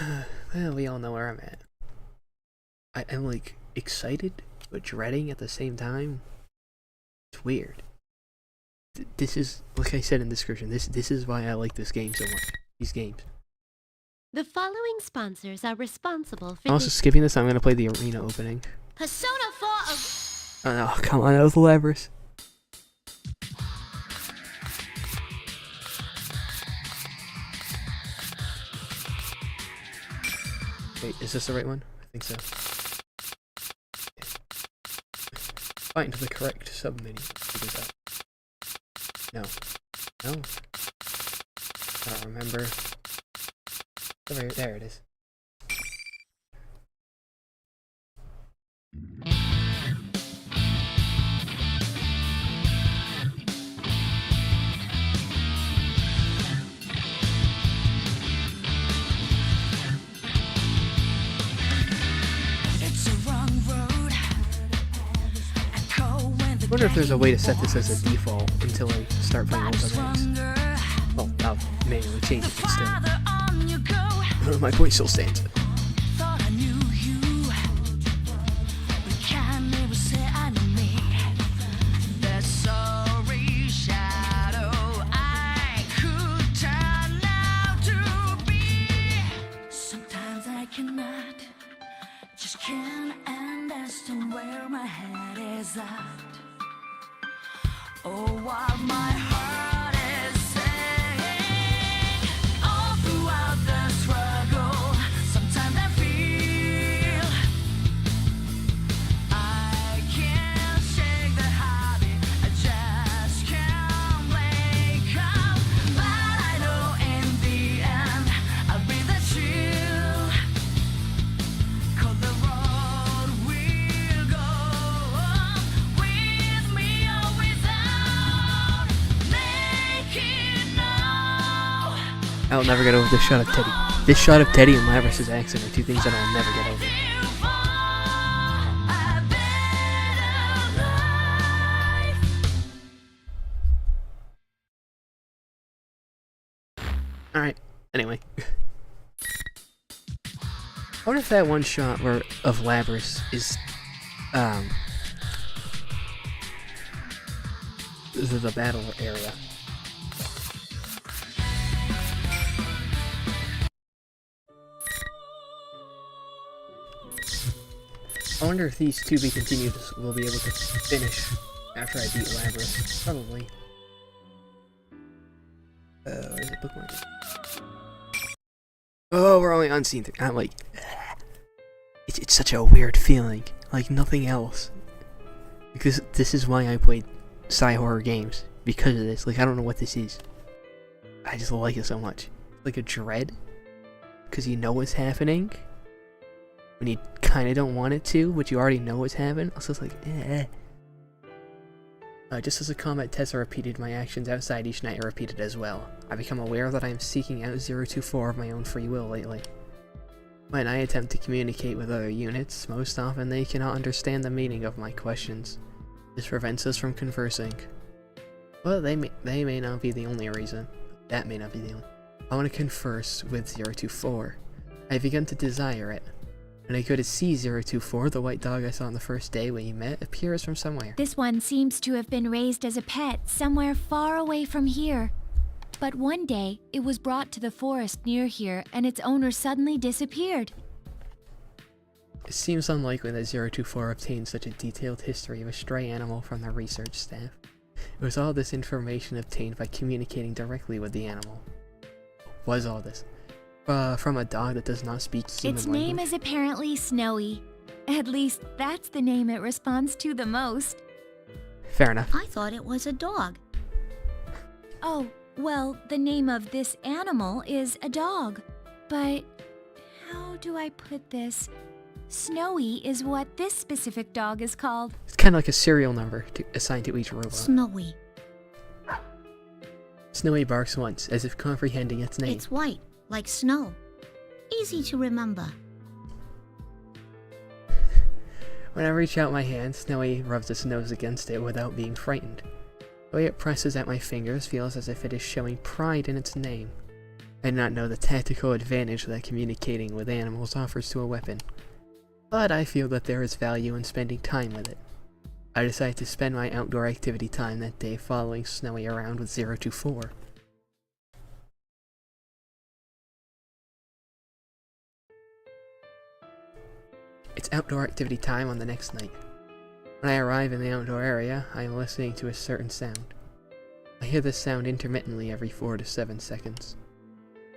Well, we all know where I'm at. I'm like excited but dreading at the same time. It's weird. This is, like I said in the description, this is why I like this game so much. These games. The following sponsors are responsible for I'm also skipping this. I'm gonna play the arena opening. Persona 4. Oh no, come on, that was Labrys. Wait, is this the right one? I think so. Find the correct submenu. No. No. I don't remember. There it is. I wonder if there's a way to set this as a default until I start playing all the ranks. Well, I'll manually change it, but still. My point still stands. Just can't understand where my head is at. Oh, what my heart is saying. All throughout the struggle, sometimes I feel I can't shake the habit. I just can't wake up. But I know in the end I'll be the chill. 'Cause the road will go with me or without. Make it now. I'll never get over this shot of Teddy. This shot of Teddy and Labrys' accent are two things that I'll never get over. Alright, anyway. I wonder if that one shot of Labrys is the battle area. I wonder if these to be continued will be able to finish after I beat Labrys. Probably. Where is it bookmarked? Oh, we're only on scene 3. I'm like, it's such a weird feeling, like nothing else. Because this is why I played sci-horror games, because of this. Like, I don't know what this is. I just like it so much. Like a dread, because you know what's happening, when you kind of don't want it to, but you already know what's happening. Also, it's like, just as a combat test I repeated my actions outside each night, I repeated as well. I become aware that I am seeking out 024 of my own free will lately. When I attempt to communicate with other units, most often they cannot understand the meaning of my questions. This prevents us from conversing. Well, they may not be the only reason. That may not be the only. I want to converse with 024. I have begun to desire it. When I go to see 024, the white dog I saw on the first day we met appears from somewhere. This one seems to have been raised as a pet somewhere far away from here. But one day, it was brought to the forest near here and its owner suddenly disappeared. It seems unlikely that 024 obtained such a detailed history of a stray animal from the research staff. It was all this information obtained by communicating directly with the animal. Was all this? From a dog that does not speak human Its language? name is apparently Snowy. At least, that's the name it responds to the most. Fair enough. I thought it was a dog. Oh, well, the name of this animal is a dog. But how do I put this? Snowy is what this specific dog is called. It's kind of like a serial number assigned to each robot. Snowy. Snowy barks once, as if comprehending its name. It's white, like snow. Easy to remember. When I reach out my hand, Snowy rubs its nose against it without being frightened. The way it presses at my fingers feels as if it is showing pride in its name. I do not know the tactical advantage that communicating with animals offers to a weapon, but I feel that there is value in spending time with it. I decided to spend my outdoor activity time that day following Snowy around with 024. It's outdoor activity time on the next night. When I arrive in the outdoor area, I am listening to a certain sound. I hear this sound intermittently every 4 to 7 seconds.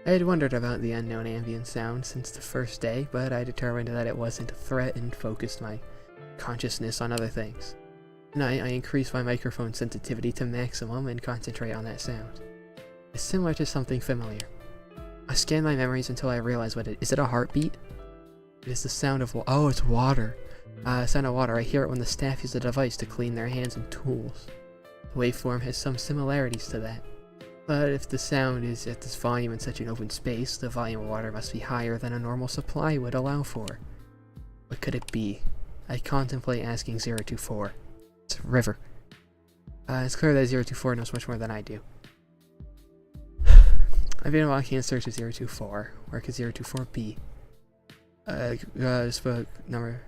I had wondered about the unknown ambient sound since the first day, but I determined that it wasn't a threat and focused my consciousness on other things. Tonight, I increased my microphone sensitivity to maximum and concentrate on that sound. It's similar to something familiar. I scan my memories until I realize what it is. Is it a heartbeat? It is the sound of oh, it's water. Sound of water. I hear it when the staff use a device to clean their hands and tools. The waveform has some similarities to that. But if the sound is at this volume in such an open space, the volume of water must be higher than a normal supply would allow for. What could it be? I contemplate asking 024. It's a river. It's clear that 024 knows much more than I do. I've been walking in search of 024. Where could 024 be? Spoke number.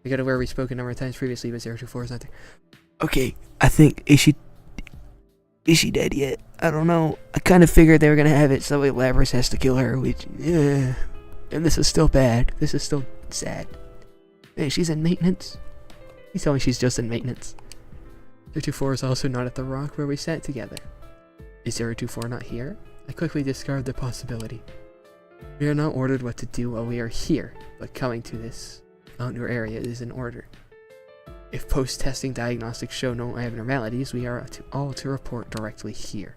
We go to where we spoke a number of times previously, but 024 is not there. Okay, I think is she dead yet? I don't know. I kind of figured they were gonna have it so Labrys has to kill her, which and this is still bad. This is still sad. Hey, she's in maintenance. He's telling me she's just in maintenance. 024 is also not at the rock where we sat together. Is 024 not here? I quickly discard the possibility. We are not ordered what to do while we are here, but coming to this outdoor area is in order. If post-testing diagnostics show no abnormalities, we are all to report directly here.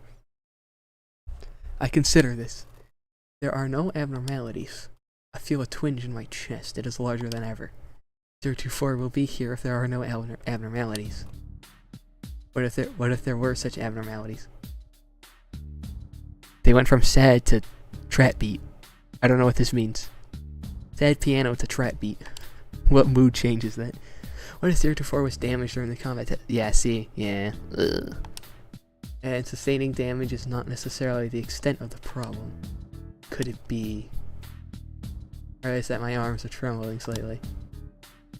I consider this. There are no abnormalities. I feel a twinge in my chest. It is larger than ever. 024 will be here if there are no abnormalities. What if there were such abnormalities? They went from sad to trap beat. I don't know what this means. Sad piano to trap beat. What mood change is that? What if 024 was damaged during the combat test? Yeah, see? Yeah. Ugh. And sustaining damage is not necessarily the extent of the problem. Could it be... I realize that my arms are trembling slightly.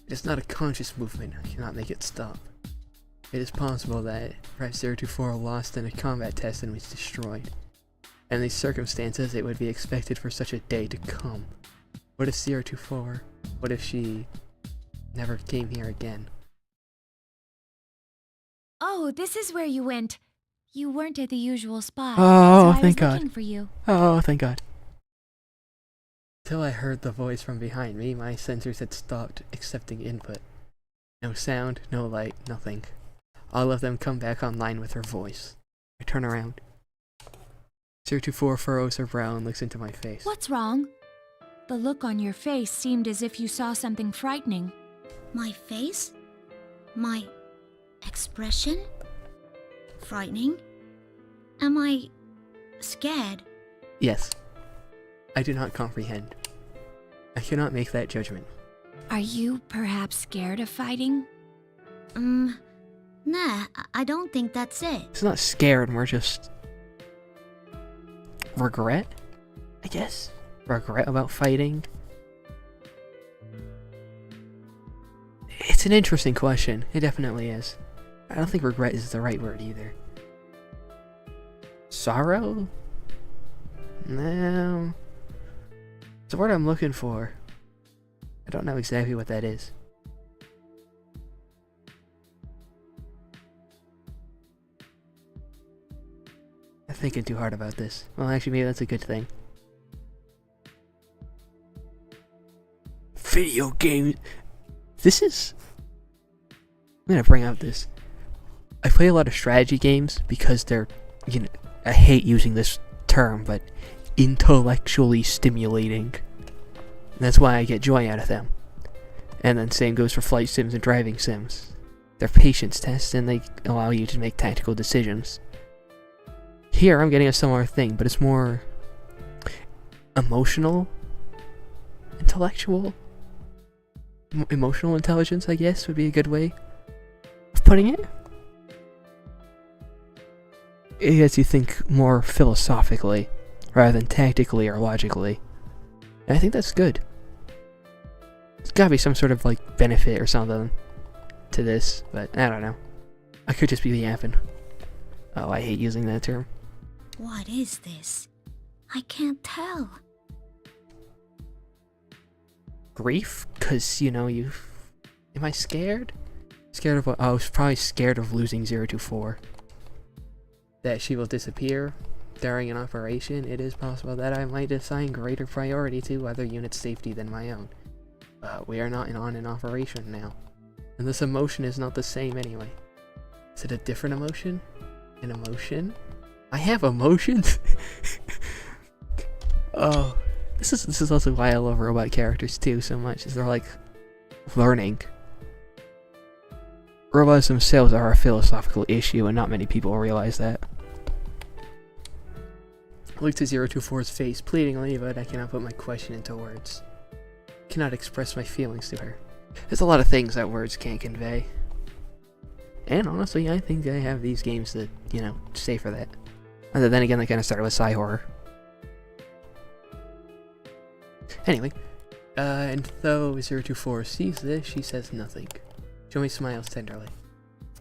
It is not a conscious movement. I cannot make it stop. It is possible that perhaps 024 lost in a combat test and was destroyed. In these circumstances, it would be expected for such a day to come. What if 024? What if she never came here again? Oh, this is where you went. You weren't at the usual spot. Oh, so thank God. I was looking for you. Oh, thank God. Until I heard the voice from behind me, my sensors had stopped accepting input. No sound, no light, nothing. All of them come back online with her voice. I turn around. 024 furrows her brow and looks into my face. What's wrong? The look on your face seemed as if you saw something frightening. My face? My expression? Frightening? Am I scared? Yes. I do not comprehend. I cannot make that judgment. Are you perhaps scared of fighting? Nah, I don't think that's it. It's not scared, we're just... regret? I guess. Regret about fighting? It's an interesting question. It definitely is. I don't think regret is the right word either. Sorrow? No. It's the word I'm looking for. I don't know exactly what that is. I'm thinking too hard about this. Well, actually, maybe that's a good thing. Video games. This is... I'm gonna bring out this. I play a lot of strategy games because they're, you know, I hate using this term, but intellectually stimulating. And that's why I get joy out of them. And then same goes for flight sims and driving sims. They're patience tests and they allow you to make tactical decisions. Here I'm getting a similar thing, but it's more emotional, intellectual, emotional intelligence, I guess, would be a good way of putting it. It gets you think more philosophically rather than tactically or logically. And I think that's good. There's gotta be some sort of like benefit or something to this, but I don't know. I could just be yapping. Oh, I hate using that term. What is this? I can't tell. Grief? Cause, you know, am I scared? Scared of what? Oh, I was probably scared of losing 024. That she will disappear during an operation. It is possible that I might assign greater priority to other units' safety than my own. But we are not on an operation now. And this emotion is not the same anyway. Is it a different emotion? An emotion? I have emotions? Oh, this is also why I love robot characters too so much, is they're like learning. Robots themselves are a philosophical issue, and not many people realize that. I look to 024's face pleadingly, but I cannot put my question into words. I cannot express my feelings to her. There's a lot of things that words can't convey. And honestly, I think I have these games that, you know, stay for that. And then again, they kind of started with sci horror. Anyway, and though 024 sees this, she says nothing. She only smiles tenderly.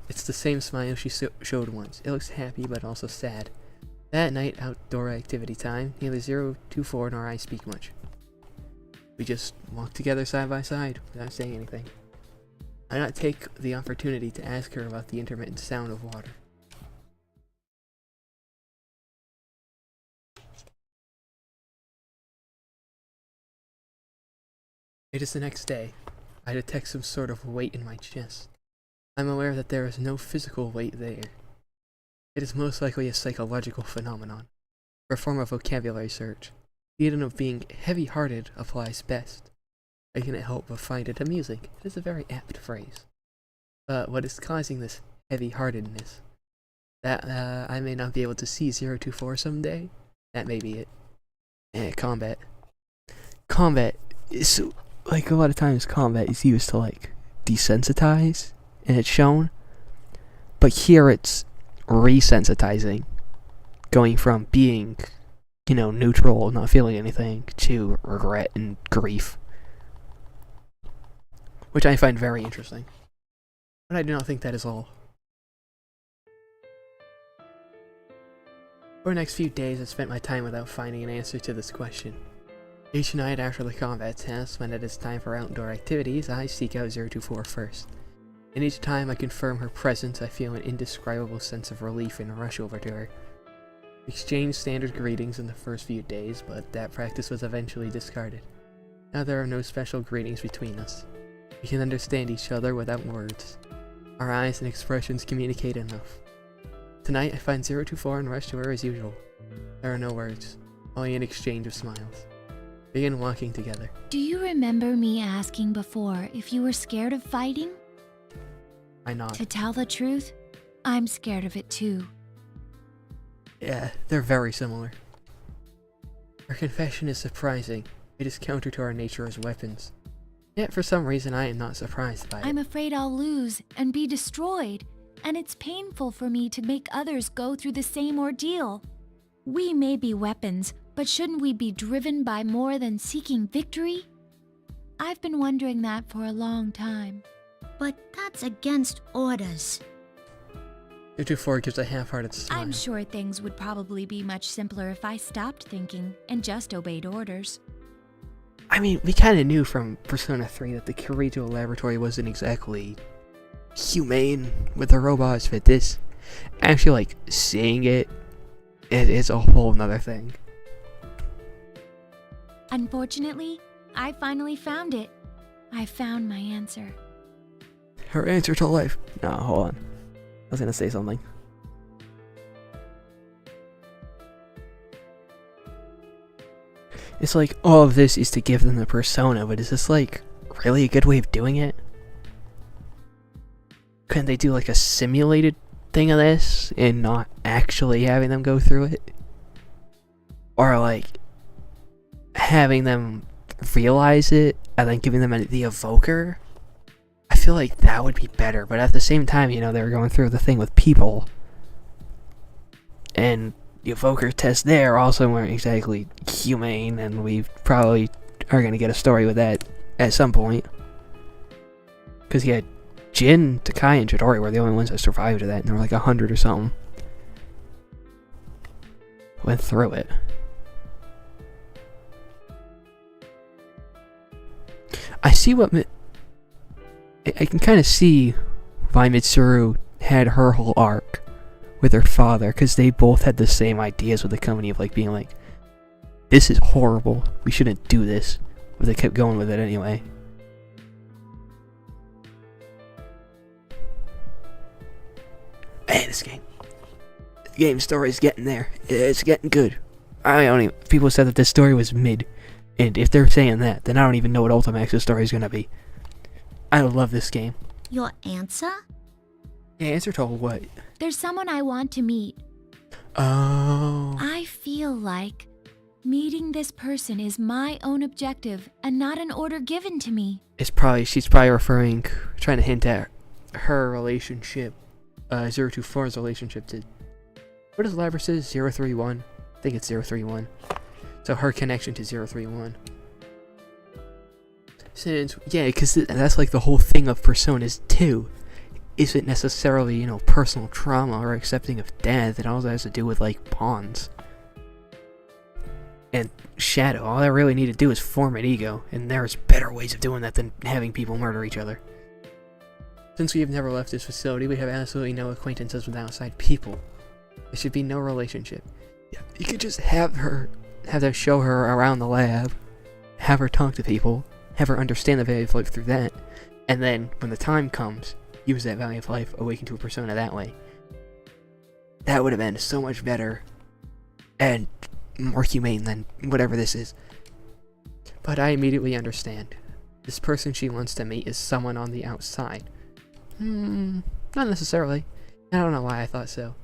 It's the same smile she showed once. It looks happy, but also sad. That night, outdoor activity time, neither 024 nor I speak much. We just walk together side by side, without saying anything. I do not take the opportunity to ask her about the intermittent sound of water. It is the next day. I detect some sort of weight in my chest. I'm aware that there is no physical weight there. It is most likely a psychological phenomenon. Perform a vocabulary search. The idiom of being heavy-hearted applies best. I cannot help but find it amusing. It is a very apt phrase. But what is causing this heavy-heartedness? That I may not be able to see 024 someday? That may be it. Combat. Combat is, like, a lot of times combat is used to, like, desensitize, and it's shown. But here it's resensitizing. Going from being, you know, neutral, not feeling anything, to regret and grief. Which I find very interesting. But I do not think that is all. For the next few days, I spent my time without finding an answer to this question. Each night after the combat test, when it is time for outdoor activities, I seek out 024 first. And each time I confirm her presence, I feel an indescribable sense of relief and rush over to her. We exchanged standard greetings in the first few days, but that practice was eventually discarded. Now there are no special greetings between us. We can understand each other without words. Our eyes and expressions communicate enough. Tonight, I find 024 and rush to her as usual. There are no words, only an exchange of smiles. We begin walking together. Do you remember me asking before if you were scared of fighting? I nod. To tell the truth, I'm scared of it too. Yeah, they're very similar. Her confession is surprising. It is counter to our nature as weapons. Yet for some reason I am not surprised by it. I'm afraid I'll lose and be destroyed, and it's painful for me to make others go through the same ordeal. We may be weapons, but shouldn't we be driven by more than seeking victory? I've been wondering that for a long time. But that's against orders. 024 gives a half-hearted smile. I'm sure things would probably be much simpler if I stopped thinking and just obeyed orders. I mean, we kind of knew from Persona 3 that the Kirito laboratory wasn't exactly humane with the robots, but this, actually, like, seeing it is a whole nother thing. Unfortunately, I finally found it. I found my answer. Her answer to life. No, hold on. I was gonna say something. It's like, all of this is to give them the persona, but is this, like, really a good way of doing it? Couldn't they do, like, a simulated thing of this, and not actually having them go through it? Or, like, having them realize it, and then giving them the evoker? I feel like that would be better, but at the same time, you know, they were going through the thing with people. And, the evoker tests there also weren't exactly humane, and we probably are going to get a story with that at some point. Because he had Jin, Takai, and Chidori were the only ones that survived that, and there were like 100 or something. Went through it. I see what... I can kind of see why Mitsuru had her whole arc with her father, because they both had the same ideas with the company of like being like, this is horrible, we shouldn't do this, but they kept going with it anyway. Man, this game story is getting there. It's getting good. I don't even... People said that this story was mid, and if they're saying that, then I don't even know what Ultimax's story is gonna be. I love this game. Your answer? Yeah, answer to what? There's someone I want to meet. Oh. I feel like meeting this person is my own objective and not an order given to me. She's probably trying to hint at her relationship, 024's relationship to, what does Labrys say, 031? I think it's 031. So her connection to 031. Since, yeah, because that's like the whole thing of Personas 2. Isn't necessarily, you know, personal trauma or accepting of death. It also has to do with, like, bonds. And Shadow, all I really need to do is form an ego, and there's better ways of doing that than having people murder each other. Since we have never left this facility, we have absolutely no acquaintances with outside people. There should be no relationship. Yeah, you could just have them show her around the lab, have her talk to people, have her understand the value of life through that, and then, when the time comes, use that value of life, awaken to a persona that way. That would have been so much better and more humane than whatever this is. But I immediately understand. This person she wants to meet is someone on the outside. Not necessarily. I don't know why I thought so.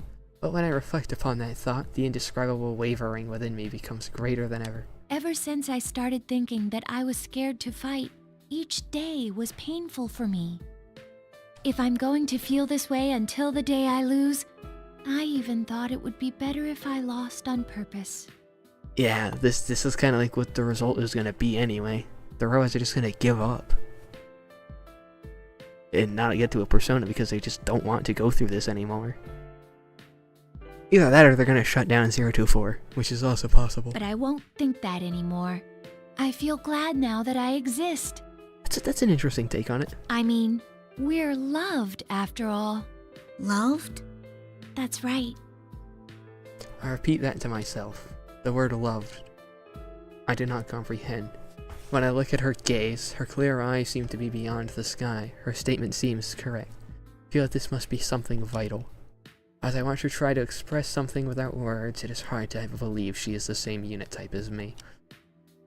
But when I reflect upon that thought, the indescribable wavering within me becomes greater than ever. Ever since I started thinking that I was scared to fight, each day was painful for me. If I'm going to feel this way until the day I lose, I even thought it would be better if I lost on purpose. Yeah, this is kind of like what the result is going to be anyway. The robots are just going to give up. And not get to a persona because they just don't want to go through this anymore. Either that or they're going to shut down 024, which is also possible. But I won't think that anymore. I feel glad now that I exist. That's an interesting take on it. I mean, we're loved after all. Loved? That's right. I repeat that to myself. The word loved. I do not comprehend. When I look at her gaze, her clear eyes seem to be beyond the sky. Her statement seems correct. I feel that this must be something vital. As I watch her try to express something without words, it is hard to believe she is the same unit type as me.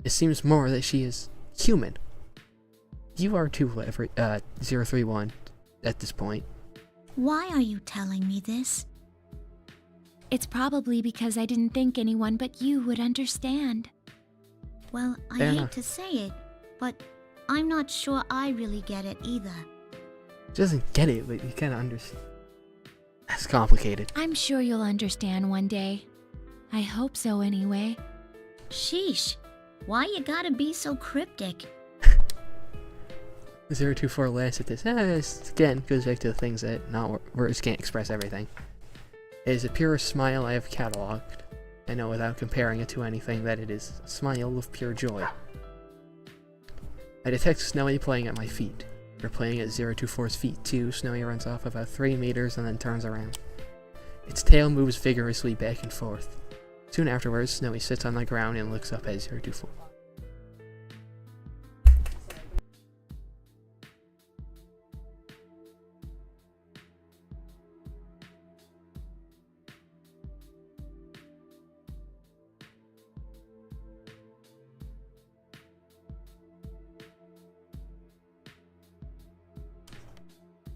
It seems more that she is human. You are too, 031, at this point. Why are you telling me this? It's probably because I didn't think anyone but you would understand. Well, I Fair hate enough. to say it, but I'm not sure I really get it either. She doesn't get it, but you kind of understand. That's complicated. I'm sure you'll understand one day. I hope so anyway. Sheesh, why you gotta be so cryptic? 024 laughs at this. This again goes back to the things that words can't express everything. It is the purest smile I have cataloged. I know without comparing it to anything that it is a smile of pure joy. I detect Snowy playing at my feet. We're playing at 024's feet too. Snowy runs off about 3 meters and then turns around. Its tail moves vigorously back and forth. Soon afterwards, Snowy sits on the ground and looks up at 024.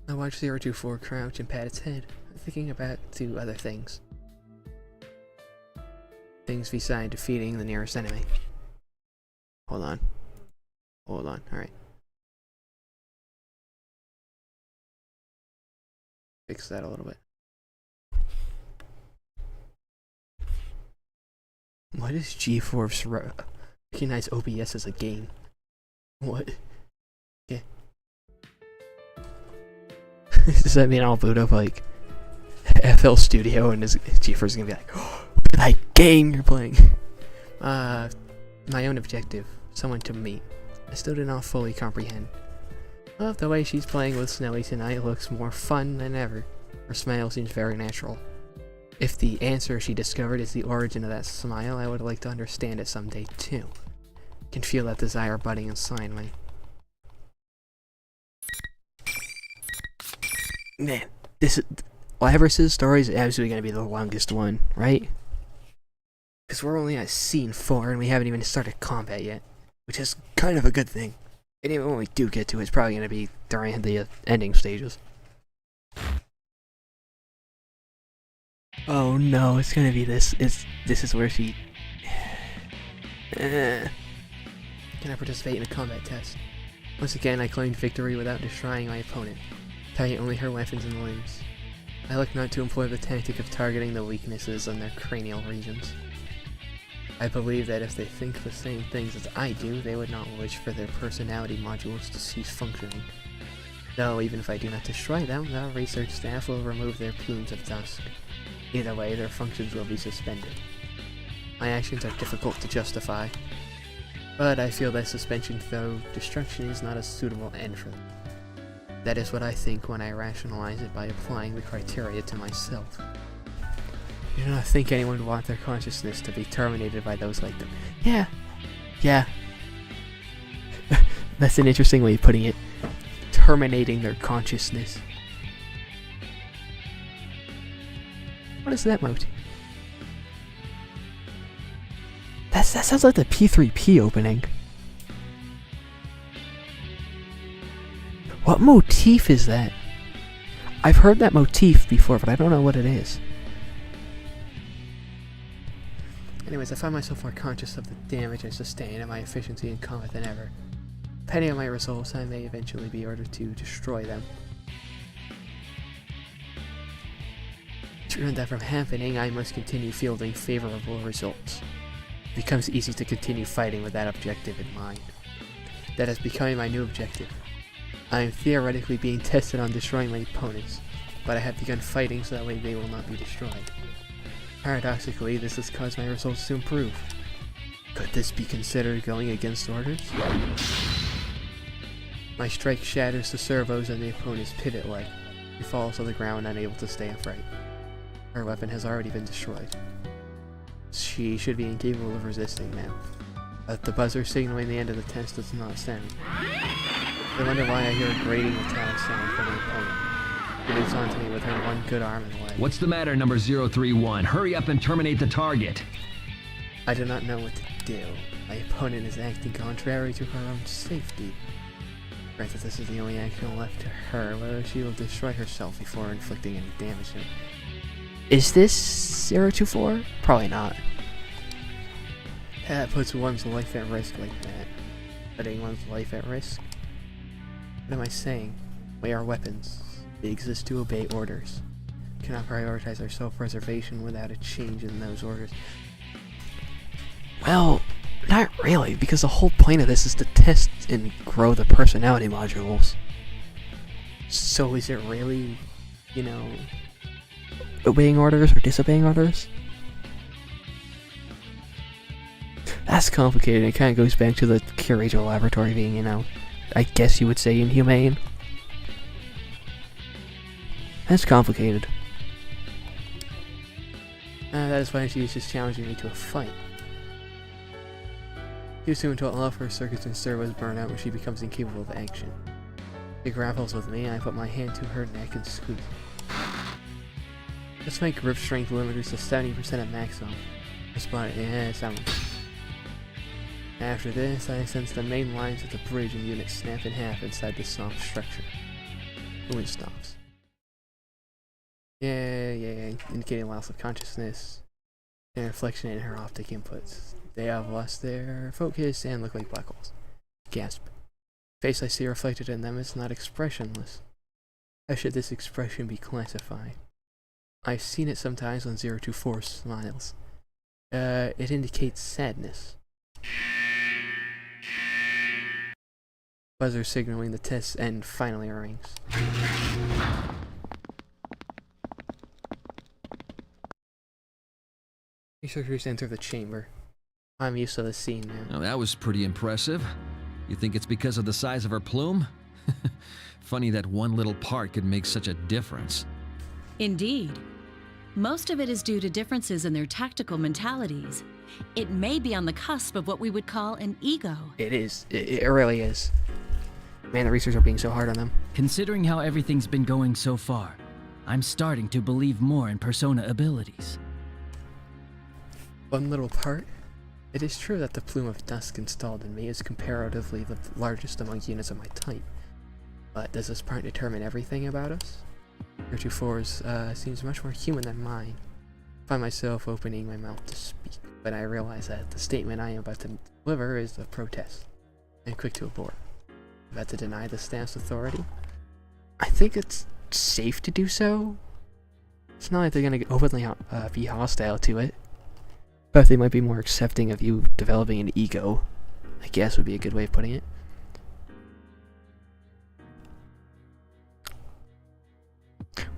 I watch 024 crouch and pat its head, thinking about two other things. Things beside defeating the nearest enemy. Hold on. Alright. Fix that a little bit. Why does G-Force recognize OBS as a game? What? Okay. Does that mean I'll boot up like FL Studio and G-Force is gonna be like, oh, look at that game you're playing? My own objective, someone to meet. I still do not fully comprehend. Well, the way she's playing with Snowy tonight looks more fun than ever. Her smile seems very natural. If the answer she discovered is the origin of that smile, I would like to understand it someday too. I can feel that desire budding inside me. Man, this is... Labrys' story is absolutely going to be the longest one, right? Because we're only at scene 4 and we haven't even started combat yet. Which is kind of a good thing. And even when we do get to it, it's probably going to be during the ending stages. Oh no, it's going to be this. This is where she... Can I participate in a combat test? Once again, I claimed victory without destroying my opponent, targeting only her weapons and limbs. I look not to employ the tactic of targeting the weaknesses on their cranial regions. I believe that if they think the same things as I do, they would not wish for their personality modules to cease functioning. Though, even if I do not destroy them, the research staff will remove their plumes of dust. Either way, their functions will be suspended. My actions are difficult to justify, but I feel that suspension through destruction is not a suitable end for them. That is what I think when I rationalize it by applying the criteria to myself. I do not think anyone would want their consciousness to be terminated by those like them. Yeah. That's an interesting way of putting it. Terminating their consciousness. What is that motif? That sounds like the P4AU opening. What motif is that? I've heard that motif before, but I don't know what it is. Anyways, I find myself more conscious of the damage I sustain and my efficiency in combat than ever. Depending on my results, I may eventually be ordered to destroy them. To prevent that from happening, I must continue fielding favorable results. It becomes easy to continue fighting with that objective in mind. That is becoming my new objective. I am theoretically being tested on destroying my opponents, but I have begun fighting so that way they will not be destroyed. Paradoxically, this has caused my results to improve. Could this be considered going against orders? My strike shatters the servos on the opponent's pivot leg. He falls to the ground, unable to stay upright. Her weapon has already been destroyed. She should be incapable of resisting now. But the buzzer signaling the end of the test does not sound. I wonder why I hear a grating metallic sound from the opponent. She moves on to me with her one good arm and leg. What's the matter, number 031? Hurry up and terminate the target. I do not know what to do. My opponent is acting contrary to her own safety. Granted, this is the only action left to her, whether she will destroy herself before inflicting any damage to me. Is this 024? Probably not. That puts one's life at risk like that. Putting one's life at risk? What am I saying? We are weapons. They exist to obey orders. We cannot prioritize our self-preservation without a change in those orders. Well, not really, because the whole point of this is to test and grow the personality modules. So is it really, you know, obeying orders or disobeying orders? That's complicated. It kind of goes back to the curator laboratory being, you know, I guess you would say inhumane. That's complicated. That is why she was just challenging me to a fight. Too soon to allow for her circuits and servos burn out when she becomes incapable of action. She grapples with me and I put my hand to her neck and squeeze. That's my grip strength limiters to 70% at maximum. Responded, yeah, sound. After this, I sense the main lines of the bridge and unit snap in half inside the soft structure. Movement stops. Yeah, indicating loss of consciousness and reflection in her optic inputs. They have lost their focus and look like black holes. Gasp. Face I see reflected in them is not expressionless. How should this expression be classified? I've seen it sometimes when 024 smiles. It indicates sadness. Buzzer signaling the test's end finally rings. Researchers enter the chamber. I'm used to the scene now. Now that was pretty impressive. You think it's because of the size of her plume? Funny that one little part could make such a difference. Indeed. Most of it is due to differences in their tactical mentalities. It may be on the cusp of what we would call an ego. It is. It really is. Man, the researchers are being so hard on them. Considering how everything's been going so far, I'm starting to believe more in persona abilities. One little part. It is true that the plume of dusk installed in me is comparatively the largest among units of my type. But does this part determine everything about us? 024's seems much more human than mine. I find myself opening my mouth to speak, but I realize that the statement I am about to deliver is a protest. I am quick to abort. I'm about to deny the staff's authority. I think it's safe to do so. It's not like they're going to openly be hostile to it. But they might be more accepting of you developing an ego, I guess would be a good way of putting it.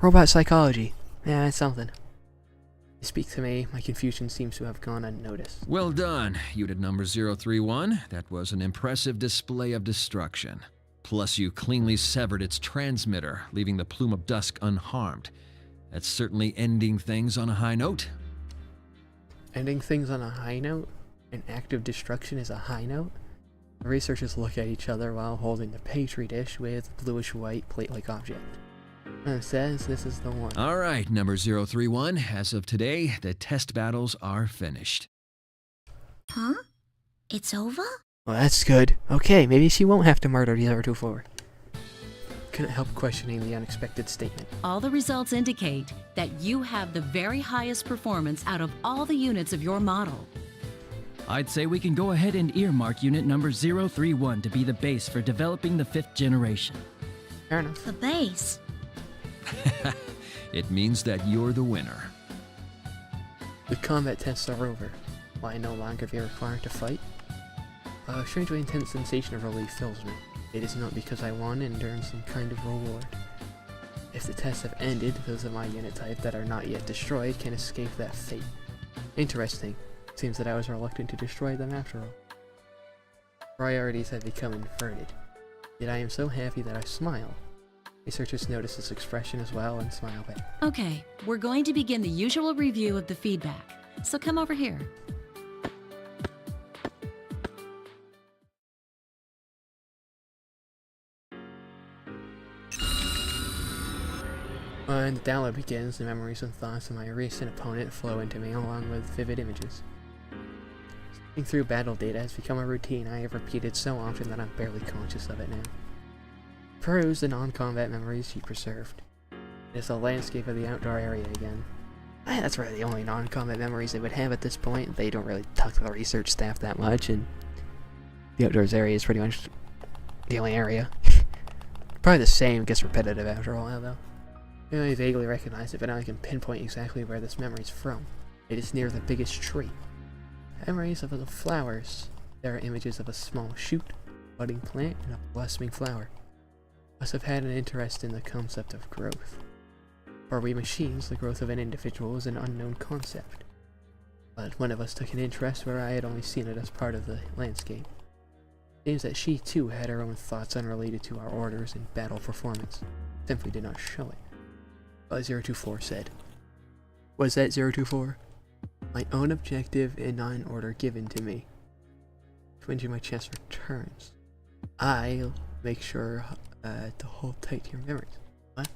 Robot psychology. Yeah, it's something. You speak to me, my confusion seems to have gone unnoticed. Well done, unit number 031. That was an impressive display of destruction. Plus you cleanly severed its transmitter, leaving the plume of dusk unharmed. That's certainly ending things on a high note. Ending things on a high note? An act of destruction is a high note? The researchers look at each other while holding the petri dish with a bluish-white plate-like object. And it says this is the one. All right, number 031. As of today, the test battles are finished. Huh? It's over? Well, that's good. Okay, maybe she won't have to murder the other 24. Couldn't help questioning the unexpected statement. All the results indicate that you have the very highest performance out of all the units of your model. I'd say we can go ahead and earmark unit number 031 to be the base for developing the 5th generation. Fair enough. The base? It means that you're the winner. The combat tests are over. Will I no longer be required to fight? A strangely intense sensation of relief fills me. It is not because I won and earned some kind of reward. If the tests have ended, those of my unit type that are not yet destroyed can escape that fate. Interesting. Seems that I was reluctant to destroy them after all. Priorities have become inverted. Yet I am so happy that I smile. Researchers notice this expression as well and smile back. Okay, we're going to begin the usual review of the feedback. So come over here. When the download begins, the memories and thoughts of my recent opponent flow into me along with vivid images. Sifting through battle data has become a routine I have repeated so often that I'm barely conscious of it now. Peruse the non-combat memories he preserved. It is the landscape of the outdoor area again. That's really the only non-combat memories they would have at this point. They don't really talk to the research staff that much, and the outdoors area is pretty much the only area. Probably the same, gets repetitive after a while though. I only vaguely recognize it, but now I can pinpoint exactly where this memory is from. It is near the biggest tree. Memories of the flowers. There are images of a small shoot, budding plant, and a blossoming flower. Must have had an interest in the concept of growth. For we machines, the growth of an individual is an unknown concept. But one of us took an interest where I had only seen it as part of the landscape. It seems that she too had her own thoughts unrelated to our orders and battle performance. Simply did not show it. But 024 said. Was that 024? My own objective and not an order given to me. Twinge in my chest returns. I'll make sure to hold tight to your memories. What?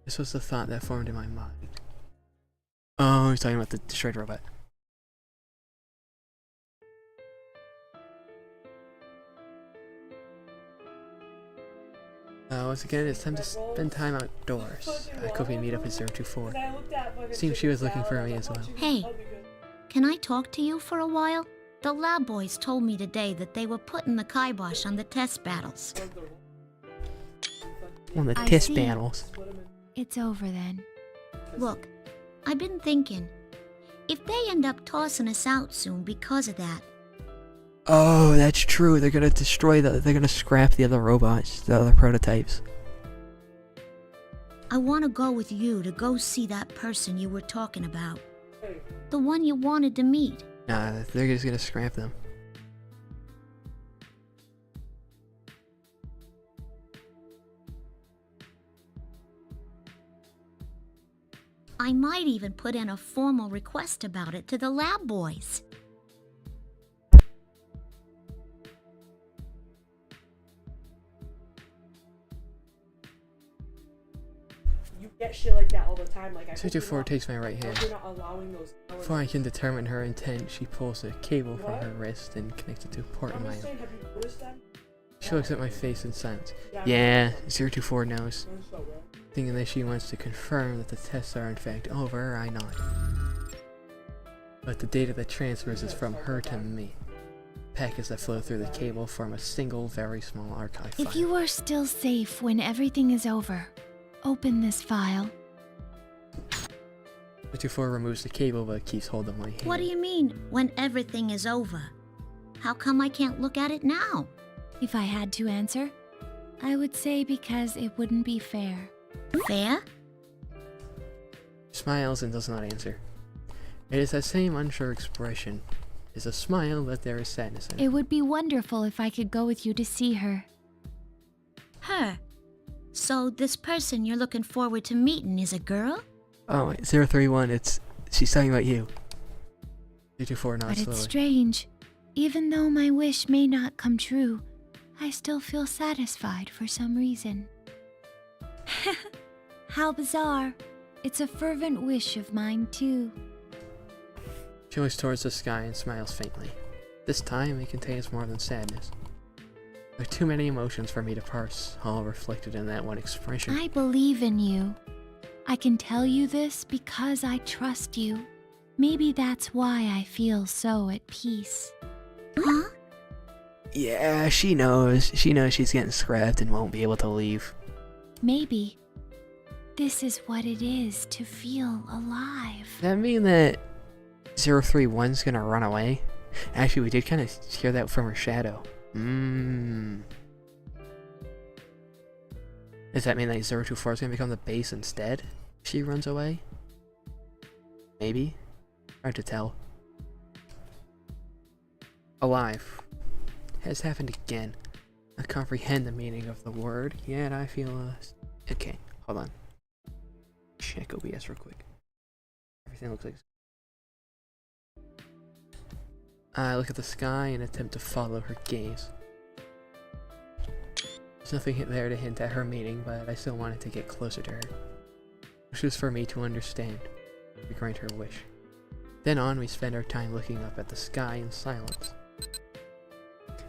This was the thought that formed in my mind. Oh, he's talking about the destroyed robot. Once again, it's time to spend time outdoors. I could we meet up at 024. Seems she was looking for me as well. Hey, can I talk to you for a while? The lab boys told me today that they were putting the kibosh on the test battles. On the I test see. battles. It's over then. Look, I've been thinking. If they end up tossing us out soon because of that, Oh, that's true. They're gonna destroy they're gonna scrap the other robots, the other prototypes. I want to go with you to go see that person you were talking about. The one you wanted to meet. Nah, they're just gonna scrap them. I might even put in a formal request about it to the lab boys. You get shit like that all the time. Like, I hope 64 you're not- takes my right I hope hand. you're not allowing those Before I can determine her intent, she pulls a cable from What? her wrist and connects it to a port in I'm my just arm. saying, have you noticed them? She looks at my face in silence. Yeah. Yeah, 024 knows. That's so bad. Thinking that she wants to confirm that the tests are in fact over, I nod. But the data that transfers is from her to me. Packets that flow through the cable form a single, very small archive file. If you are still safe when everything is over, open this file. 024 removes the cable but keeps hold of my hand. What do you mean, when everything is over? How come I can't look at it now? If I had to answer, I would say because it wouldn't be fair. Fair? Smiles and does not answer. It is that same unsure expression. It is a smile, but there is sadness in it. It would be wonderful if I could go with you to see her. Her. So this person you're looking forward to meeting is a girl? Oh, wait, 031, she's talking about you. 024 nods But it's slowly. strange. Even though my wish may not come true, I still feel satisfied for some reason. How bizarre. It's a fervent wish of mine, too. She looks towards the sky and smiles faintly. This time, it contains more than sadness. There are too many emotions for me to parse, all reflected in that one expression. I believe in you. I can tell you this because I trust you. Maybe that's why I feel so at peace. Huh? Yeah, she knows. She knows she's getting scrapped and won't be able to leave. Maybe this is what it is to feel alive. Does that mean that 031's gonna run away? Actually, we did kind of hear that from her shadow. Does that mean that 024 is gonna become the base instead? She runs away? Maybe? Hard to tell. Alive. Has happened again. I comprehend the meaning of the word, yet I feel lost. Okay, hold on. Check OBS real quick. Everything looks like... I look at the sky and attempt to follow her gaze. There's nothing there to hint at her meaning, but I still wanted to get closer to her. Wishes for me to understand. We grant her wish. Then on, we spend our time looking up at the sky in silence.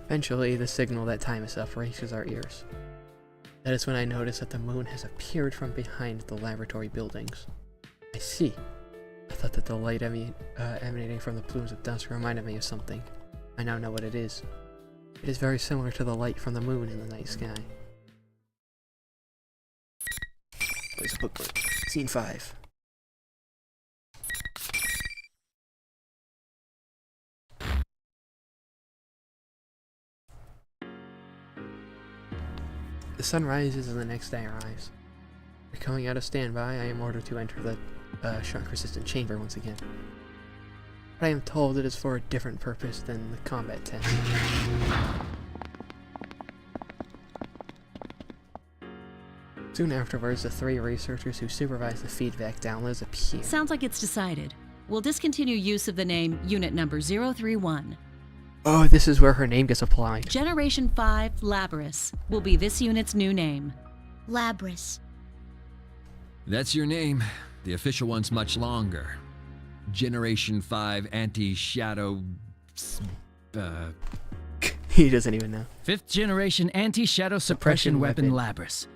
Eventually, the signal that time is up reaches our ears. That is when I notice that the moon has appeared from behind the laboratory buildings. I see. I thought that the light emanating from the plumes of dust reminded me of something. I now know what it is. It is very similar to the light from the moon in the night sky. Where's the booklet? Scene 5. The sun rises and the next day arrives. After coming out of standby, I am ordered to enter the shock-resistant chamber once again. But I am told it is for a different purpose than the combat test. Soon afterwards, the 3 researchers who supervise the feedback downloads appear. Sounds like it's decided. We'll discontinue use of the name Unit Number 031. Oh, this is where her name gets applied. Generation 5 Labrys will be this unit's new name. Labrys. That's your name. The official one's much longer. Generation 5 Anti-Shadow... He doesn't even know. 5th generation anti-shadow suppression weapon Labrys.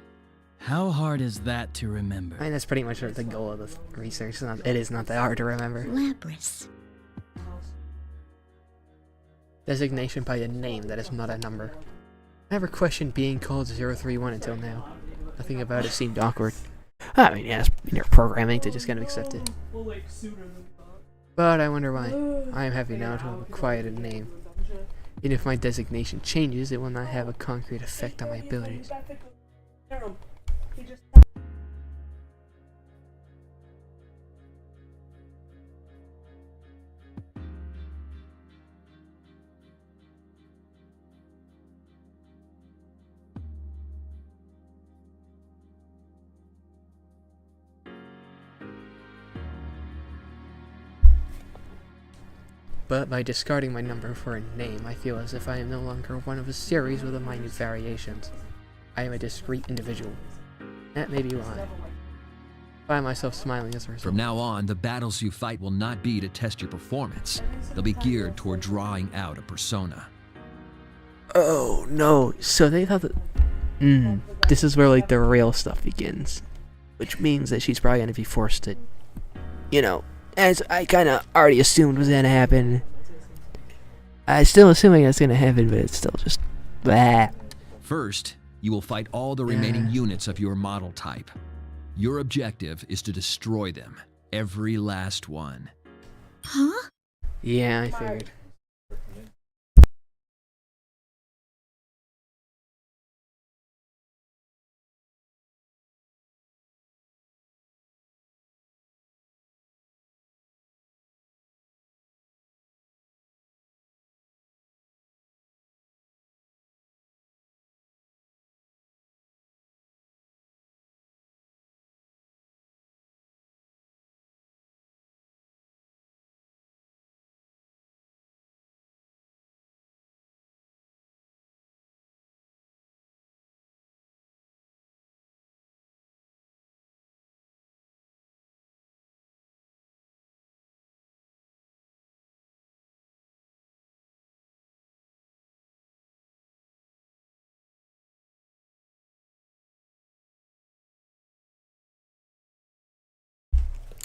How hard is that to remember? I mean, that's pretty much the goal of the research. It is not that hard to remember. Labrys. Designation by a name that is not a number. I never questioned being called 031 until now. Nothing about it seemed awkward. I mean, yeah, it's programming to just kind of accept it. Well, like, sooner than that. But I wonder why. I am happy now to have acquired a name. Even if my designation changes, it will not have a concrete effect on my abilities. But by discarding my number for a name, I feel as if I am no longer one of a series with minute variations. I am a discrete individual. That may be why. I find myself smiling as a result. From now on, the battles you fight will not be to test your performance. They'll be geared toward drawing out a persona. Oh no, so they thought that... this is where like the real stuff begins. Which means that she's probably gonna be forced to, you know, as I kinda already assumed was gonna happen. I'm still assuming it's gonna happen, but it's still just... blah. First, you will fight all the remaining units of your model type. Your objective is to destroy them, every last one. Huh? Yeah, I figured.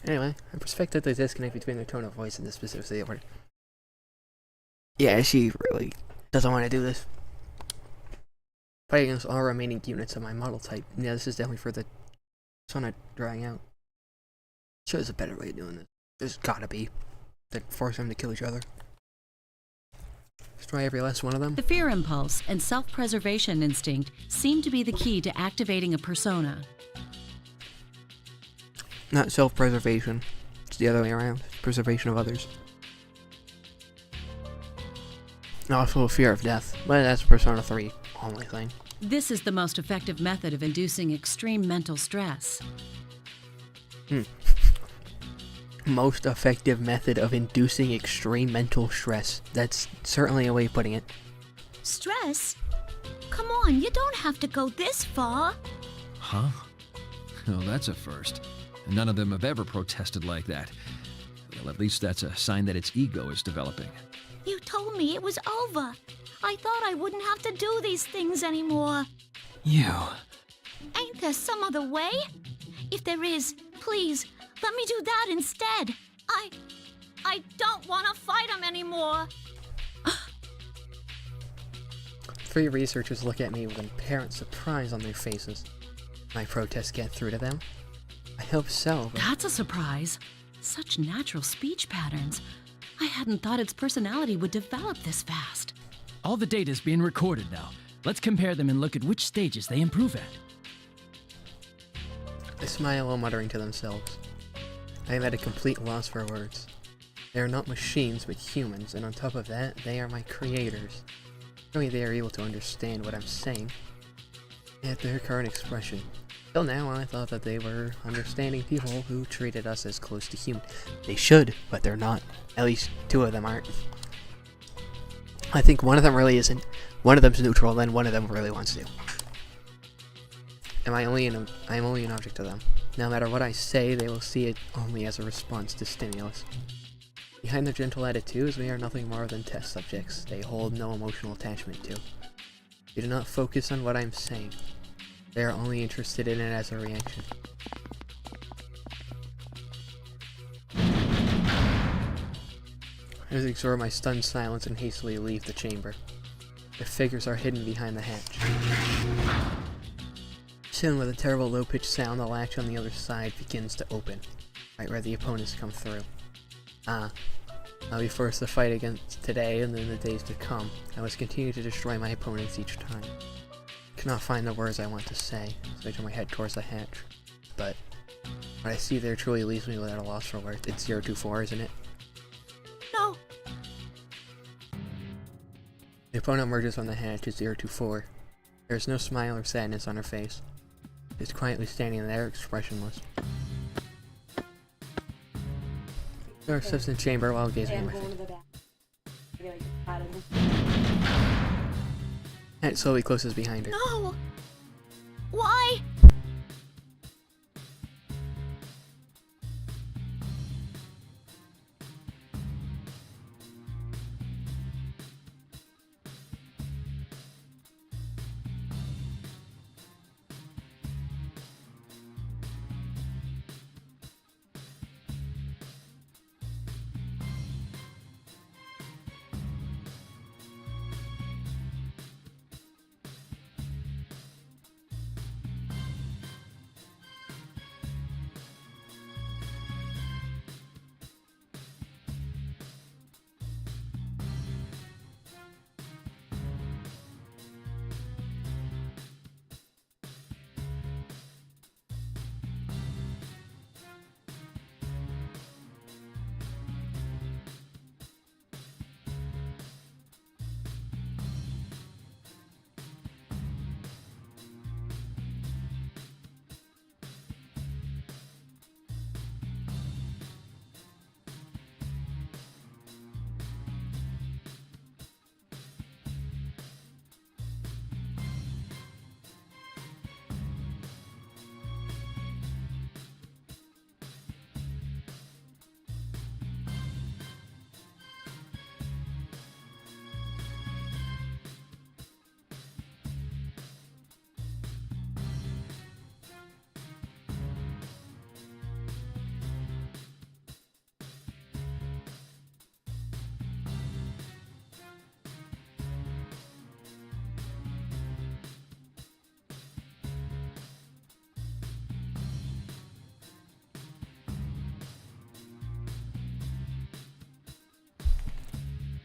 Anyway, I suspect that the disconnect between the tone of voice and the specificity of her. Yeah, she really doesn't want to do this. Fight against all remaining units of my model type. Yeah, this is definitely for the persona drying out. Sure, there's a better way of doing this. There's gotta be. That force them to kill each other. Destroy every last one of them. The fear impulse and self-preservation instinct seem to be the key to activating a persona. Not self-preservation. It's the other way around. Preservation of others. Also a fear of death. But that's Persona 3 only thing. This is the most effective method of inducing extreme mental stress. Most effective method of inducing extreme mental stress. That's certainly a way of putting it. Stress? Come on, you don't have to go this far. Huh? Oh, that's a first. None of them have ever protested like that. Well, at least that's a sign that its ego is developing. You told me it was over. I thought I wouldn't have to do these things anymore. You. Ain't there some other way? If there is, please, let me do that instead. I don't want to fight him anymore. 3 researchers look at me with apparent surprise on their faces. My protests get through to them? I hope so, but... That's a surprise. Such natural speech patterns. I hadn't thought its personality would develop this fast. All the data's being recorded now. Let's compare them and look at which stages they improve at. They smile while muttering to themselves. I am at a complete loss for words. They are not machines, but humans, and on top of that, they are my creators. Only they are able to understand what I'm saying. At their current expression. Till now, I thought that they were understanding people who treated us as close to human. They should, but they're not. At least 2 of them aren't. I think one of them really isn't. One of them's neutral, then one of them really wants to. I'm only an object to them. No matter what I say, they will see it only as a response to stimulus. Behind their gentle attitudes, we are nothing more than test subjects they hold no emotional attachment to. They do not focus on what I'm saying. They are only interested in it as a reaction. I absorb my stunned silence and hastily leave the chamber. The figures are hidden behind the hatch. Soon, with a terrible low-pitched sound, the latch on the other side begins to open, right where the opponents come through. I'll be forced to fight against today and then the days to come. I must continue to destroy my opponents each time. I cannot find the words I want to say, so I turn my head towards the hatch. But what I see there truly leaves me without a loss for words. It's 024, isn't it? No. The opponent emerges from the hatch as 024. There is no smile or sadness on her face. She's quietly standing there, expressionless. Her sits in the chamber while gazing at And my go face. into the back. Maybe, like, out of the- Hatch slowly closes behind her. No. Why?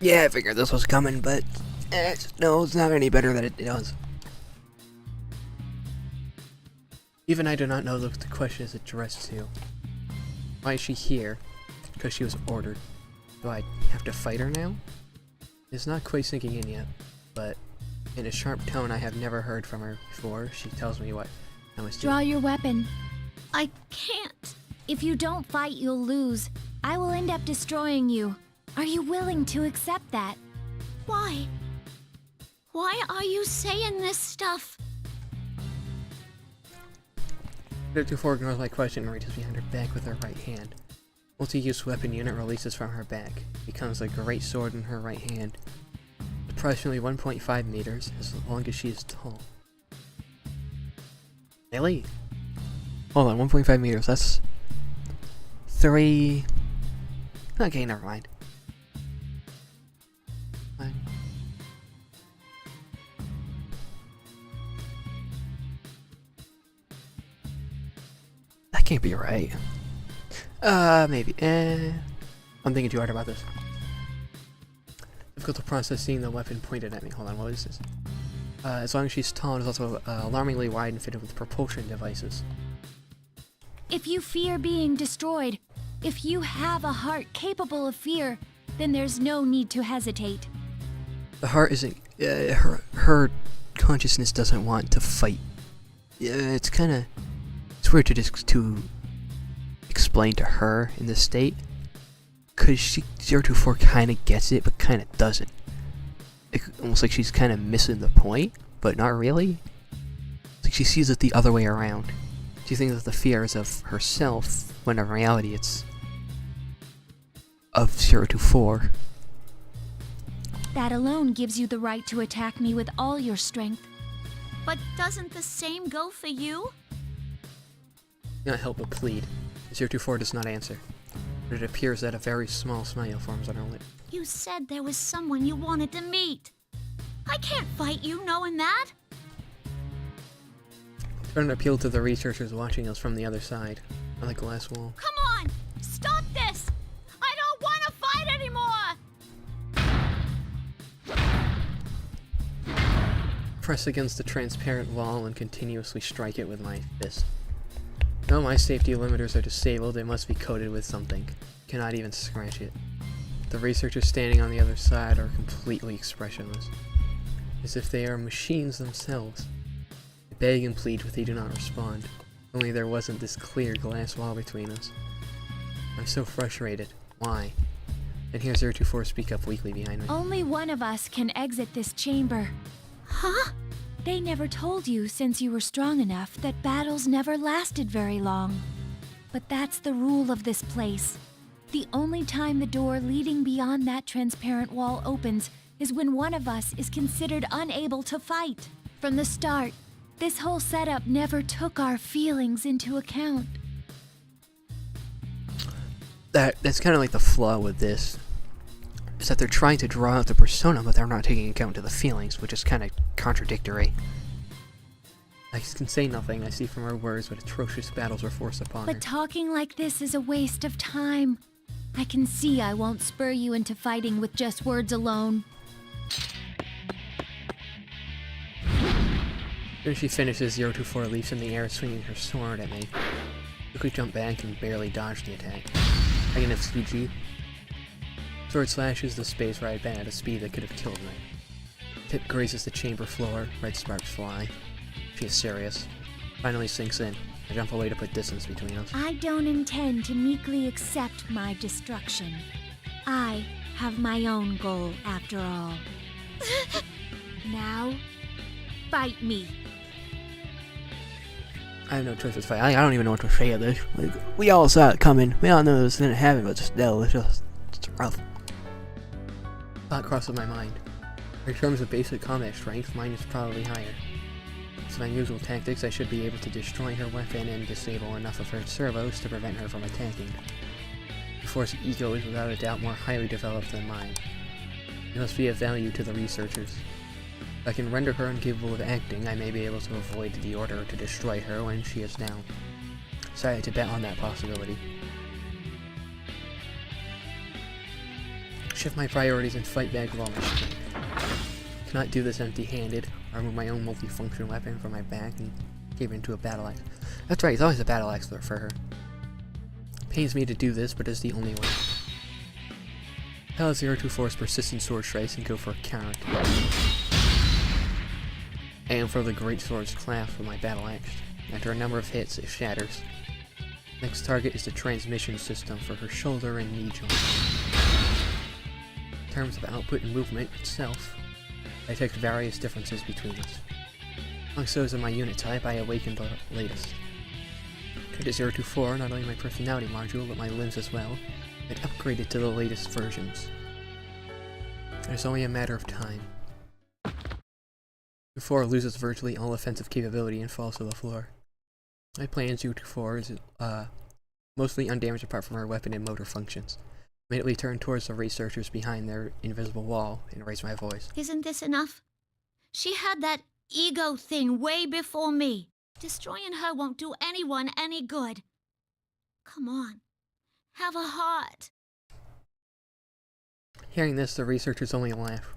Yeah, I figured this was coming, but no, it's not any better than it does. Even I do not know what the question is addressed to. Why is she here? Because she was ordered. Do I have to fight her now? It's not quite sinking in yet, but in a sharp tone I have never heard from her before, she tells me what I must do. Draw your weapon. I can't. If you don't fight, you'll lose. I will end up destroying you. Are you willing to accept that? Why? Why are you saying this stuff? 024 ignores my question and reaches behind her back with her right hand. Multi-use weapon unit releases from her back. Becomes a great sword in her right hand. Approximately 1.5 meters, as long as she is tall. Really? Hold on, 1.5 meters, that's 3... Okay, never mind. Fine. That can't be right. Maybe. I'm thinking too hard about this. Difficult to process seeing the weapon pointed at me. Hold on, what is this? As long as she's tall, it is also alarmingly wide and fitted with propulsion devices. If you fear being destroyed, if you have a heart capable of fear, then there's no need to hesitate. The heart isn't. Her consciousness doesn't want to fight. It's kind of. It's weird to explain to her in this state, cause she 024 kind of gets it, but kind of doesn't. Almost like she's kind of missing the point, but not really. It's like she sees it the other way around. She thinks that the fear is of herself, when in reality it's of 024. That alone gives you the right to attack me with all your strength. But doesn't the same go for you? Cannot help but plead. 024 does not answer, but it appears that a very small smile forms on her lip. You said there was someone you wanted to meet. I can't fight you knowing that. Turn and appeal to the researchers watching us from the other side, on the glass wall. Come on! Stop this! I don't want press against the transparent wall and continuously strike it with my fist. Though my safety limiters are disabled, it must be coated with something. Cannot even scratch it. The researchers standing on the other side are completely expressionless, as if they are machines themselves. I beg and plead, but they do not respond. Only there wasn't this clear glass wall between us. I'm so frustrated. Why? And hear 024 speak up weakly behind me. Only one of us can exit this chamber. Huh? They never told you, since you were strong enough, that battles never lasted very long. But that's the rule of this place. The only time the door leading beyond that transparent wall opens is when one of us is considered unable to fight. From the start, this whole setup never took our feelings into account. That's kind of like the flaw with this, is that they're trying to draw out the persona, but they're not taking account to the feelings, which is kind of contradictory. I can say nothing. I see from her words what atrocious battles were forced upon her. But talking like this is a waste of time. I can see I won't spur you into fighting with just words alone. When she finishes, 024 leaps in the air, swinging her sword at me. Quickly jump back and barely dodge the attack. I can FCG. Sword slashes the space where I'd been at a speed that could have killed me. Tip grazes the chamber floor, red sparks fly. She is serious. Finally sinks in. I jump away to put distance between us. I don't intend to meekly accept my destruction. I have my own goal, after all. Now, fight me. I have no choice but to fight. I don't even know what to say of this. Like, we all saw it coming. We all knew this didn't happen, but still, it's rough. Thought crosses my mind. In terms of basic combat strength, mine is probably higher. With my usual tactics, I should be able to destroy her weapon and disable enough of her servos to prevent her from attacking. The Force ego is without a doubt more highly developed than mine. It must be of value to the researchers. If I can render her incapable of acting, I may be able to avoid the order to destroy her when she is down. Decided to bet on that possibility. Shift my priorities and fight back with all my strength. Cannot do this empty-handed. I remove my own multifunction weapon from my back and gave it into a battle axe. That's right, it's always a battle axe for her. Pains me to do this, but it's the only way. Hell 024's persistent sword strikes and go for a counter. And for the great sword's clasp with my battle axe. After a number of hits, it shatters. Next target is the transmission system for her shoulder and knee joints. In terms of output and movement itself, I detect various differences between us. Amongst those of my unit type, I awakened the latest. Credit 024, not only my personality module, but my limbs as well, and upgraded to the latest versions. It's only a matter of time. 024 loses virtually all offensive capability and falls to the floor. My plan 024 is mostly undamaged apart from her weapon and motor functions. Immediately turn towards the researchers behind their invisible wall and raise my voice. Isn't this enough? She had that ego thing way before me. Destroying her won't do anyone any good. Come on. Have a heart. Hearing this, the researchers only laugh.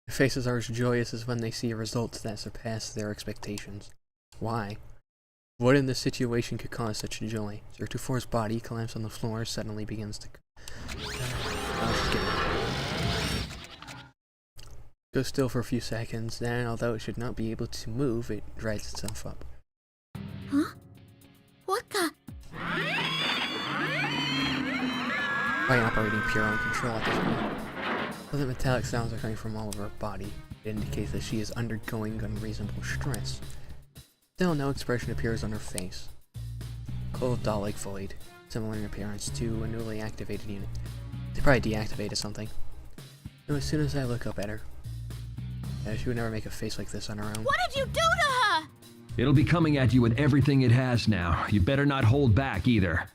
Their faces are as joyous as when they see results that surpass their expectations. Why? What in this situation could cause such joy? 024's body collapses on the floor, suddenly begins to... Goes still for a few seconds, then, although it should not be able to move, it drags itself up. Huh? What the? By operating pure on control at this point. Pleasant metallic sounds are coming from all over her body. It indicates that she is undergoing unreasonable stress. Still, no expression appears on her face. Cold, doll-like void, similar in appearance to a newly activated unit. They probably deactivated something. So as soon as I look up at her, she would never make a face like this on her own. What did you do to her? It'll be coming at you with everything it has now. You better not hold back either.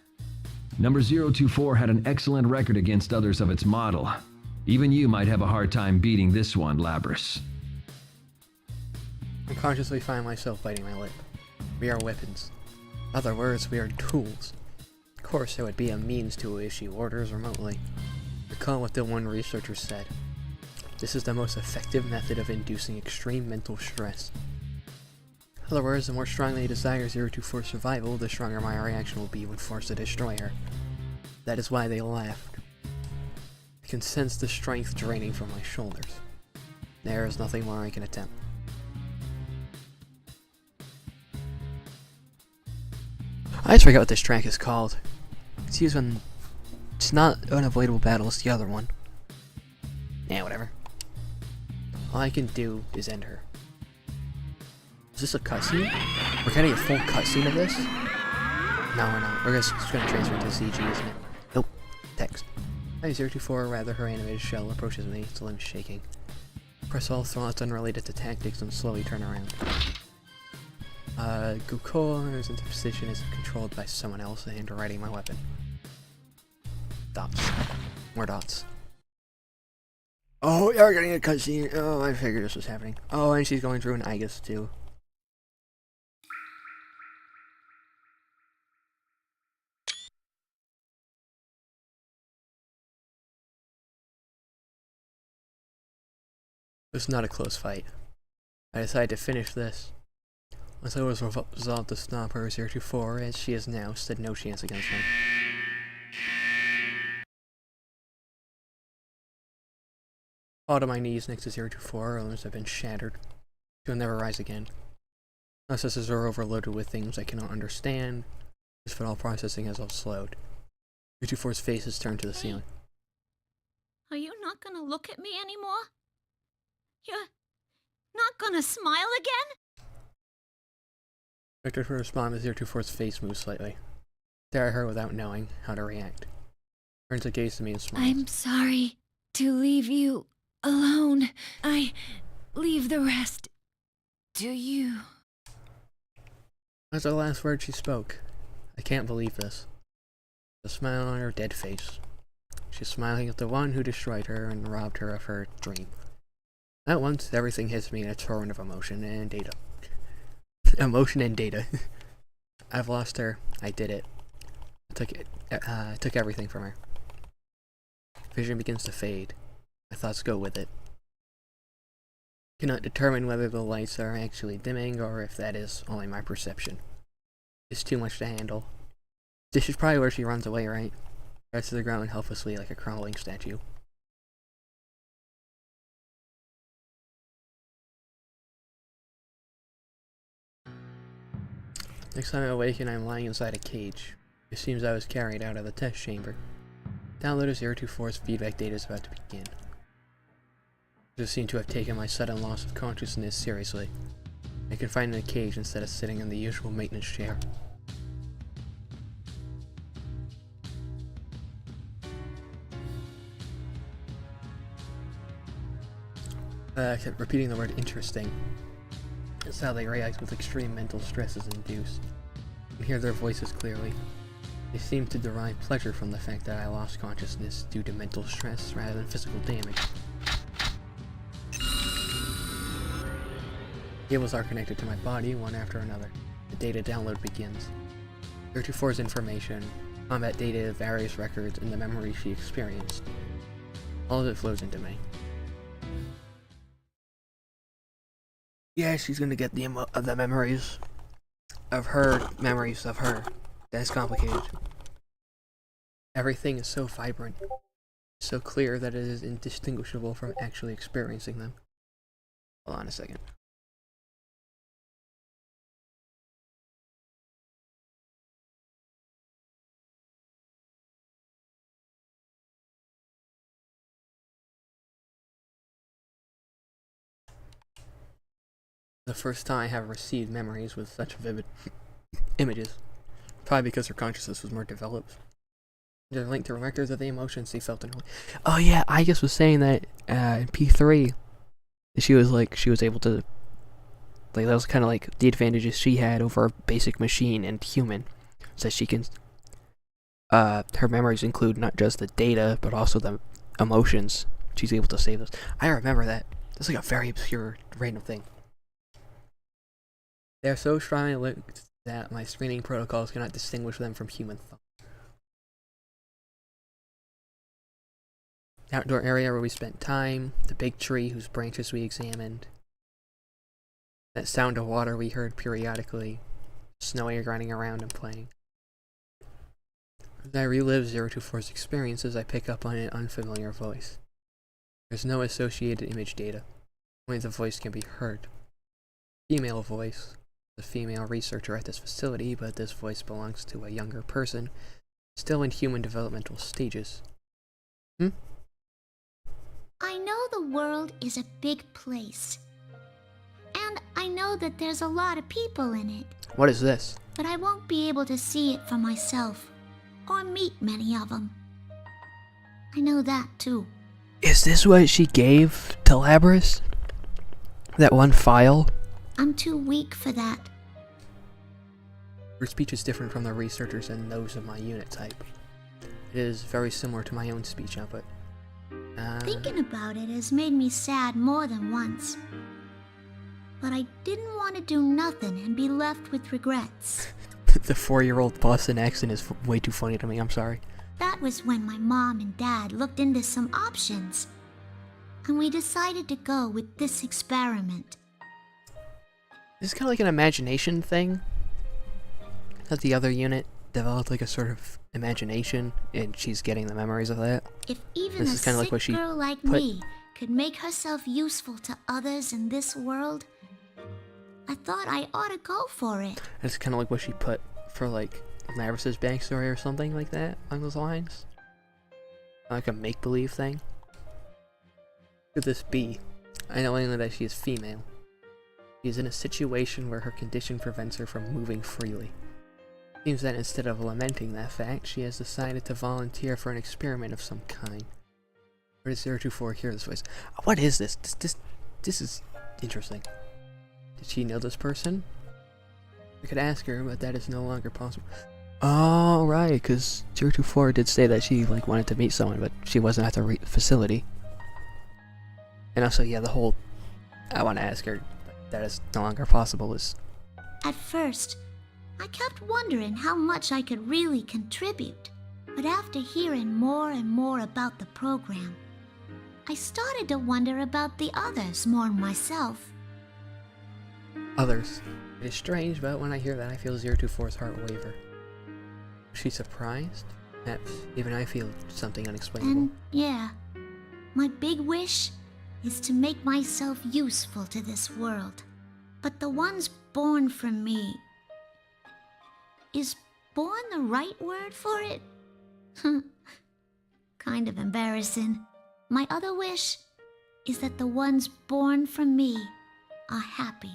Number 024 had an excellent record against others of its model. Even you might have a hard time beating this one, Labrys. I consciously find myself biting my lip. We are weapons. In other words, we are tools. Of course, there would be a means to issue orders remotely. Recall what the one researcher said. This is the most effective method of inducing extreme mental stress. In other words, the more strongly I desire 024's survival, the stronger my reaction will be when forced to destroy her. That is why they laughed. I can sense the strength draining from my shoulders. There is nothing more I can attempt. I just forgot what this track is called. It's used when it's not unavoidable battle, it's the other one. Yeah, whatever. All I can do is end her. Is this a cutscene? We're getting a full cutscene of this? No, we're not. We're just gonna transfer to CG, isn't it? Nope. Text. Hi, 024, rather her animated shell approaches me, its limbs shaking. Press all thoughts unrelated to tactics and slowly turn around. Guko's interposition is controlled by someone else and writing my weapon. Dots. More dots. Oh, you're getting a cutscene. Oh, I figured this was happening. Oh, and she's going through an Igus too. It was not a close fight. I decided to finish this. Once I was resolved to stop her, 024, as she is now, stood no chance against me. Fall to my knees next to 024, her limbs have been shattered. She will never rise again. Processes are overloaded with things I cannot understand. This final processing has all slowed. 024's face is turned to the ceiling. Are you not gonna look at me anymore? You're not gonna smile again? Victor to respond as 024's face moves slightly. Stare at her without knowing how to react. Turns a gaze to me and smiles. I'm sorry to leave you alone. I leave the rest to you. That's the last word she spoke. I can't believe this. The smile on her dead face. She's smiling at the one who destroyed her and robbed her of her dream. At once, everything hits me in a torrent of emotion and data. Emotion and data. I've lost her. I did it. I took everything from her. Vision begins to fade. My thoughts go with it. Cannot determine whether the lights are actually dimming or if that is only my perception. It's too much to handle. This is probably where she runs away, right? Rests to the ground helplessly like a crumbling statue. Next time I awaken, I'm lying inside a cage. It seems I was carried out of the test chamber. Download of 024's feedback data is about to begin. I just seem to have taken my sudden loss of consciousness seriously. I confined in a cage instead of sitting in the usual maintenance chair. I kept repeating the word interesting. It's how they react with extreme mental stress is induced. I can hear their voices clearly. They seem to derive pleasure from the fact that I lost consciousness due to mental stress rather than physical damage. Cables are connected to my body, one after another. The data download begins. 024's information, combat data, various records, and the memories she experienced. All of it flows into me. Yeah, she's gonna get the memories of her, memories of her. That's complicated. Everything is so vibrant, so clear that it is indistinguishable from actually experiencing them. Hold on a second. The first time I have received memories with such vivid images. Probably because her consciousness was more developed. They're linked to records of the emotions she felt in her. Oh yeah, I guess was saying that in P3, she was able to, like, that was kind of like the advantages she had over a basic machine and human. So she can, her memories include not just the data, but also the emotions. She's able to save those. I remember that. That's like a very obscure, random thing. They are so strongly linked that my screening protocols cannot distinguish them from human thought. outdoor area where we spent time, the big tree whose branches we examined, that sound of water we heard periodically, Snowy running around and playing. As I relive 024's experiences, I pick up on an unfamiliar voice. There's no associated image data. Only the voice can be heard. Female voice. A female researcher at this facility, but this voice belongs to a younger person, still in human developmental stages. I know the world is a big place. And I know that there's a lot of people in it. What is this? But I won't be able to see it for myself, or meet many of them. I know that too. Is this what she gave to Labrys? That one file? I'm too weak for that. Her speech is different from the researchers and those of my unit type. It is very similar to my own speech output. Thinking about it has made me sad more than once. But I didn't want to do nothing and be left with regrets. The 4-year-old Boston accent is way too funny to me, I'm sorry. That was when my mom and dad looked into some options. And we decided to go with this experiment. This is kind of like an imagination thing. That the other unit developed like a sort of imagination, and she's getting the memories of that. If even This a is kinda like what sick she girl like put- me could make herself useful to others in this world, I thought I ought to go for it. It's kind of like what she put for like Labrys' backstory or something like that, along those lines. Like a make-believe thing. Could this be? I know only that she is female. She is in a situation where her condition prevents her from moving freely. Seems that instead of lamenting that fact, she has decided to volunteer for an experiment of some kind. Where does 024 hear this voice? What is this? This is interesting. Did she know this person? I could ask her, but that is no longer possible. Oh, right, because 024 did say that she like wanted to meet someone, but she wasn't at the facility. And also, yeah, the whole I want to ask her, but that is no longer possible is... At first, I kept wondering how much I could really contribute. But after hearing more and more about the program, I started to wonder about the others more myself. Others. It is strange, but when I hear that, I feel 024's heart waver. Was she surprised? Perhaps even I feel something unexplainable. And yeah, my big wish is to make myself useful to this world. But the ones born from me... Is born the right word for it? Kind of embarrassing. My other wish is that the ones born from me are happy.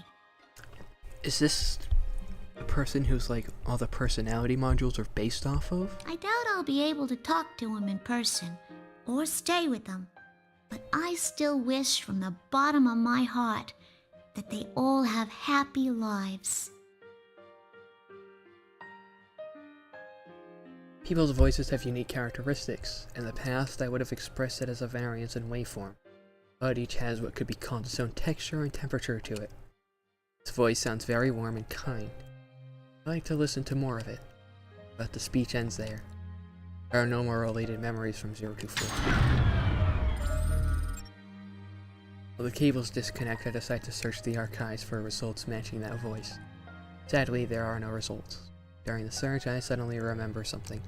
Is this a person who's like all the personality modules are based off of? I doubt I'll be able to talk to him in person or stay with them, but I still wish from the bottom of my heart that they all have happy lives. People's voices have unique characteristics. In the past, I would have expressed it as a variance in waveform, but each has what could be called its own texture and temperature to it. Its voice sounds very warm and kind. I like to listen to more of it, but the speech ends there. There are no more related memories from 024. While the cables disconnect, I decide to search the archives for results matching that voice. Sadly, there are no results. During the search, I suddenly remember something.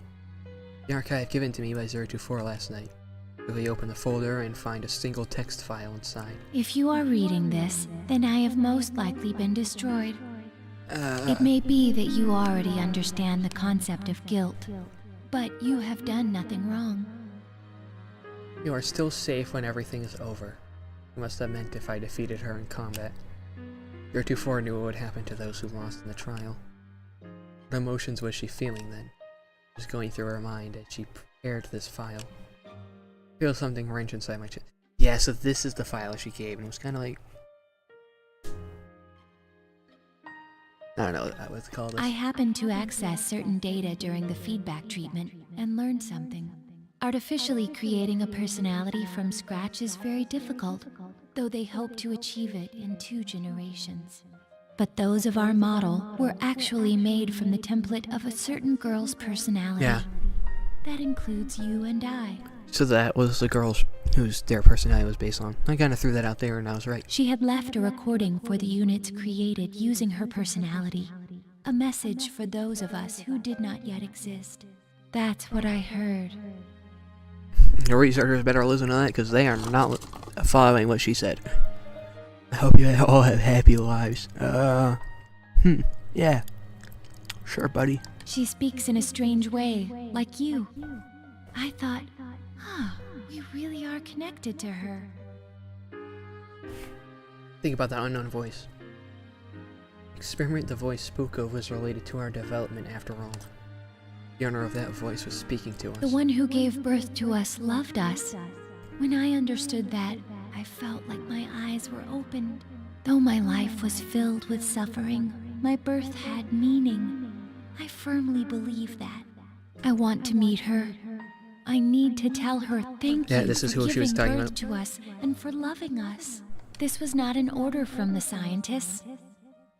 The archive given to me by 024 last night. Quickly open the folder and find a single text file inside. If you are reading this, then I have most likely been destroyed. It may be that you already understand the concept of guilt, but you have done nothing wrong. You are still safe when everything is over. You must have meant if I defeated her in combat. 024 knew what would happen to those who lost in the trial. What emotions was she feeling then? What was going through her mind as she prepared this file? I feel something wrench inside my chest. Yeah, so this is the file she gave, and it was kind of like... I don't know what's called. I happened to access certain data during the feedback treatment and learned something. Artificially creating a personality from scratch is very difficult, though they hope to achieve it in 2 generations. But those of our model were actually made from the template of a certain girl's personality. Yeah. That includes you and I. So that was the girl whose their personality was based on. I kind of threw that out there and I was right. She had left a recording for the units created using her personality. A message for those of us who did not yet exist. That's what I heard. The researchers better listen to that because they are not following what she said. I hope you all have happy lives. Yeah. Sure, buddy. She speaks in a strange way, like you. I thought, we really are connected to her. Think about that unknown voice. Experiment the voice spoke of was related to our development after all. The owner of that voice was speaking to us. The one who gave birth to us loved us. When I understood that, I felt like my eyes were opened. Though my life was filled with suffering, my birth had meaning. I firmly believe that. I want to meet her. I need to tell her thank you this is for who she was giving talking birth about. to us and for loving us. This was not an order from the scientists.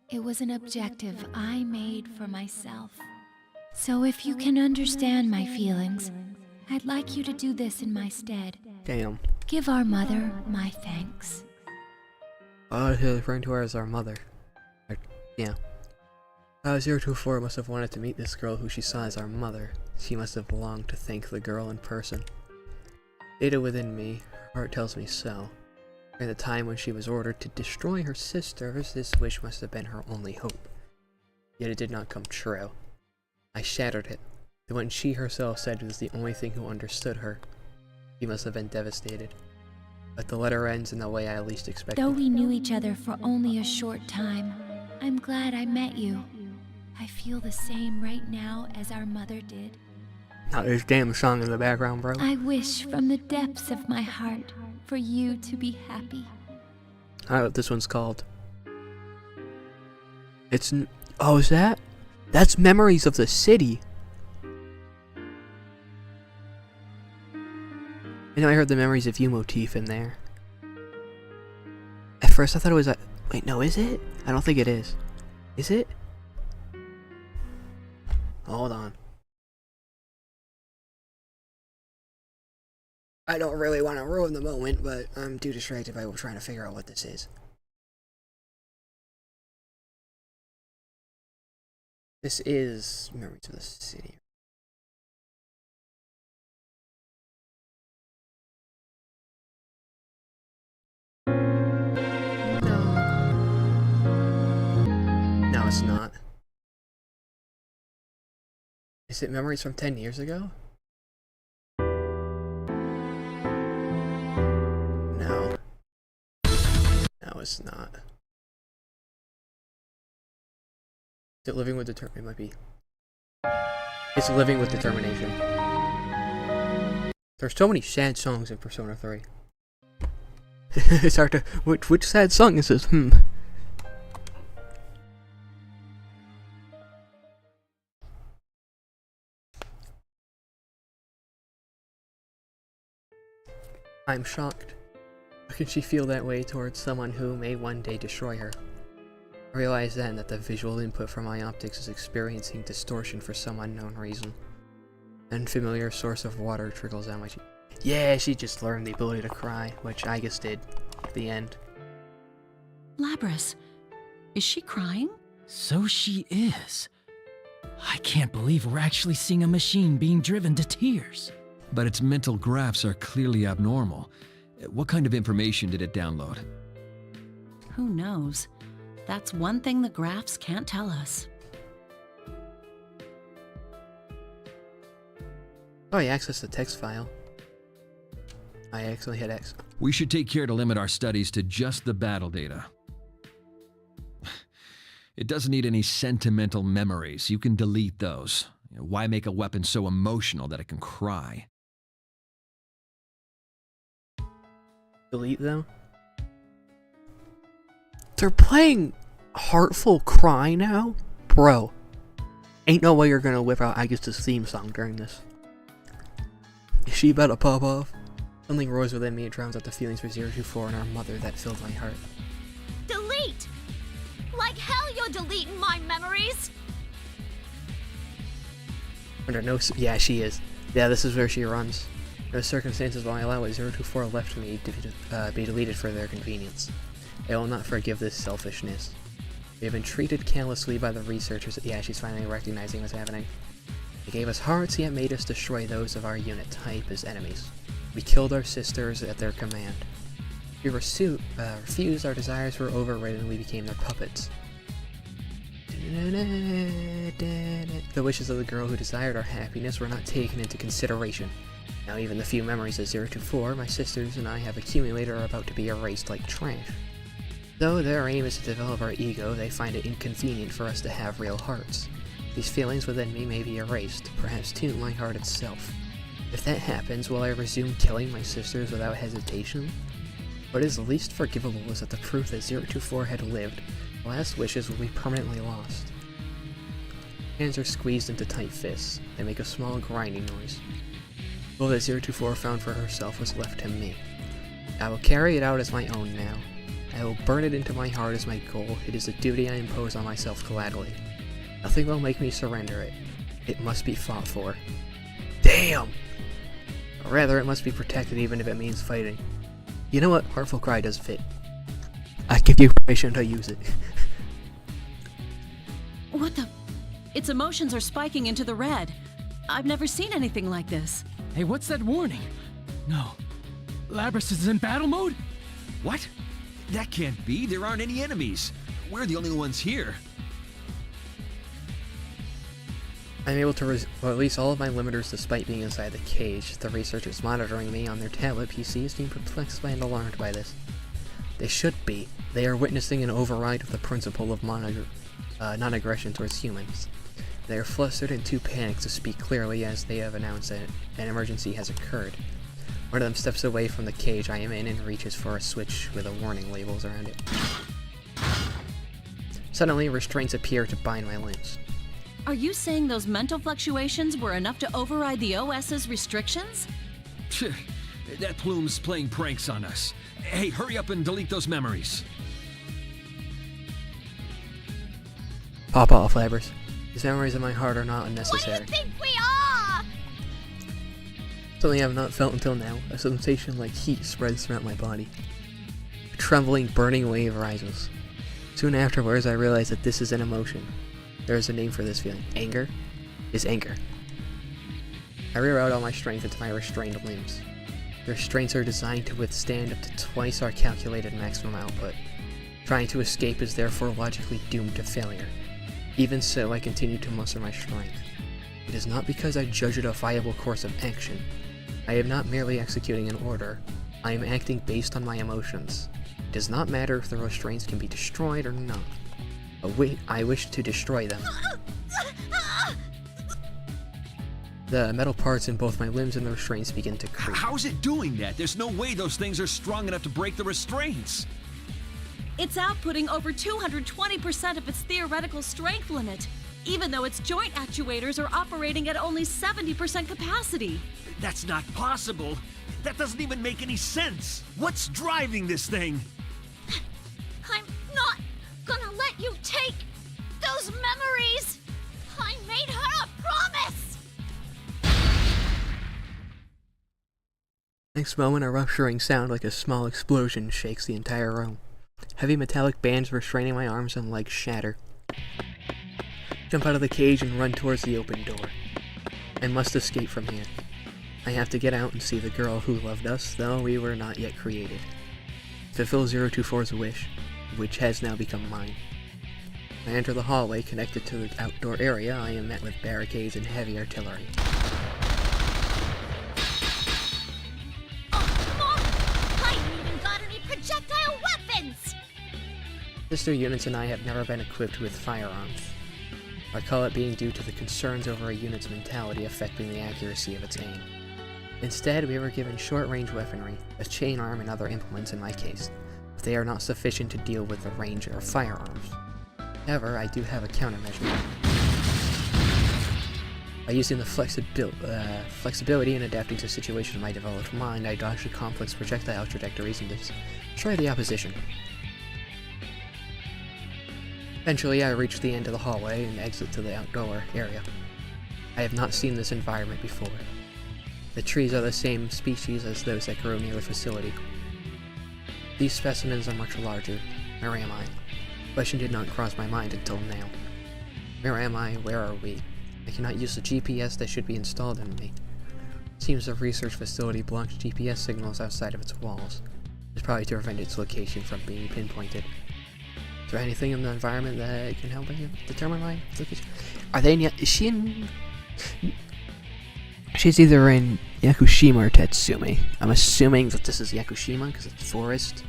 It was an objective I made for myself. So if you can understand my feelings, I'd like you to do this in my stead. Damn. Give our mother my thanks. Oh, he's referring to her as our mother. Yeah. 024 must have wanted to meet this girl who she saw as our mother. She must have longed to thank the girl in person. Data within me, her heart tells me so. During the time when she was ordered to destroy her sisters, this wish must have been her only hope. Yet it did not come true. I shattered it. The one she herself said was the only thing who understood her. She must have been devastated. But the letter ends in the way I least expected. Though we knew each other for only a short time, I'm glad I met you. I feel the same right now as our mother did. Not this damn song in the background, bro. I wish from the depths of my heart for you to be happy. I don't know what this one's called. Oh, is that? That's Memories of the City. I know I heard the Memories of You motif in there. At first I thought it was wait, no, is it? I don't think it is. Is it? Hold on. I don't really want to ruin the moment, but I'm too distracted by trying to figure out what this is. This is Memories of the City. No, it's not. Is it Memories from 10 years ago? No. No, it's not. Is it Living with Determination? It might be. It's Living with Determination. There's so many sad songs in Persona 3. It's hard to... Which sad song is this? I'm shocked. How can she feel that way towards someone who may one day destroy her? I realize then that the visual input from my optics is experiencing distortion for some unknown reason. An unfamiliar source of water trickles down my cheek. Yeah, she just learned the ability to cry, which I just did at the end. Labrys, is she crying? So she is. I can't believe we're actually seeing a machine being driven to tears. But its mental graphs are clearly abnormal. What kind of information did it download? Who knows? That's one thing the graphs can't tell us. Oh, I accessed the text file. I accidentally hit X. We should take care to limit our studies to just the battle data. It doesn't need any sentimental memories. You can delete those. Why make a weapon so emotional that it can cry? Delete them? They're playing Heartful Cry now? Bro. Ain't no way you're gonna whip out Augustus' theme song during this. Is she about to pop off? Something roars within me. It drowns out the feelings for 024 and our mother that filled my heart. Delete! Like hell you're deleting my memories! Under no... Yeah, she is. Yeah, this is where she runs. Those circumstances will allow what 024 left me to be deleted for their convenience. I will not forgive this selfishness. We have been treated callously by the researchers. Yeah, she's finally recognizing what's happening. They gave us hearts, yet made us destroy those of our unit type as enemies. We killed our sisters at their command. We refused, our desires were overridden, and we became their puppets. The wishes of the girl who desired our happiness were not taken into consideration. Now even the few memories of 024, my sisters, and I have accumulated are about to be erased like trash. Though their aim is to develop our ego, they find it inconvenient for us to have real hearts. These feelings within me may be erased, perhaps too my heart itself. If that happens, will I resume killing my sisters without hesitation? What is least forgivable is that the proof that 024 had lived, the last wishes will be permanently lost. Hands are squeezed into tight fists. They make a small grinding noise. All that 024 found for herself was left to me. I will carry it out as my own now. I will burn it into my heart as my goal. It is a duty I impose on myself gladly. Nothing will make me surrender it. It must be fought for. Damn! Or rather, it must be protected even if it means fighting. You know what? Heartful Cry does fit. I give you permission to use it. What the? Its emotions are spiking into the red. I've never seen anything like this. Hey, what's that warning? No. Labrys is in battle mode? What? That can't be. There aren't any enemies. We're the only ones here. I'm able to release all of my limiters despite being inside the cage. The researchers monitoring me on their tablet PCs seem perplexed and alarmed by this. They should be. They are witnessing an override of the principle of non-aggression towards humans. They are flustered and too panicked to speak clearly as they have announced that an emergency has occurred. One of them steps away from the cage I am in and reaches for a switch with a warning labels around it. Suddenly, restraints appear to bind my limbs. Are you saying those mental fluctuations were enough to override the OS's restrictions? That plume's playing pranks on us. Hey, hurry up and delete those memories. Pop off, Labrys. These memories in my heart are not unnecessary. What do you think we are? Something I have not felt until now. A sensation like heat spreads throughout my body. A trembling, burning wave rises. Soon afterwards, I realize that this is an emotion. There is a name for this feeling. Anger is anger. I rear out all my strength into my restrained limbs. The restraints are designed to withstand up to twice our calculated maximum output. Trying to escape is therefore logically doomed to failure. Even so, I continue to muster my strength. It is not because I judge it a viable course of action. I am not merely executing an order. I am acting based on my emotions. It does not matter if the restraints can be destroyed or not. I wish to destroy them. The metal parts in both my limbs and the restraints begin to creak. How's it doing that? There's no way those things are strong enough to break the restraints. It's outputting over 220% of its theoretical strength limit, even though its joint actuators are operating at only 70% capacity. That's not possible. That doesn't even make any sense. What's driving this thing? I'm not gonna let you take those memories. I made her a promise. Next moment, a rupturing sound like a small explosion shakes the entire room. Heavy metallic bands restraining my arms and legs shatter. Jump out of the cage and run towards the open door. I must escape from here. I have to get out and see the girl who loved us, though we were not yet created. Fulfill 024's wish, which has now become mine. I enter the hallway connected to the outdoor area. I am met with barricades and heavy artillery. Oh, Mom! I ain't even got any projectile weapons! Sister units and I have never been equipped with firearms. I call it being due to the concerns over a unit's mentality affecting the accuracy of its aim. Instead, we were given short-range weaponry, a chain arm and other implements in my case, but they are not sufficient to deal with the range of firearms. However, I do have a countermeasure. By using the flexibility and adapting to situations of my developed mind, I dodge the complex projectile trajectories and destroy the opposition. Eventually, I reach the end of the hallway and exit to the outdoor area. I have not seen this environment before. The trees are the same species as those that grow near the facility. These specimens are much larger. Where am I? Question did not cross my mind until now. Where am I? Where are we? I cannot use the GPS that should be installed in me. Seems the research facility blocks GPS signals outside of its walls. It's probably to prevent its location from being pinpointed. Is there anything in the environment that can help me determine my location? Are they in is she in... She's either in Yakushima or Tatsumi. I'm assuming that this is Yakushima because it's forest.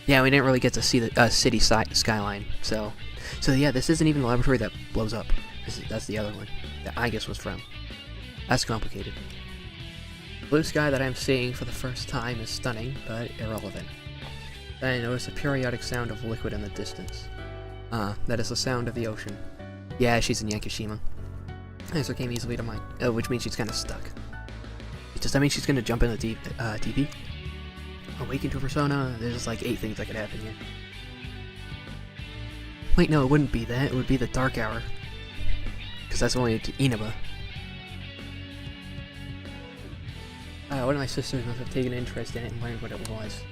Yeah, we didn't really get to see the city skyline, so yeah, this isn't even the laboratory that blows up. That's the other one that I guess was from. That's complicated. The blue sky that I'm seeing for the first time is stunning, but irrelevant. Then I notice a periodic sound of liquid in the distance. That is the sound of the ocean. Yeah, she's in Yakushima. Answer came easily to mind, which means she's kind of stuck. Does that mean she's gonna jump in the DP? Awaken to a persona? There's like 8 things that could happen here. Wait, no, it wouldn't be that. It would be the Dark Hour. Because that's only to Inaba. One of my sisters must have taken interest in it and learned what it was.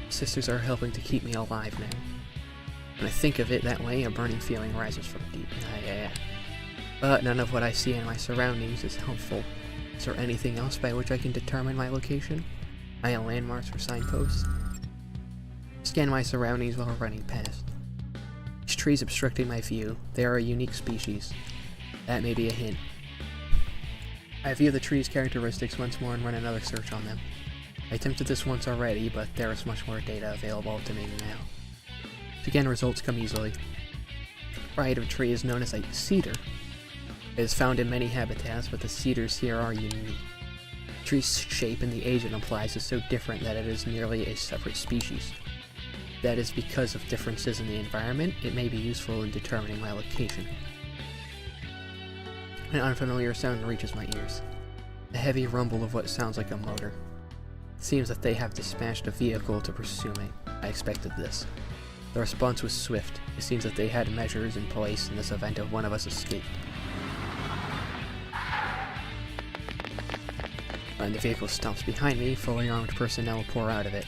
Sisters are helping to keep me alive now. When I think of it that way, a burning feeling rises from deep. Yeah. But none of what I see in my surroundings is helpful. Is there anything else by which I can determine my location? My landmarks or signposts? Scan my surroundings while running past. Each tree is obstructing my view. They are a unique species. That may be a hint. I view the tree's characteristics once more and run another search on them. I attempted this once already, but there is much more data available to me now. Again, results come easily. The variety of tree is known as a cedar. It is found in many habitats, but the cedars here are unique. The tree's shape and the age it implies is so different that it is nearly a separate species. That is because of differences in the environment. It may be useful in determining my location. An unfamiliar sound reaches my ears. A heavy rumble of what sounds like a motor. It seems that they have dispatched a vehicle to pursue me. I expected this. The response was swift. It seems that they had measures in place in this event if one of us escaped. When the vehicle stops behind me, fully armed personnel pour out of it.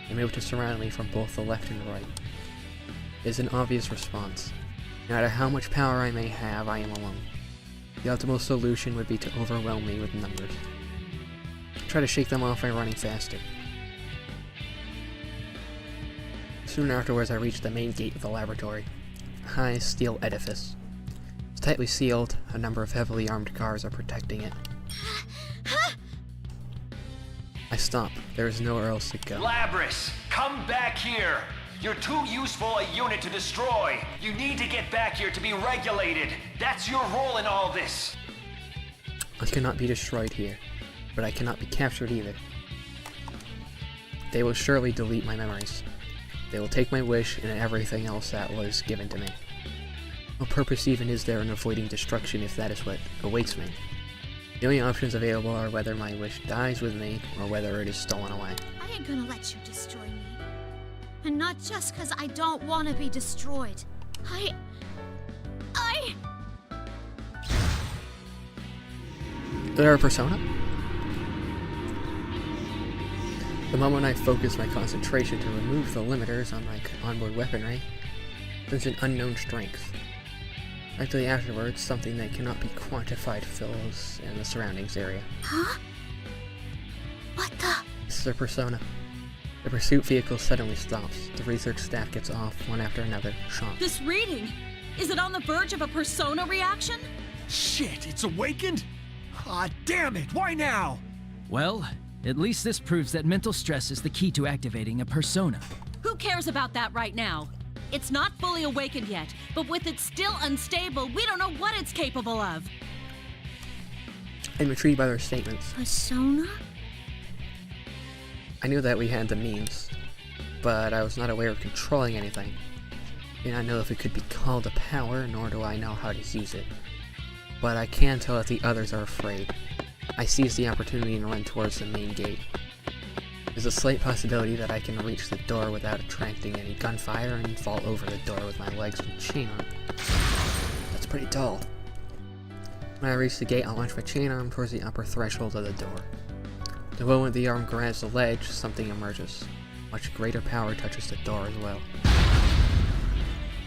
They move to surround me from both the left and right. It is an obvious response. No matter how much power I may have, I am alone. The optimal solution would be to overwhelm me with numbers. Try to shake them off by running faster. Soon afterwards, I reached the main gate of the laboratory. A high steel edifice. It's tightly sealed. A number of heavily armed guards are protecting it. I stop. There is nowhere else to go. Labrys, come back here! You're too useful a unit to destroy! You need to get back here to be regulated! That's your role in all this! I cannot be destroyed here, but I cannot be captured either. They will surely delete my memories. They will take my wish and everything else that was given to me. What purpose even is there in avoiding destruction if that is what awaits me? The only options available are whether my wish dies with me, or whether it is stolen away. I ain't gonna let you destroy me. And not just because I don't want to be destroyed. Is there a persona? The moment I focus my concentration to remove the limiters on my onboard weaponry, there's an unknown strength. Actually, afterwards, something that cannot be quantified fills in the surroundings area. Huh? What the? This is their persona. The pursuit vehicle suddenly stops. The research staff gets off, one after another, shocked. This reading! Is it on the verge of a persona reaction? Shit, it's awakened? Ah, damn it, why now? Well, at least this proves that mental stress is the key to activating a persona. Who cares about that right now? It's not fully awakened yet, but with it still unstable, we don't know what it's capable of. I'm intrigued by their statements. Persona? I knew that we had the means, but I was not aware of controlling anything. I do not know if it could be called a power, nor do I know how to use it. But I can tell that the others are afraid. I seize the opportunity and run towards the main gate. There's a slight possibility that I can reach the door without attracting any gunfire and fall over the door with my legs and chain on. That's pretty tall. When I reach the gate, I'll launch my chain arm towards the upper threshold of the door. The moment the arm grabs the ledge, something emerges. Much greater power touches the door as well.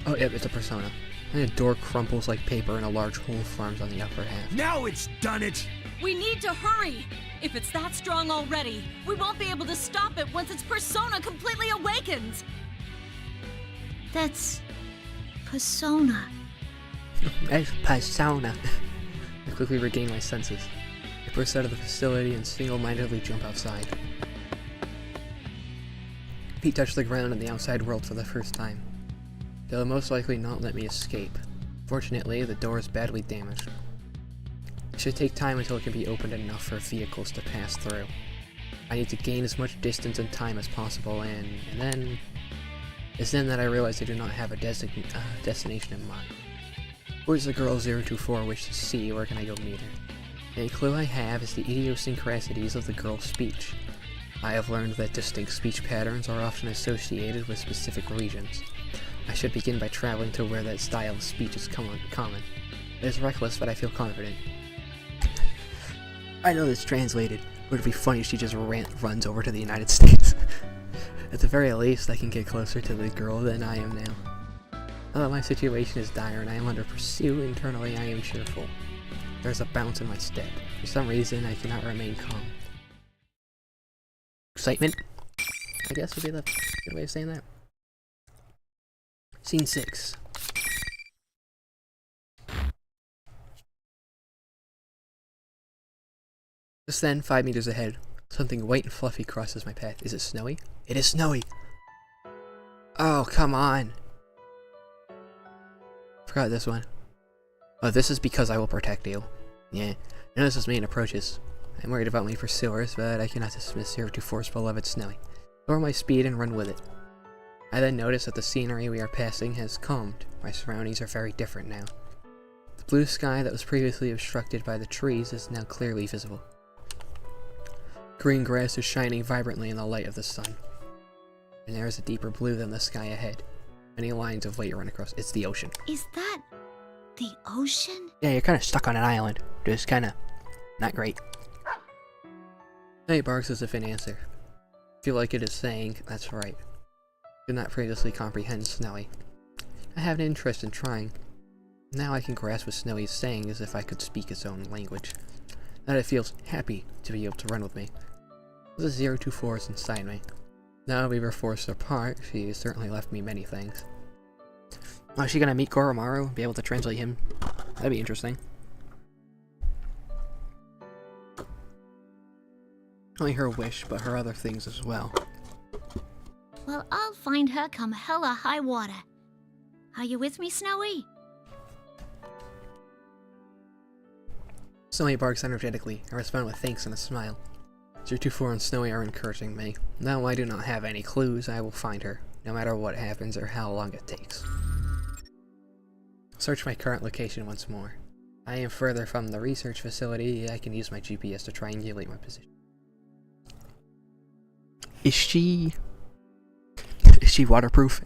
Oh, yep, it's a persona. And the door crumples like paper and a large hole forms on the upper half. Now it's done it! We need to hurry! If it's that strong already, we won't be able to stop it once its persona completely awakens! That's persona. That's persona. I quickly regain my senses. I burst out of the facility and single-mindedly jump outside. Feet touch the ground in the outside world for the first time. They'll most likely not let me escape. Fortunately, the door is badly damaged. It should take time until it can be opened enough for vehicles to pass through. I need to gain as much distance and time as possible, and then... It's then that I realize I do not have a destination in mind. Where's the girl 024 wish to see? Where can I go meet her? Any clue I have is the idiosyncrasies of the girl's speech. I have learned that distinct speech patterns are often associated with specific regions. I should begin by traveling to where that style of speech is common. It is reckless, but I feel confident. I know this translated. Would it be funny if she just runs over to the United States? At the very least, I can get closer to the girl than I am now. Although my situation is dire and I am under pursuit, internally I am cheerful. There's a bounce in my step. For some reason, I cannot remain calm. Excitement, I guess would be the good way of saying that. Scene 6. Just then, 5 meters ahead, something white and fluffy crosses my path. Is it snowy? It is snowy! Oh, come on! Forgot this one. Oh, this is because I will protect you. Yeah, I notice his main approaches. I'm worried about my pursuers, but I cannot dismiss 024's beloved Snowy. Lower my speed and run with it. I then notice that the scenery we are passing has calmed. My surroundings are very different now. The blue sky that was previously obstructed by the trees is now clearly visible. Green grass is shining vibrantly in the light of the sun. And there is a deeper blue than the sky ahead. Many lines of light run across. It's the ocean. Is that the ocean? Yeah, you're kind of stuck on an island. Just kind of not great. It barks as if in answer. I feel like it is saying, that's right. Did not previously comprehend Snowy. I have an interest in trying. Now I can grasp what Snowy is saying as if I could speak its own language. That it feels happy to be able to run with me. The 024 is inside me. Now we were forced apart, she certainly left me many things. Oh, is she gonna meet Goromaru? Be able to translate him? That'd be interesting. Only her wish, but her other things as well. Well, I'll find her come hella high water. Are you with me, Snowy? Snowy barks energetically. I respond with thanks and a smile. 024 and Snowy are encouraging me. Though I do not have any clues, I will find her, no matter what happens or how long it takes. Search my current location once more. I am further from the research facility. I can use my GPS to triangulate my position. Is she waterproof?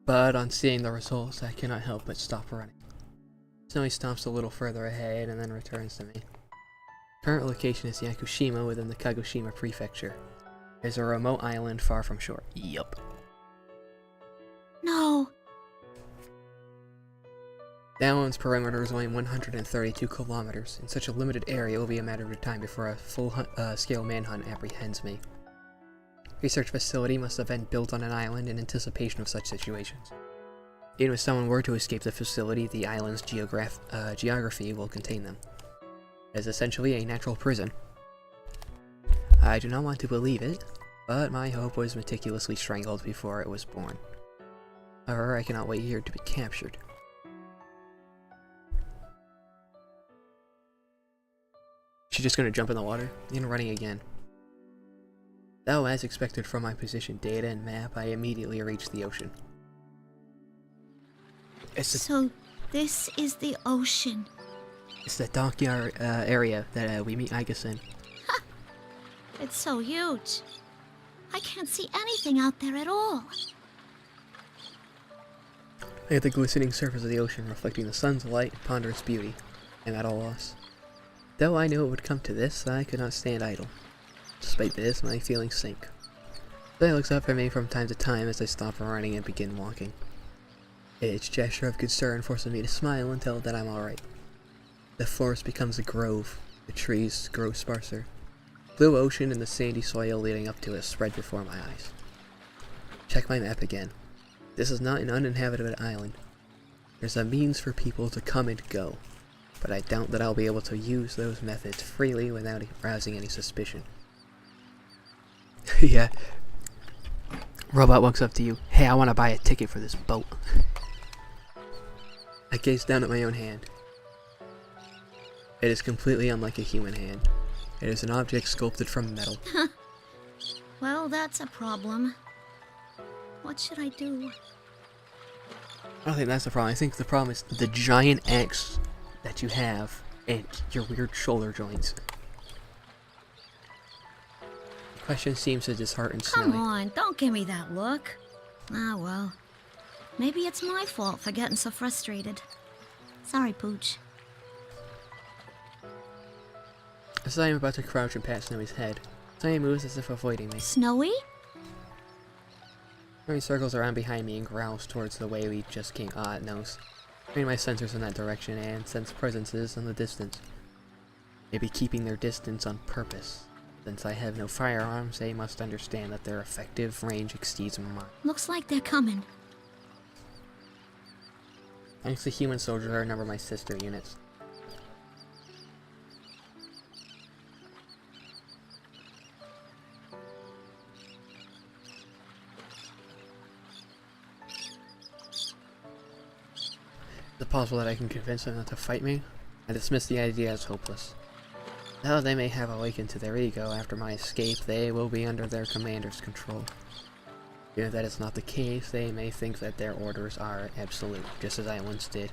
But on seeing the results, I cannot help but stop running. Snowy stomps a little further ahead and then returns to me. Current location is Yakushima within the Kagoshima Prefecture. There's a remote island far from shore. Yup. No. The island's perimeter is only 132 kilometers. In such a limited area, it will be a matter of time before a full-scale manhunt apprehends me. Research facility must have been built on an island in anticipation of such situations. Even if someone were to escape the facility, the island's geography will contain them. It is essentially a natural prison. I do not want to believe it, but my hope was meticulously strangled before it was born. However, I cannot wait here to be captured. She's just gonna jump in the water and running again. Though, as expected from my position data and map, I immediately reached the ocean. So, this is the ocean. It's the dockyard area that we meet Igus in. Ha! It's so huge. I can't see anything out there at all. Look at the glistening surface of the ocean reflecting the sun's light and ponderous beauty. I'm at a loss. Though I knew it would come to this, I could not stand idle. Despite this, my feelings sink. They looks up at me from time to time as I stop running and begin walking. Its gesture of concern forces me to smile and tell it that I'm alright. The forest becomes a grove. The trees grow sparser. Blue ocean and the sandy soil leading up to it spread before my eyes. Check my map again. This is not an uninhabited island. There's a means for people to come and go, but I doubt that I'll be able to use those methods freely without arousing any suspicion. Yeah. Robot walks up to you. Hey, I want to buy a ticket for this boat. I gaze down at my own hand. It is completely unlike a human hand. It is an object sculpted from metal. Well, that's a problem. What should I do? I don't think that's the problem. I think the problem is the giant axe that you have and your weird shoulder joints. The question seems to dishearten Snowy. Come on, don't give me that look. Ah, well. Maybe it's my fault for getting so frustrated. Sorry, Pooch. As I am about to crouch and pat Snowy's head, Snowy moves as if avoiding me. Snowy? Snowy circles around behind me and growls towards the way we just came. It knows. Train my sensors in that direction and sense presences in the distance. Maybe keeping their distance on purpose. Since I have no firearms, they must understand that their effective range exceeds mine. Looks like they're coming. Thanks to human soldiers, I remember my sister units. Is it possible that I can convince them not to fight me? I dismiss the idea as hopeless. Though they may have awakened to their ego after my escape, they will be under their commander's control. Even if that is not the case, they may think that their orders are absolute, just as I once did.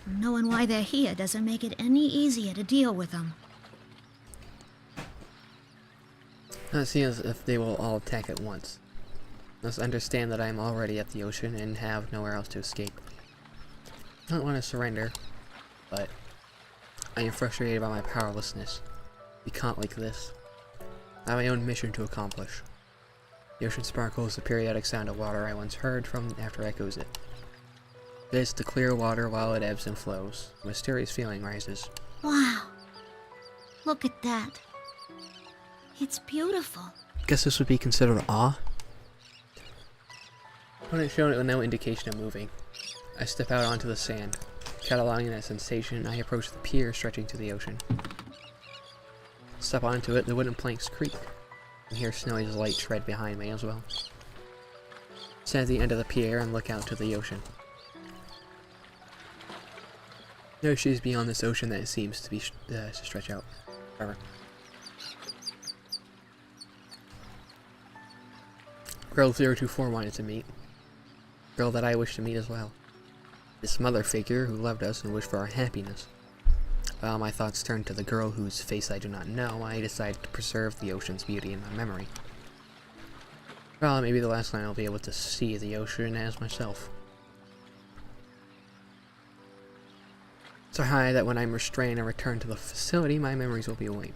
Knowing why they're here doesn't make it any easier to deal with them. It seems as if they will all attack at once. Must understand that I am already at the ocean and have nowhere else to escape. I don't want to surrender, but I am frustrated by my powerlessness. We can't like this. I have my own mission to accomplish. The ocean sparkles the periodic sound of water I once heard from after echoes it. It is the clear water while it ebbs and flows. A mysterious feeling rises. Wow. Look at that. It's beautiful. Guess this would be considered awe? Opponent shown it with no indication of moving. I step out onto the sand. Cataloging that sensation, I approach the pier stretching to the ocean. Step onto it, the wooden planks creak. And hear Snowy's light tread behind me as well. Stand at the end of the pier and look out to the ocean. No issues beyond this ocean that it seems to be to stretch out forever. Girl 024 wanted to meet. Girl that I wish to meet as well. This mother figure who loved us and wished for our happiness. While my thoughts turned to the girl whose face I do not know, I decided to preserve the ocean's beauty in my memory. Well, maybe the last time I'll be able to see the ocean as myself. So high that when I'm restrained and return to the facility, my memories will be awake.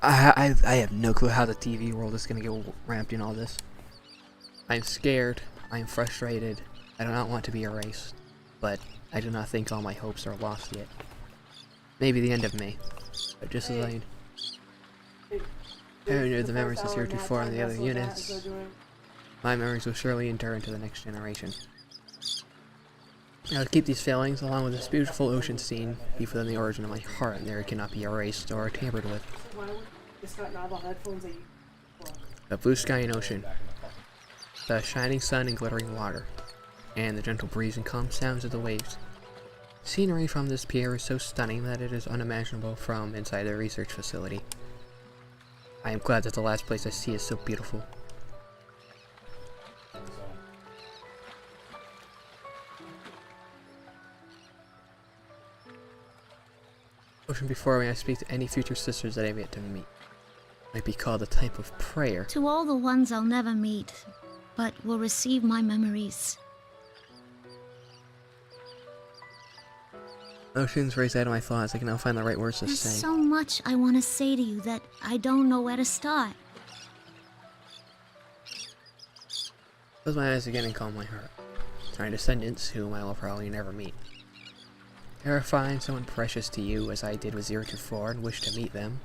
I have no clue how the TV world is going to get wrapped in all this. I'm scared, I'm frustrated, I do not want to be erased, but I do not think all my hopes are lost yet. Maybe the end of me, but just as I knew the memories of 024 and the other units, my memories will surely endure into the next generation. I will keep these feelings, along with this beautiful ocean scene, deep within the origin of my heart, and there it cannot be erased or tampered with. The blue sky and ocean, the shining sun and glittering water, and the gentle breeze and calm sounds of the waves. Scenery from this pier is so stunning that it is unimaginable from inside the research facility. I am glad that the last place I see is so beautiful. Ocean before me, I speak to any future sisters that I have yet to meet. Might be called a type of prayer. To all the ones I'll never meet, but will receive my memories. Oceans race out of my thoughts. I can now find the right words to There's say. so much I want to say to you that I don't know where to start. Close my eyes again and calm my heart. My descendants, whom I will probably never meet. They are fine, someone precious to you, as I did with 024, and wish to meet them.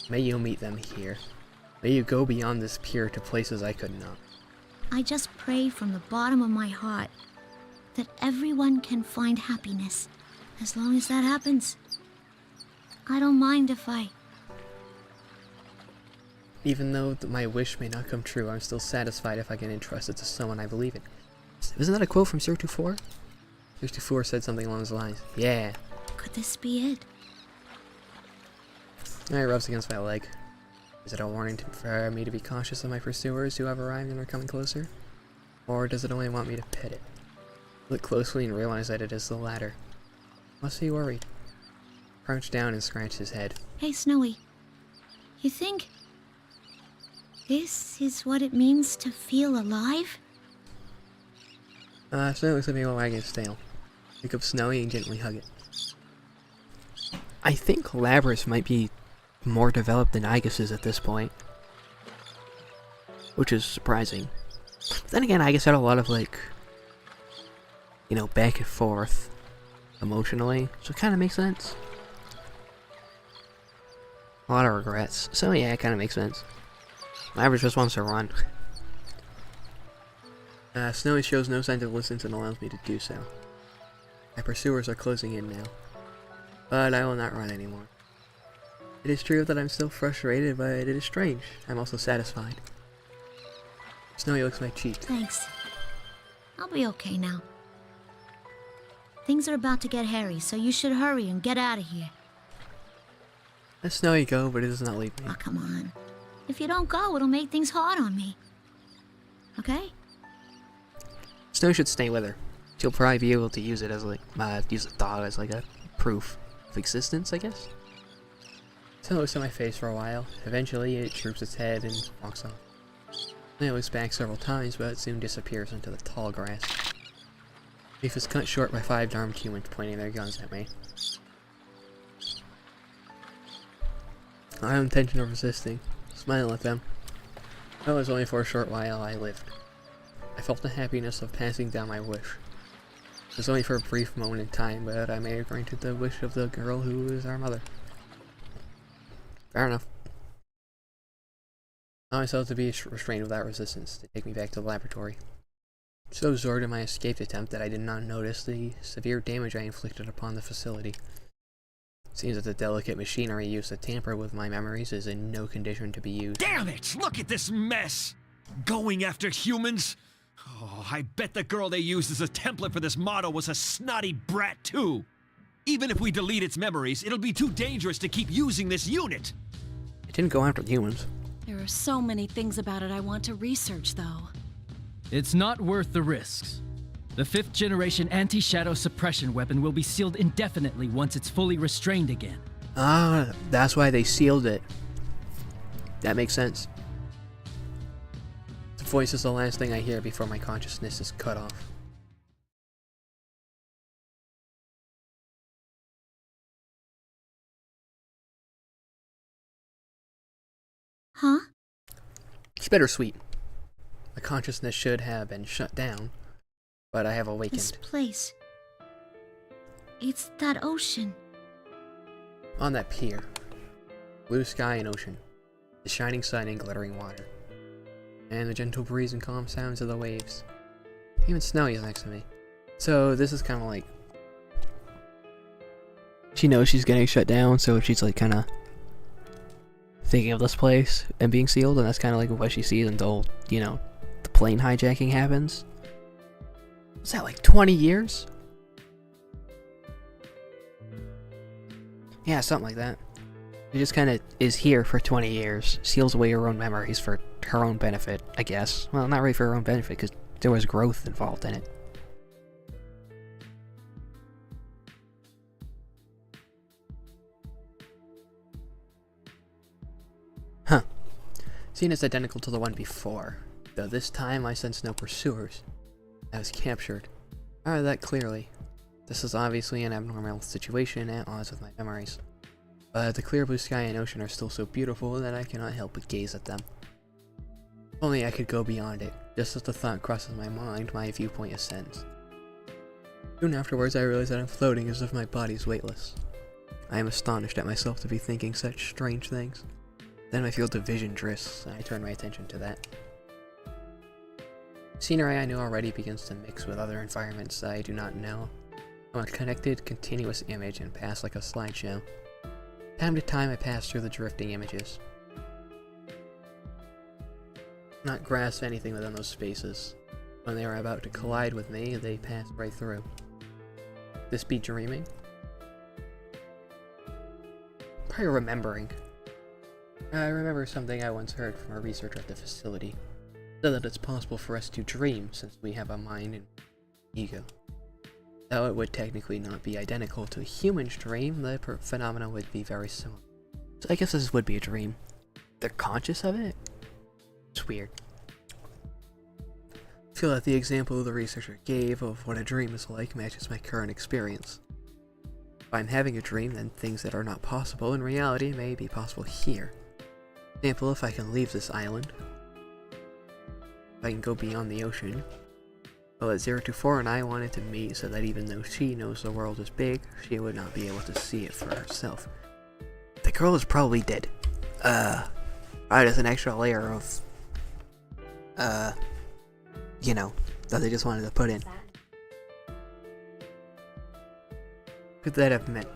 May you meet them here. May you go beyond this pier to places I could not. I just pray from the bottom of my heart that everyone can find happiness. As long as that happens, I don't mind if I... Even though my wish may not come true, I'm still satisfied if I can entrust it to someone I believe in. Isn't that a quote from 024? 024 said something along those lines. Yeah. Could this be it? It rubs against my leg. Is it a warning for me to be cautious of my pursuers who have arrived and are coming closer? Or does it only want me to pet it? Look closely and realize that it is the latter. Must be worried. Crouch down and scratch his head. Hey, Snowy. You think this is what it means to feel alive? Snowy looks at me while wagging his tail. Pick up Snowy and gently hug it. I think Labrys might be more developed than Igus is at this point. Which is surprising. But then again, Igus had a lot of, like, you know, back and forth emotionally, so it kind of makes sense. A lot of regrets, so yeah, it kind of makes sense. Labrys just wants to run. Snowy shows no signs of resistance and allows me to do so. My pursuers are closing in now, but I will not run anymore. It is true that I'm still frustrated, but it is strange. I'm also satisfied. Snowy licks my cheek. Thanks. I'll be okay now. Things are about to get hairy, so you should hurry and get out of here. Let Snowy go, but it does not leave me. Oh, come on. If you don't go, it'll make things hard on me. Okay? Snowy should stay with her. She'll probably be able to use it as like, use the dog as like a proof of existence, I guess. So it looks at my face for a while. Eventually, it droops its head and walks off. Then it looks back several times, but it soon disappears into the tall grass. Leaf is cut short by 5 armed humans pointing their guns at me. I have no intention of resisting. Smile at them. That was only for a short while I lived. I felt the happiness of passing down my wish. It was only for a brief moment in time, but I may have granted the wish of the girl who is our mother. Fair enough. I allowed myself to be restrained without resistance. They take me back to the laboratory. So absorbed in my escape attempt that I did not notice the severe damage I inflicted upon the facility. Seems that the delicate machinery used to tamper with my memories is in no condition to be used. Damn it! Look at this mess! Going after humans? Oh, I bet the girl they used as a template for this model was a snotty brat too. Even if we delete its memories, it'll be too dangerous to keep using this unit. It didn't go after the humans. There are so many things about it I want to research, though. It's not worth the risks. The 5th generation anti-shadow suppression weapon will be sealed indefinitely once it's fully restrained again. Ah, that's why they sealed it. That makes sense. The voice is the last thing I hear before my consciousness is cut off. Huh? It's bittersweet. My consciousness should have been shut down, but I have awakened. This place. It's that ocean. On that pier. Blue sky and ocean. The shining sun and glittering water. And the gentle breeze and calm sounds of the waves. Even Snowy is next to me. So this is kind of like... She knows she's getting shut down, so she's like kind of thinking of this place and being sealed, and that's kind of like what she sees until, you know, the plane hijacking happens. Was that like 20 years? Yeah, something like that. She just kind of is here for 20 years, seals away her own memories for her own benefit, I guess. Well, not really for her own benefit, because there was growth involved in it. Huh. Scene is identical to the one before. Though this time I sensed no pursuers. I was captured. I remember that clearly. This is obviously an abnormal situation at odds with my memories. But the clear blue sky and ocean are still so beautiful that I cannot help but gaze at them. If only I could go beyond it. Just as the thought crosses my mind, my viewpoint ascends. Soon afterwards, I realize that I'm floating as if my body is weightless. I am astonished at myself to be thinking such strange things. Then my field of vision drifts, and I turn my attention to that. Scenery I know already begins to mix with other environments I do not know. I'm a connected, continuous image and pass like a slideshow. Time to time I pass through the drifting images. Not grasp anything within those spaces. When they are about to collide with me, they pass right through. This be dreaming? Probably remembering. I remember something I once heard from a researcher at the facility. Said that it's possible for us to dream since we have a mind and ego. Though it would technically not be identical to a human's dream, the phenomena would be very similar. So I guess this would be a dream. They're conscious of it? It's weird. I feel that the example the researcher gave of what a dream is like matches my current experience. If I'm having a dream, then things that are not possible in reality may be possible here. For example, if I can leave this island, if I can go beyond the ocean. Well, at 024 and I wanted to meet so that even though she knows the world is big, she would not be able to see it for herself. The girl is probably dead. Right, as an extra layer of, you know, that they just wanted to put in. What could that have meant?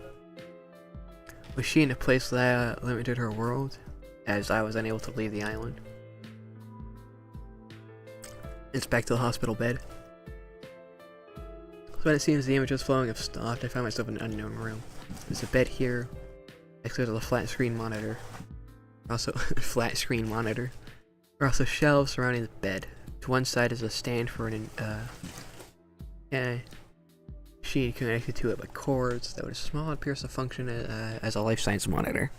Was she in a place that limited her world, as I was unable to leave the island? Inspect the hospital bed. So when it seems the images flowing have stopped, I found myself in an unknown room. There's a bed here, next to the flat screen monitor. Also, flat screen monitor. There are also shelves surrounding the bed. To one side is a stand for an machine connected to it by cords that would small appears to function as a life science monitor.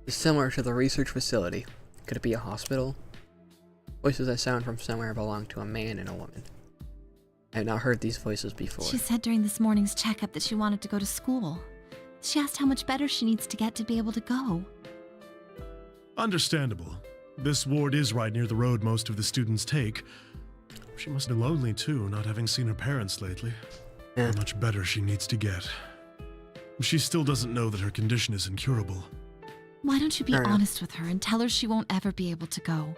It's similar to the research facility. Could it be a hospital? Voices that sound from somewhere belong to a man and a woman. I have not heard these voices before. She said during this morning's checkup that she wanted to go to school. She asked how much better she needs to get to be able to go. Understandable. This ward is right near the road most of the students take. She must be lonely too, not having seen her parents lately. Yeah. How much better she needs to get. She still doesn't know that her condition is incurable. Why don't you be Fair enough. honest with her and tell her she won't ever be able to go?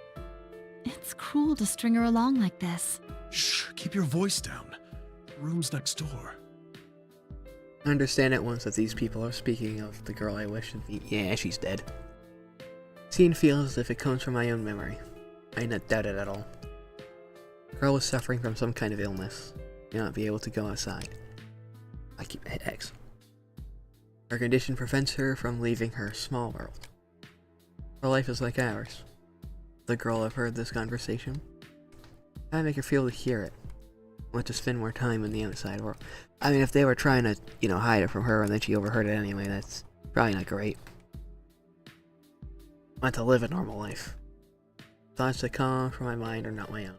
It's cruel to string her along like this. Shh, keep your voice down. The room's next door. I understand at once that these people are speaking of the girl I wish to be. Yeah, she's dead. Scene feels as if it comes from my own memory. I do not doubt it at all. The girl was suffering from some kind of illness. May not be able to go outside. I keep my head X. Her condition prevents her from leaving her small world. Her life is like ours. The girl have heard this conversation. I make her feel to hear it. I want to spend more time in the outside world. I mean, if they were trying to, you know, hide it from her and then she overheard it anyway, that's probably not great. I want to live a normal life. Thoughts that come from my mind are not my own.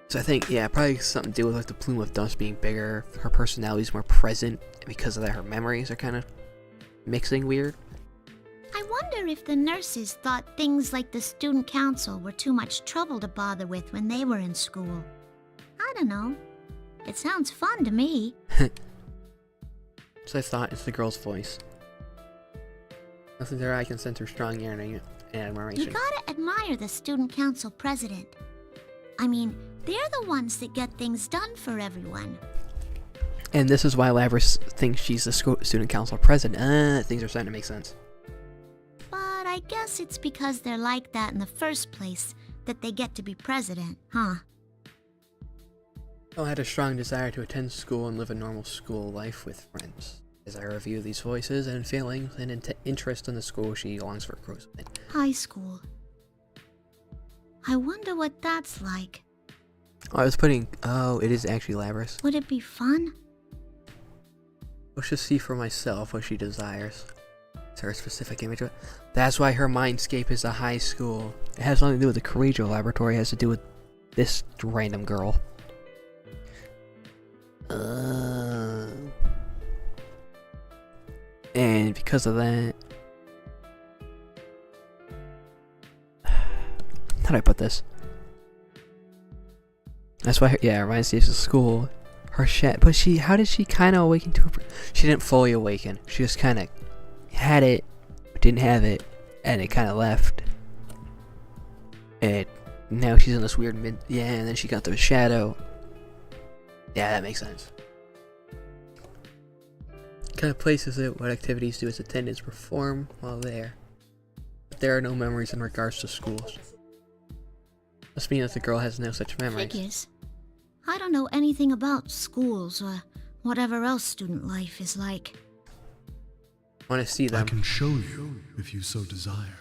So I think, yeah, probably something to do with like the plume of dust being bigger, her personality's more present, and because of that her memories are kind of mixing weird. I wonder if the nurses thought things like the student council were too much trouble to bother with when they were in school. I don't know. It sounds fun to me. So I thought it's the girl's voice. Nothing there I can sense her strong yearning and admiration. You gotta admire the student council president. I mean, they're the ones that get things done for everyone. And this is why Labrys thinks she's the student council president. Things are starting to make sense. But I guess it's because they're like that in the first place that they get to be president, huh? I had a strong desire to attend school and live a normal school life with friends. As I review these voices and feelings and interest in the school she longs for grows within. High school. I wonder what that's like. Oh, I was putting... Oh, it is actually Labrys. Would it be fun? Let's just see for myself what she desires. Is there a specific image of it? That's why her mindscape is a high school. It has nothing to do with the Courageous Laboratory. It has to do with this random girl. And because of that... How do I put this? That's why, yeah, her mindscape is a school. Her but how did she kind of awaken to her... She didn't fully awaken. She just kind of had it, but didn't have it, and it kind of left. And now she's in this weird yeah, and then she got the shadow. Yeah, that makes sense. Kind of places it, what activities do its attendants perform while there. But there are no memories in regards to schools. Must mean that the girl has no such memories. Figures. I don't know anything about schools or whatever else student life is like. Want to see them? I can show you if you so desire.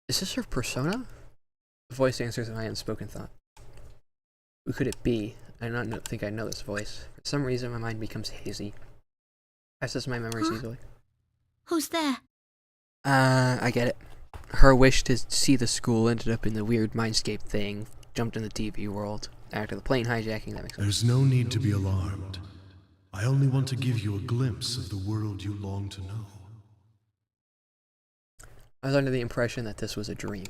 Is this her persona? The voice answers my unspoken thought. Who could it be? I do not think I know this voice. For some reason, my mind becomes hazy. Passes my memories easily. Who's there? I get it. Her wish to see the school ended up in the weird mindscape thing, jumped in the TV world. After the plane hijacking, that makes sense. There's no need to be alarmed. I only want to give you a glimpse of the world you long to know. I was under the impression that this was a dream.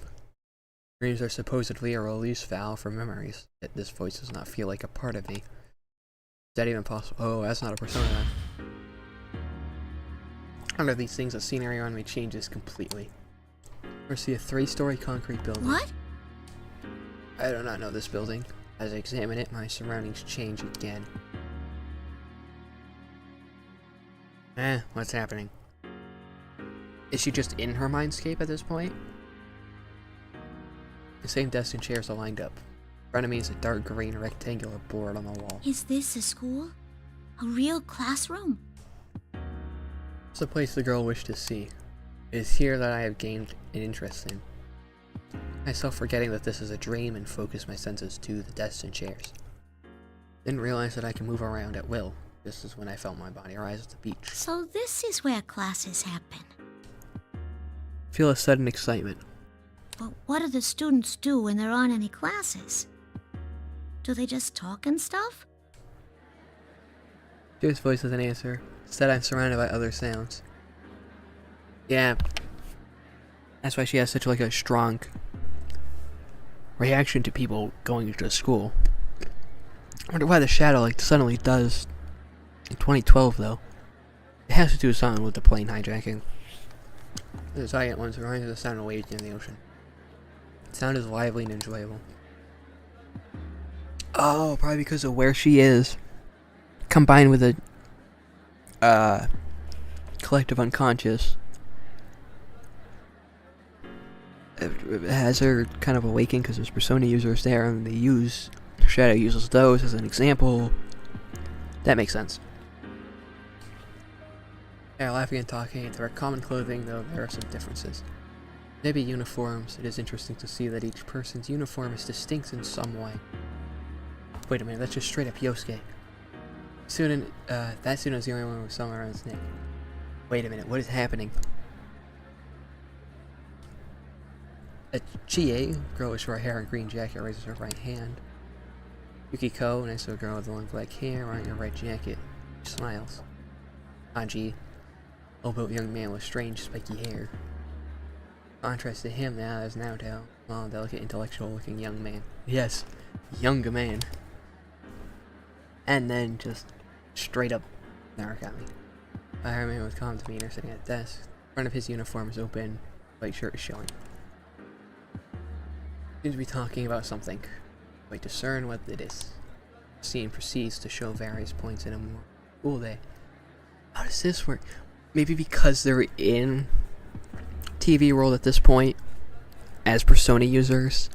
Dreams are supposedly a release valve for memories, yet this voice does not feel like a part of me. Is that even possible? Oh, that's not a persona then. Under these things, the scenery around me changes completely. I see a 3-story concrete building. What? I do not know this building. As I examine it, my surroundings change again. What's happening? Is she just in her mindscape at this point? The same desks and chairs are lined up. In front of me is a dark green rectangular board on the wall. Is this a school? A real classroom? It's the place the girl wished to see. It is here that I have gained an interest in. Myself forgetting that this is a dream and focus my senses to the desks and chairs. Didn't realize that I can move around at will. This is when I felt my body rise at the beach. So this is where classes happen. Feel a sudden excitement. But what do the students do when there aren't any classes? Do they just talk and stuff? Joe's voice doesn't answer. Instead, I'm surrounded by other sounds. Yeah. That's why she has such like a strong reaction to people going to school. I wonder why the shadow like suddenly does in 2012 though. It has to do with something with the plane hijacking. The giant ones reminds me of the sound of waves in the ocean. The sound is lively and enjoyable. Oh, probably because of where she is. Combined with a collective unconscious. It has her kind of awaken because there's persona users there and they use Shadow uses those as an example. That makes sense. They are laughing and talking. There are common clothing, though there are some differences. Maybe uniforms. It is interesting to see that each person's uniform is distinct in some way. Wait a minute, that's just straight up Yosuke. Student, that student is the only one with something around his neck. Wait a minute, what is happening? A Chie, girl with short hair and green jacket, raises her right hand. Yukiko, next to a girl with long black hair wearing a red jacket, she smiles. Haji, old-built young man with strange spiky hair. Contrast to him now is Naruto, small, delicate, intellectual-looking young man. Yes, younger man. And then just straight up Narukami. A fireman with calm demeanor sitting at a desk. In front of his uniform is open, white shirt is showing. Seems to be talking about something. Wait, discern what it is. The scene proceeds to show various points in a more cool day. How does this work? Maybe because they're in TV world at this point, as persona users,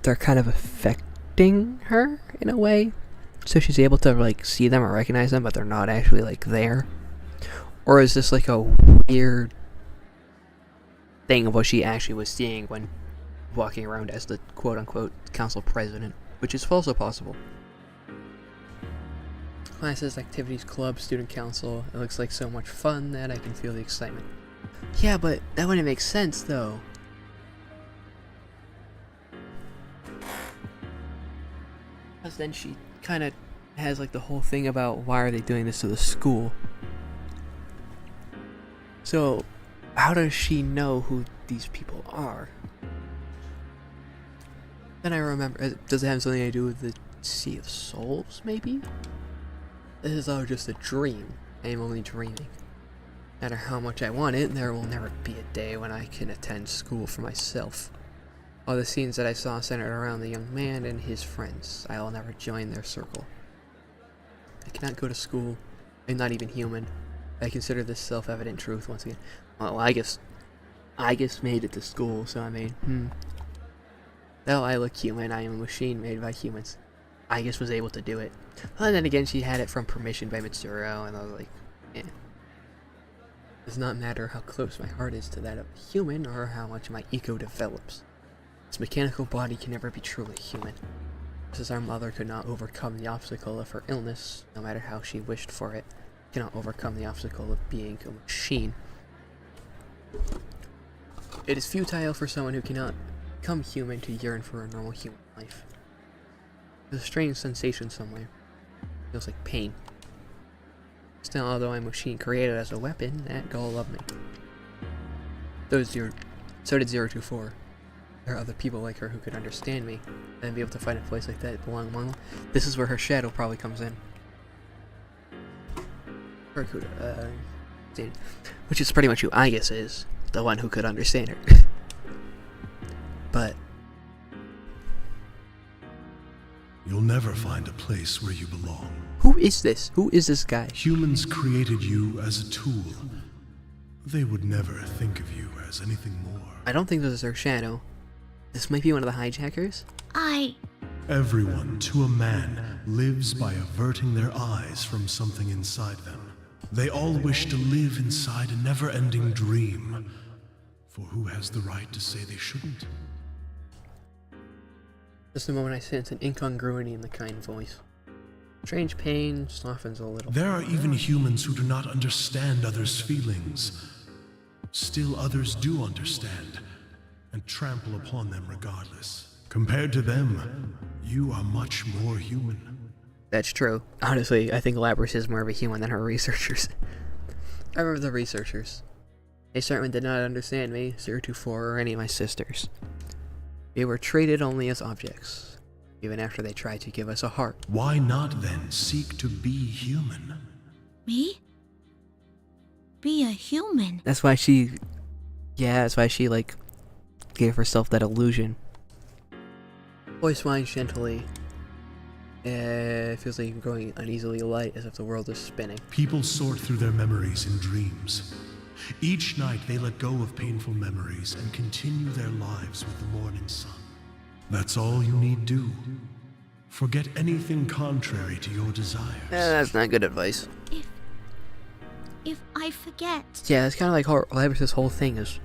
they're kind of affecting her in a way. So she's able to like see them or recognize them, but they're not actually like there. Or is this like a weird thing of what she actually was seeing when walking around as the quote-unquote council president, which is also possible. Classes, activities, club, student council. It looks like so much fun that I can feel the excitement. Yeah, but that wouldn't make sense, though. Because then she kind of has like the whole thing about why are they doing this to the school. So, how does she know who these people are? Then I remember, does it have something to do with the Sea of Souls, maybe? This is all just a dream. I am only dreaming. No matter how much I want it, there will never be a day when I can attend school for myself. All the scenes that I saw centered around the young man and his friends. I will never join their circle. I cannot go to school. I'm not even human. I consider this self-evident truth once again. Well, I guess made it to school, so I mean, Though I look human, I am a machine made by humans. I guess was able to do it. And then again, she had it from permission by Mitsuru, and I was like, eh. It does not matter how close my heart is to that of a human, or how much my ego develops. This mechanical body can never be truly human. Just as our mother could not overcome the obstacle of her illness, no matter how she wished for it, cannot overcome the obstacle of being a machine. It is futile for someone who cannot become human to yearn for a normal human life. There's a strange sensation somewhere. Feels like pain. Still, although I'm a machine created as a weapon, that girl loved me. So did 024. There are other people like her who could understand me, and be able to find a place like that belong among them. This is where her shadow probably comes in. Or could, which is pretty much who I guess is. The one who could understand her. But You'll never find a place where you belong. who is this? Who is this guy? Humans created you as a tool. They would never think of you as anything more. I don't think this is her shadow. This might be one of the hijackers? Everyone, to a man, lives by averting their eyes from something inside them. They all wish to live inside a never-ending dream. For who has the right to say they shouldn't? Just the moment I sense an incongruity in the kind voice. Strange pain softens a little. There are even humans who do not understand others' feelings. Still others do understand, and trample upon them regardless. Compared to them, you are much more human. That's true. Honestly, I think Labrys is more of a human than her researchers. I remember the researchers. They certainly did not understand me, 024, or any of my sisters. We were treated only as objects, even after they tried to give us a heart. Why not then seek to be human? Me? Be a human? That's why she, like, gave herself that illusion. Voice whines gently. It feels like you're growing uneasily light, as if the world is spinning. People sort through their memories in dreams. Each night they let go of painful memories and continue their lives with the morning sun. That's all you need do. Forget anything contrary to your desires. That's not good advice. If I forget... Yeah, it's kind of like Labrys' whole thing is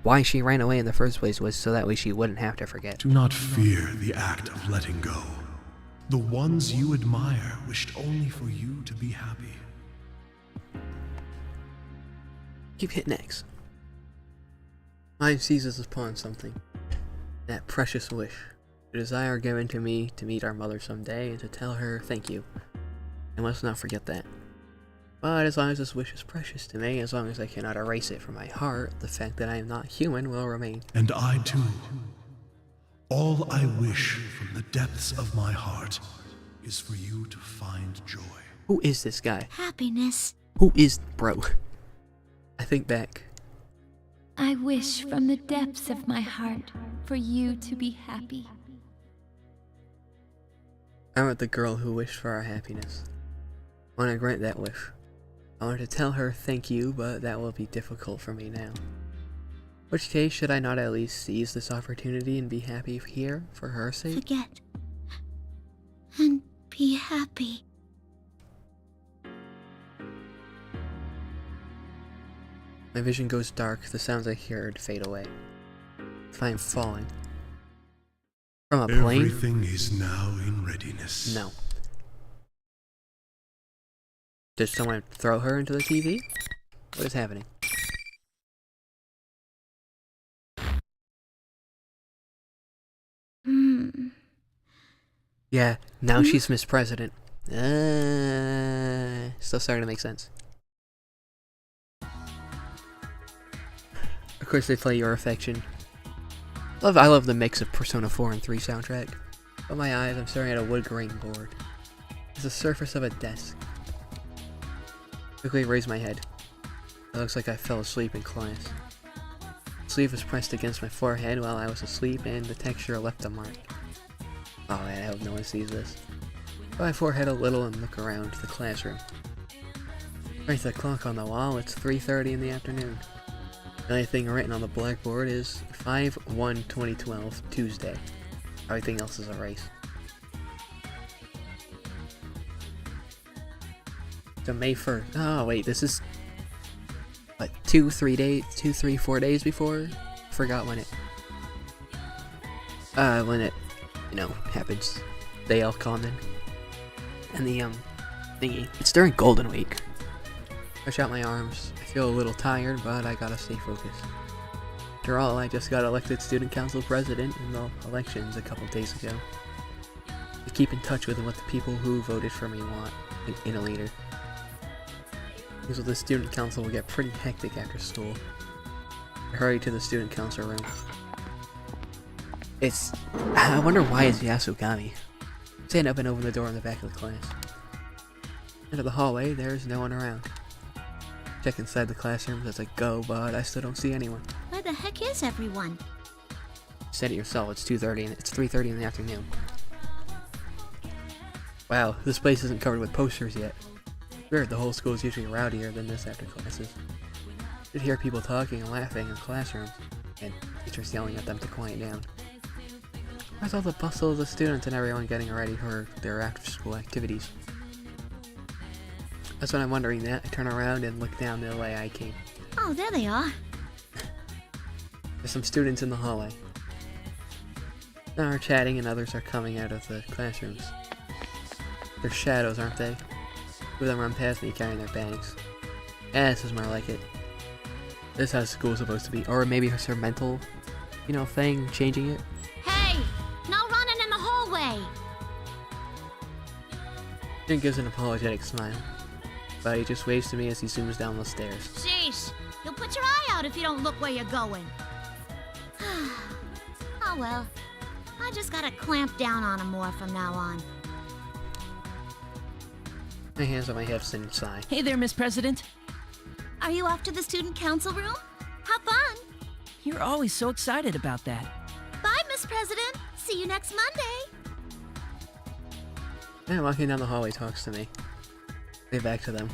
why she ran away in the first place was so that way she wouldn't have to forget. Do not fear the act of letting go. The ones you admire wished only for you to be happy. Keep hitting X. Mind seizes upon something. That precious wish. The desire given to me to meet our mother someday and to tell her thank you. I must not forget that. But as long as this wish is precious to me, as long as I cannot erase it from my heart, the fact that I am not human will remain. And I too. All I wish from the depths of my heart is for you to find joy. Who is this guy? Happiness. Who is bro? I think back. I wish from the depths of my heart for you to be happy. I want the girl who wished for our happiness. I want to grant that wish. I want to tell her thank you, but that will be difficult for me now. Which case, should I not at least seize this opportunity and be happy here for her sake? Forget. And be happy. My vision goes dark, the sounds I heard fade away. If I am falling from a plane? Everything is now in readiness. No. Did someone throw her into the TV? What is happening? Yeah, now she's Miss President. Still starting to make sense. Of course they play Your Affection. I love the mix of Persona 4 and 3 soundtrack. But my eyes, I'm staring at a wood grain board. It's the surface of a desk. Quickly raise my head. It looks like I fell asleep in class. The sleeve was pressed against my forehead while I was asleep, and the texture left a mark. Oh man, I hope no one sees this. Put my forehead a little and look around the classroom. Right to the clock on the wall, it's 3:30 in the afternoon. The only thing written on the blackboard is 5/1/2012, Tuesday. Everything else is erased. So May 1st. Oh wait, this is what, 4 days before? Forgot when it happens. They all common. And the thingy. It's during Golden Week. Push out my arms. I feel a little tired, but I gotta stay focused. After all, I just got elected student council president in the elections a couple days ago. To keep in touch with what the people who voted for me want in a leader. So the student council will get pretty hectic after school. I hurry to the student council room. I wonder why it's Yasugami. Stand up and open the door in the back of the class. Into the hallway, there's no one around. Check inside the classrooms as I go, but I still don't see anyone. Where the heck is everyone? You said it yourself, it's 2:30 and it's 3:30 in the afternoon. Wow, this place isn't covered with posters yet. Weird, the whole school is usually rowdier than this after classes. You'd hear people talking and laughing in classrooms, and teachers yelling at them to quiet down. Where's all the bustle of the students and everyone getting ready for their after-school activities? That's when I'm wondering that. I turn around and look down the way I came. Oh, there they are. There's some students in the hallway. Some are chatting and others are coming out of the classrooms. They're shadows, aren't they? Two of them run past me carrying their bags. Yeah, this is more like it. This is how school's supposed to be. Or maybe it's her mental, thing, changing it. Hey! No running in the hallway! Student gives an apologetic smile, but he just waves to me as he zooms down the stairs. Sheesh! You'll put your eye out if you don't look where you're going. Oh well. I just gotta clamp down on him more from now on. My hands on my hips and sigh. Hey there, Miss President. Are you off to the student council room? Have fun! You're always so excited about that. Bye, Miss President! See you next Monday! Man walking down the hallway talks to me. Say back to them.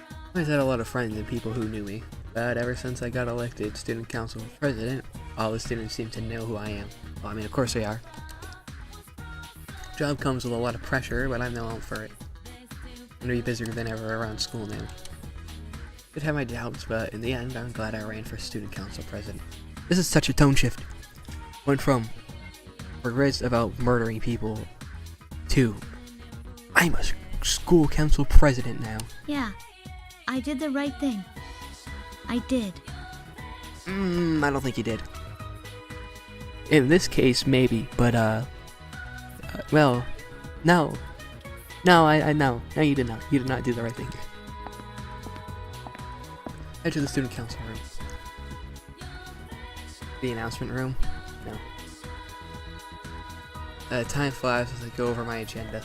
I always had a lot of friends and people who knew me, but ever since I got elected student council president, all the students seem to know who I am. Well, I mean, of course they are. Job comes with a lot of pressure, but I'm no help for it. I'm gonna be busier than ever around school now. Did have my doubts, but in the end, I'm glad I ran for student council president. This is such a tone shift. Went from regrets about murdering people to I'm a school council president now. Yeah, I did the right thing. I did. I don't think you did. In this case, maybe, but well, no. No, no, you did not. You did not do the right thing. Head to the student council room. The announcement room? No. Time flies as I go over my agenda.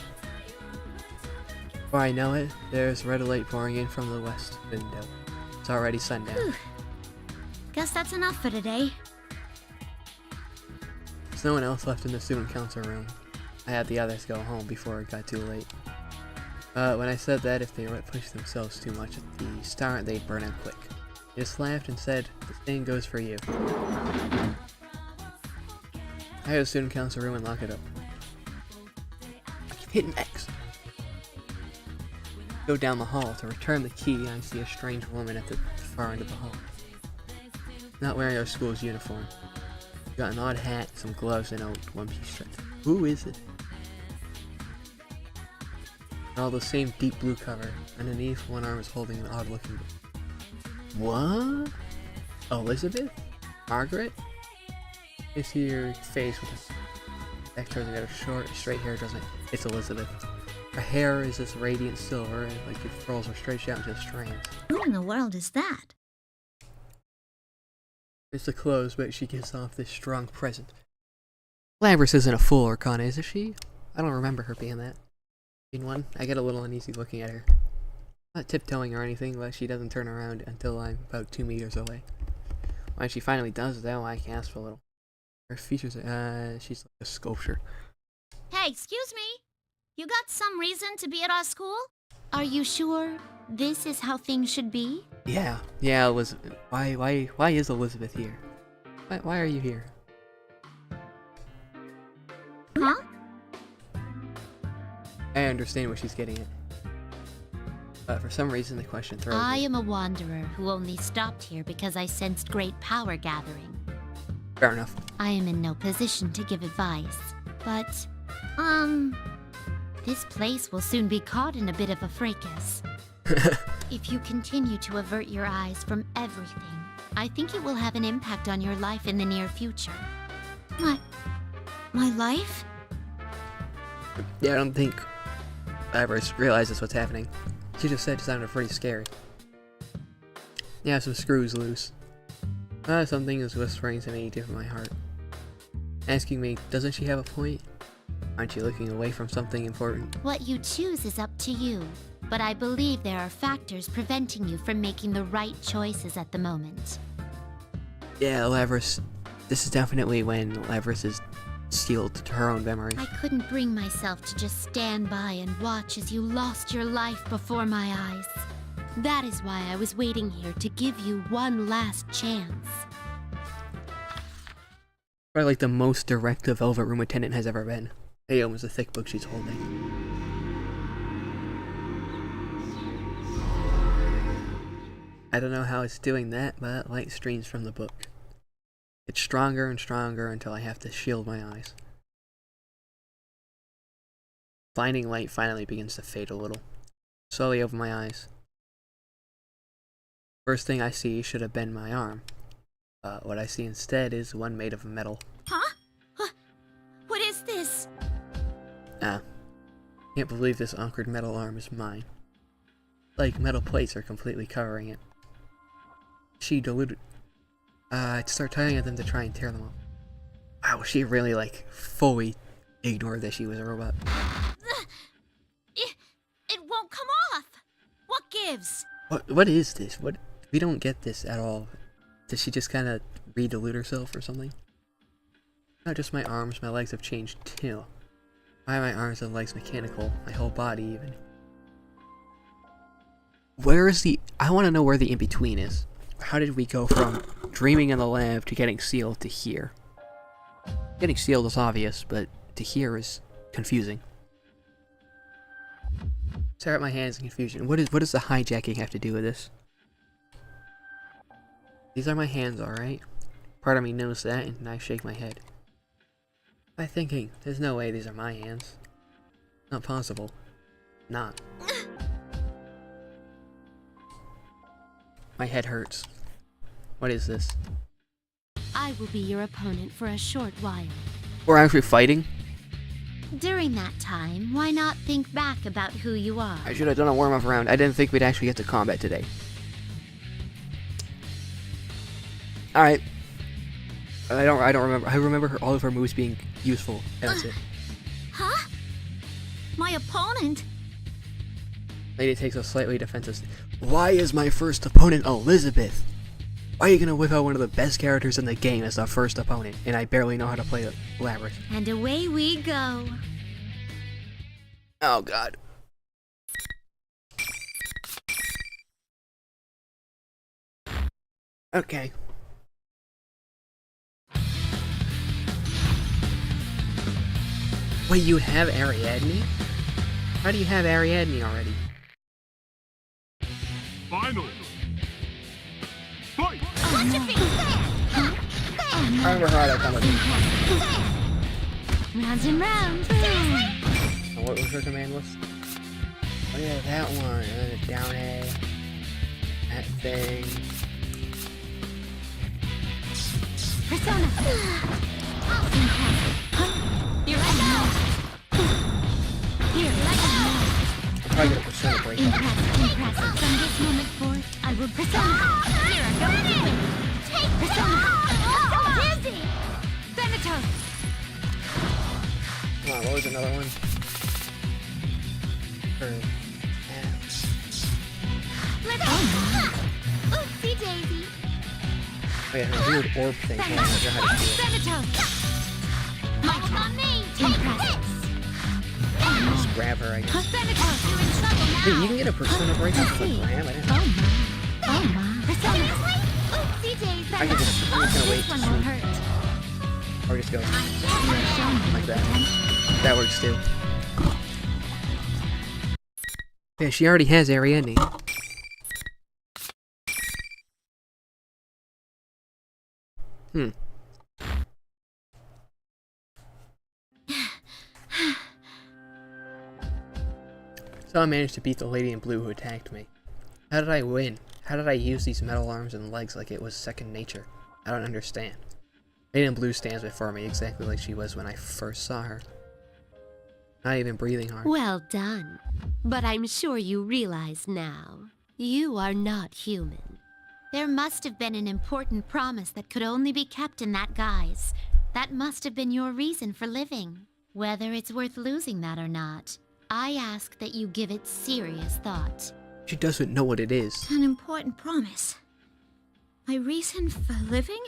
Before I know it, there's red light pouring in from the west window. It's already sundown. Whew. Guess that's enough for today. There's no one else left in the student council room. I had the others go home before it got too late. When I said that if they pushed themselves too much at the start, they'd burn out quick. He just laughed and said, "The same goes for you." I go to the student council room and lock it up. I keep hitting X. Go down the hall to return the key, and I see a strange woman at the far end of the hall. Not wearing our school's uniform. Got an odd hat, some gloves, and a one-piece shirt. Who is it? All the same deep blue cover. Underneath, one arm is holding an odd-looking. What? Elizabeth? Margaret? Is your face with a back towards the short, straight hair doesn't. It's Elizabeth. Her hair is this radiant silver, and like it furls or stretched out into strands. Who in the world is that? It's the clothes, but she gives off this strong presence. Labrys isn't a fool, Arcana, is she? I don't remember her being that. In one, I get a little uneasy looking at her. Not tiptoeing or anything, but she doesn't turn around until I'm about 2 meters away. When she finally does, though, I gasp a little. Her features, she's like a sculpture. Hey, excuse me. You got some reason to be at our school? Are you sure this is how things should be? Yeah, Elizabeth. Why is Elizabeth here? Why are you here? Huh? I understand what she's getting at. But for some reason, the question throws I me. am a wanderer who only stopped here because I sensed great power gathering. Fair enough. I am in no position to give advice, but, this place will soon be caught in a bit of a fracas. If you continue to avert your eyes from everything, I think it will have an impact on your life in the near future. My life? Yeah, I don't think Labrys realizes what's happening. She just said it sounded pretty scary. Yeah, some screws loose. Something is whispering to me deep in my heart. Asking me, doesn't she have a point? Aren't you looking away from something important? What you choose is up to you, but I believe there are factors preventing you from making the right choices at the moment. Yeah, Labrys. This is definitely when Labrys is sealed to her own memory. I couldn't bring myself to just stand by and watch as you lost your life before my eyes. That is why I was waiting here to give you one last chance. Probably like the most direct the Velvet Room attendant has ever been. Hey, almost a thick book she's holding. I don't know how it's doing that, but light streams from the book. It's stronger and stronger until I have to shield my eyes. Blinding light finally begins to fade a little. Slowly over my eyes. First thing I see should have been my arm. What I see instead is one made of metal. Huh? What is this? Can't believe this anchored metal arm is mine. Like metal plates are completely covering it. She diluted. I'd start tugging at them to try and tear them off. Wow, she really like fully ignored that she was a robot. It won't come off. What gives? What is this? We don't get this at all. Does she just kind of re-dilute herself or something? Not just my arms, my legs have changed too. Why are my arms and legs mechanical? My whole body even. Where is the... I want to know where the in-between is. How did we go from dreaming in the lab to getting sealed to here? Getting sealed is obvious, but to here is confusing. Stare at my hands in confusion. What does the hijacking have to do with this? These are my hands, alright? Part of me knows that, and I shake my head. I'm thinking, there's no way these are my hands. Not possible. Not. My head hurts. What is this? I will be your opponent for a short while. We're actually fighting? During that time, why not think back about who you are? I should have done a warm-up round. I didn't think we'd actually get to combat today. Alright. I don't remember. I remember all of her moves being useful. That's it. Huh? My opponent? Lady takes a slightly defensive. Why is my first opponent Elizabeth? Why are you gonna whip out one of the best characters in the game as the first opponent, and I barely know how to play Labrys? And away we go. Oh god. Okay. Wait, you have Ariadne? How do you have Ariadne already? Finally! Fight! Watch your feet! I remember how that kind of. Rounds and rounds. What was her command was? Oh yeah, that one. And then the down A. That thing. Persona! You're right now! Here, right now! I'll probably get a Persona break. Impressive. From this moment forth, I will Persona! Here, go in! Take Persona! I'm so dizzy! Thanatos! Come on, what was another one? Oopsie daisy! Oh yeah, her weird orb thing. I don't know how to do it. Thanatos! On me! Take this! Just grab her, I guess. Thanatos, you're in trouble now! Wait, you can get a Persona break off the gram? I didn't know. Oh my. Persona! Oopsie daisy! I'm just gonna wait This to one won't see. hurt. Or just go like that. That works too. Yeah, she already has Ariadne. So I managed to beat the lady in blue who attacked me. How did I win? How did I use these metal arms and legs like it was second nature? I don't understand. Lady in blue stands before me exactly like she was when I first saw her. Not even breathing hard. Well done. But I'm sure you realize now, you are not human. There must have been an important promise that could only be kept in that guise. That must have been your reason for living. Whether it's worth losing that or not, I ask that you give it serious thought. She doesn't know what it is. An important promise. My reason for living?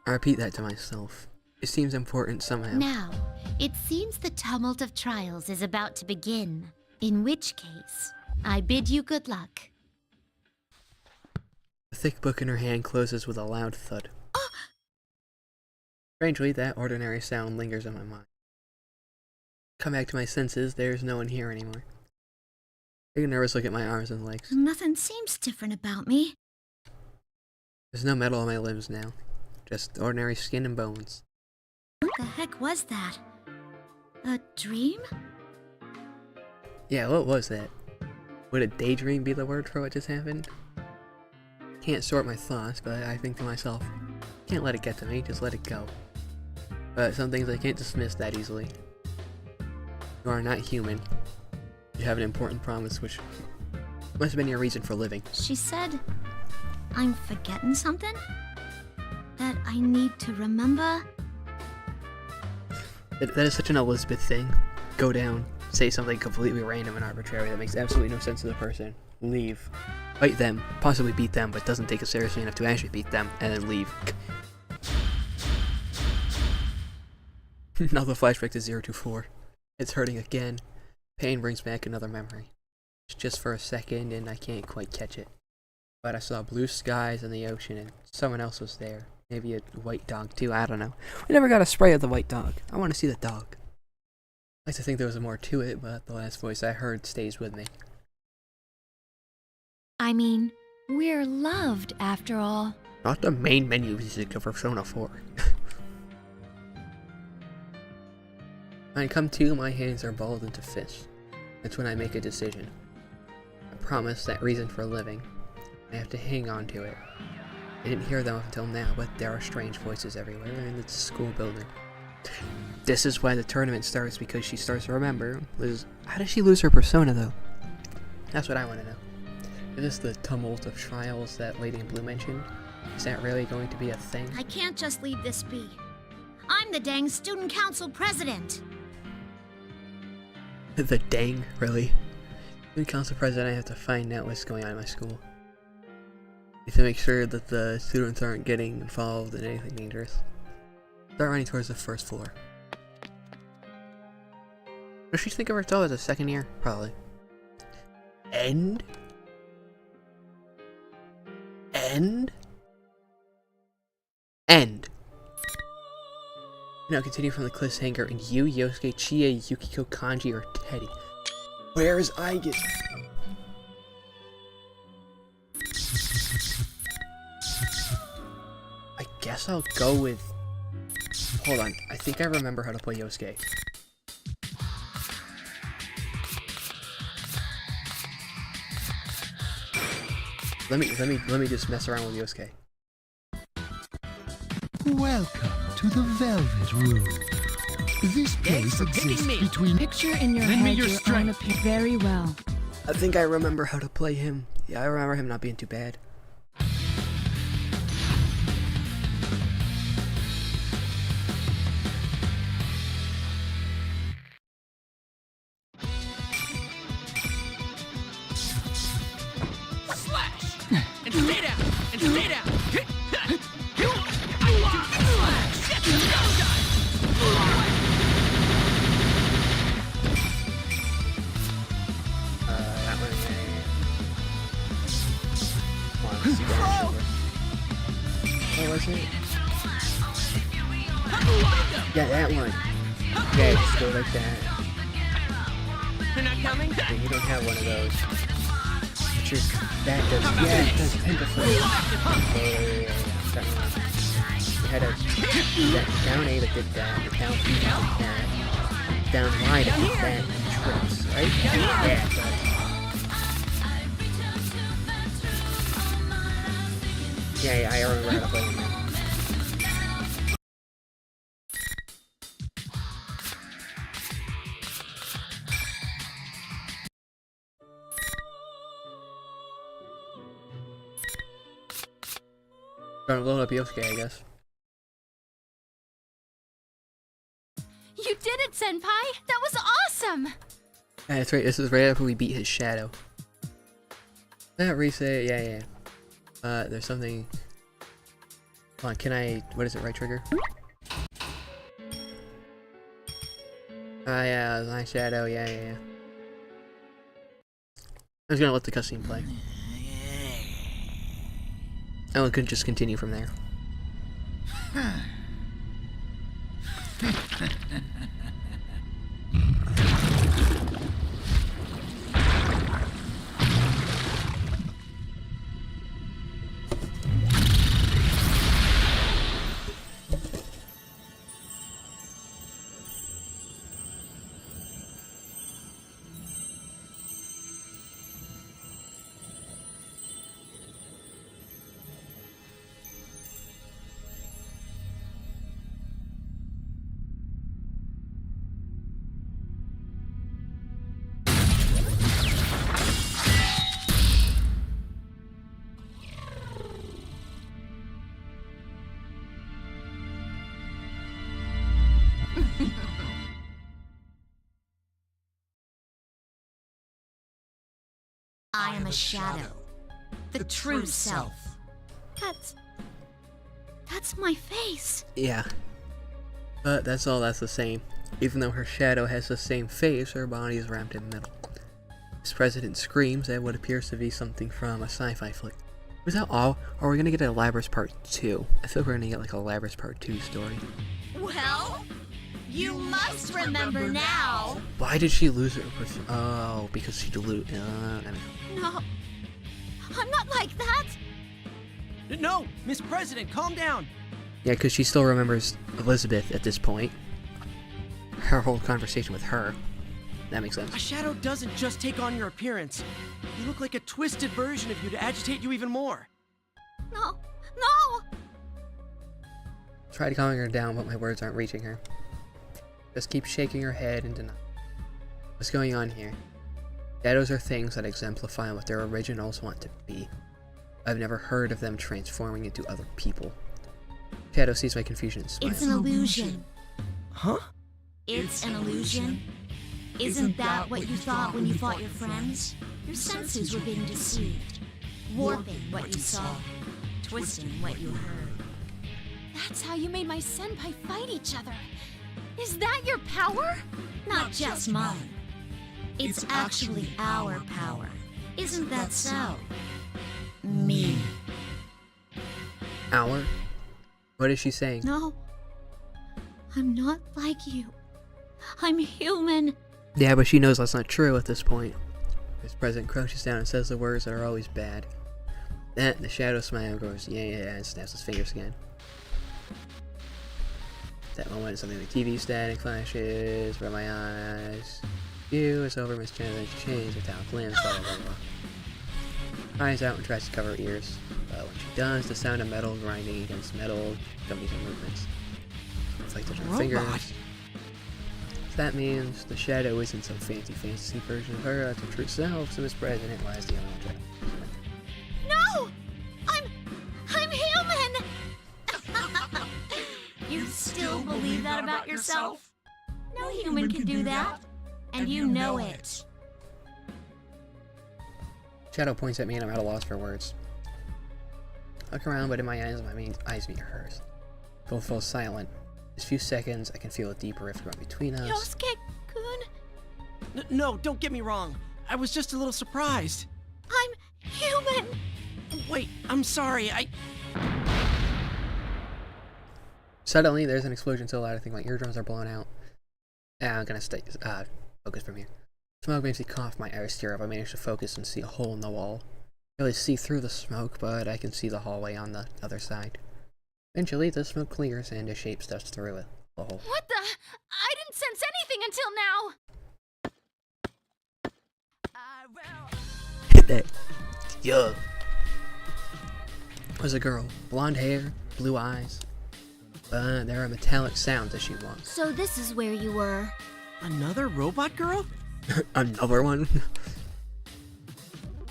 I repeat that to myself. It seems important somehow. Now, it seems the tumult of trials is about to begin. In which case, I bid you good luck. The thick book in her hand closes with a loud thud. Strangely, that ordinary sound lingers in my mind. Come back to my senses, there's no one here anymore. Take a nervous look at my arms and legs. Nothing seems different about me. There's no metal on my limbs now. Just ordinary skin and bones. What the heck was that? A dream? Yeah, what was that? Would a daydream be the word for what just happened? Can't sort my thoughts, but I think to myself, can't let it get to me, just let it go. But some things I can't dismiss that easily. You are not human. You have an important promise which must have been your reason for living. She said, I'm forgetting something? That I need to remember? That is such an Elizabeth thing. Go down, say something completely random and arbitrary that makes absolutely no sense to the person, leave, fight them, possibly beat them, but doesn't take it seriously enough to actually beat them, and then leave. Now the flashback to 024. It's hurting again. Pain brings back another memory. It's just for a second and I can't quite catch it. But I saw blue skies and the ocean and someone else was there. Maybe a white dog too, I don't know. We never got a spray of the white dog. I want to see the dog. I like to think there was more to it, but the last voice I heard stays with me. I mean, we're loved after all. Not the main menu music of Persona 4. When I come to, my hands are balled into fists. That's when I make a decision. I promise that reason for living. I have to hang on to it. I didn't hear them up until now, but there are strange voices everywhere in the school building. This is why the tournament starts, because she starts to remember. How does she lose her persona, though? That's what I want to know. Is this the tumult of trials that Lady in Blue mentioned? Is that really going to be a thing? I can't just leave this be. I'm the dang student council president. The dang, really? Student council president, I have to find out what's going on in my school. I have to make sure that the students aren't getting involved in anything dangerous. Start running towards the first floor. Does she think of herself as a second year? Probably. End? End? End. Now continue from the cliffhanger and you, Yosuke, Chie, Yukiko, Kanji, or Teddy. Where's Aigis? I guess I'll go with... Hold on, I think I remember how to play Yosuke. Let me just mess around with Yosuke. Welcome to the Velvet Room. This place exists between... Picture in your Lend me head your your own strength. very well. I think I remember how to play him. Yeah, I remember him not being too bad. And stay down! And stay down! That one. Come on, let's see that over. Oh, was it? Yeah, that one. Okay, just go like that. You're not coming? Yeah, you don't have one of those. But your that does. Yeah, it does tentacle. Yeah. You had a down A that did that, the down B that did that, down Y that did that, and trips, right? Yeah, it does. Yeah, I remember how to play him. Trying to load up Yosuke, I guess. You did it, Senpai! That was awesome! Yeah, that's right, this is right after we beat his shadow. That reset, yeah. There's something... Hold on, can I... What is it, right trigger? Yeah, my shadow, yeah. I'm just gonna let the cutscene play. And we could just continue from there. I am a shadow. The true self. That's my face. Yeah. But that's the same. Even though her shadow has the same face, her body is wrapped in metal. This president screams at what appears to be something from a sci-fi flick. Was that all? Or are we gonna get a Labrys Part 2? I feel like we're gonna get like a Labrys Part 2 story. Well, you must remember now. Why did she lose her? Oh, because she diluted. No. I'm not like that! No! Miss President, calm down! Yeah, because she still remembers Elizabeth at this point. Her whole conversation with her. That makes sense. A shadow doesn't just take on your appearance. You look like a twisted version of you to agitate you even more. No! Tried calming her down, but my words aren't reaching her. Just keep shaking her head in denial. What's going on here? Shadows are things that exemplify what their originals want to be. I've never heard of them transforming into other people. Shadow sees my confusion and smiles. It's an illusion. Huh? It's an illusion. Isn't that what you thought when you fought your friends? Your senses were being deceived, warping what you saw, twisting what you heard. That's how you made my senpai fight each other. Is that your power? Not just mine. It's actually our power. Isn't that so? Me. Our? What is she saying? No. I'm not like you. I'm human. Yeah, but she knows that's not true at this point. This president crouches down and says the words that are always bad. Then the shadow smile goes, yeah, and snaps his fingers again. At that moment, something like TV static flashes from my eyes. You, it's over, Miss Chandler, change without limbs, blah, blah, blah. cries out and tries to cover her ears. But when she does, the sound of metal grinding against metal accompanies her movements. It's like touching her fingers. That means the shadow isn't some fancy version of her. That's her true self. So Miss President lies the only one. No! I'm human! You still believe that about yourself? No human can do that. And you know it. Shadow points at me and I'm at a loss for words. I look around, but in my eyes meet hers. Both fall silent. In a few seconds, I can feel a deep rift growing between us. Yosuke-kun, No, don't get me wrong. I was just a little surprised. I'm human. Wait, I'm sorry. Suddenly, there's an explosion so loud I think my eardrums are blown out. I'm gonna stay focus from here. Smoke makes me cough, my eyes tear up. I manage to focus and see a hole in the wall. I really see through the smoke, but I can see the hallway on the other side. Eventually, the smoke clears and a shape steps through it. The hole. What the? I didn't sense anything until now. Hit that. Yo. Was a girl. Blonde hair, blue eyes. There are metallic sounds as she walks. So this is where you were. Another robot girl? Another one?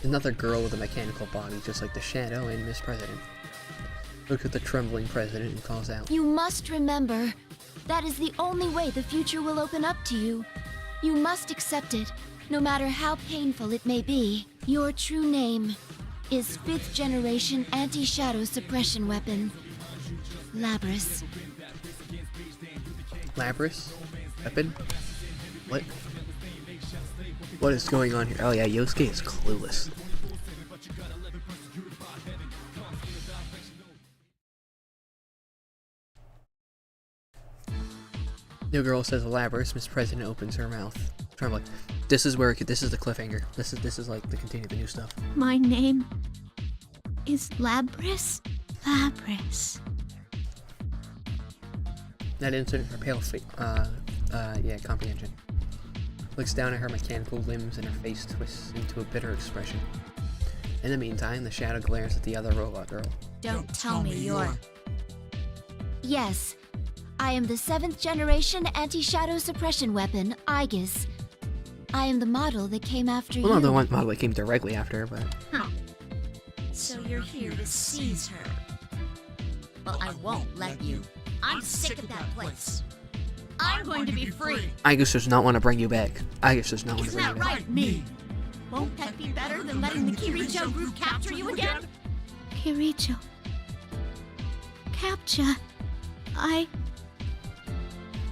Another girl with a mechanical body, just like the Shadow and Miss President. Looks at the trembling president and calls out. You must remember, that is the only way the future will open up to you. You must accept it, no matter how painful it may be. Your true name is 5th generation anti-shadow suppression weapon, Labrys. Labrys? Weapon? What? What is going on here? Oh yeah, Yosuke is clueless. New girl says Labrys. Miss President opens her mouth. Trembling. This is where this is the cliffhanger. This is like the continue the new stuff. My name is Labrys. Labrys. That instant, her pale face, comprehension. Looks down at her mechanical limbs and her face twists into a bitter expression. In the meantime, the Shadow glares at the other robot girl. Don't tell me you're... Yes, I am the 7th generation anti-shadow suppression weapon, Aegis. I am the model that came after you. Well, not the one model that came directly after her, but... Huh. So you're here to seize her. Well, I won't let you. I'm sick of that place. I'm going to be free. Aegis does not want to bring you back. Aegis does not want to bring you back. Isn't that right, me? Won't that be better than letting the Kirijo group capture you again? Kirijo. Capture.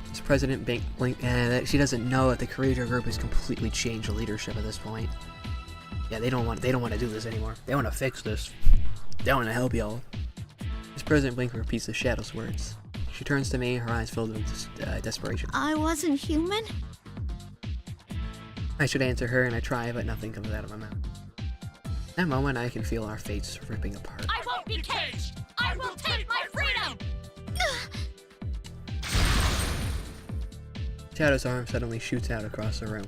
This President Blink, she doesn't know that the Kirijo group has completely changed the leadership at this point. Yeah, they don't want to do this anymore. They want to fix this. They want to help y'all. This President Blink repeats the Shadow's words. She turns to me, her eyes filled with desperation. I wasn't human? I should answer her, and I try, but nothing comes out of my mouth. At that moment, I can feel our fates ripping apart. I won't be caged! I will take my freedom! Shadow's arm suddenly shoots out across the room.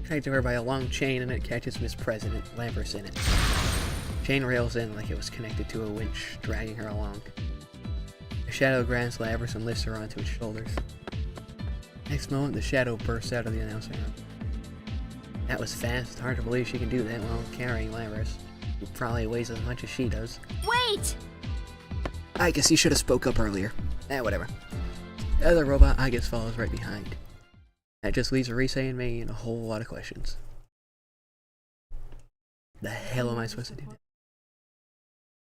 Tied to her by a long chain, and it catches Miss President, Labrys in it. Chain rails in like it was connected to a winch, dragging her along. The Shadow grabs Labrys and lifts her onto its shoulders. Next moment, the Shadow bursts out of the announcing room. That was fast. Hard to believe she can do that while carrying Labrys, who probably weighs as much as she does. Wait! I guess you should have spoke up earlier. Whatever. The other robot, I guess, follows right behind. That just leaves Rise and me and a whole lot of questions. The hell am I supposed to do?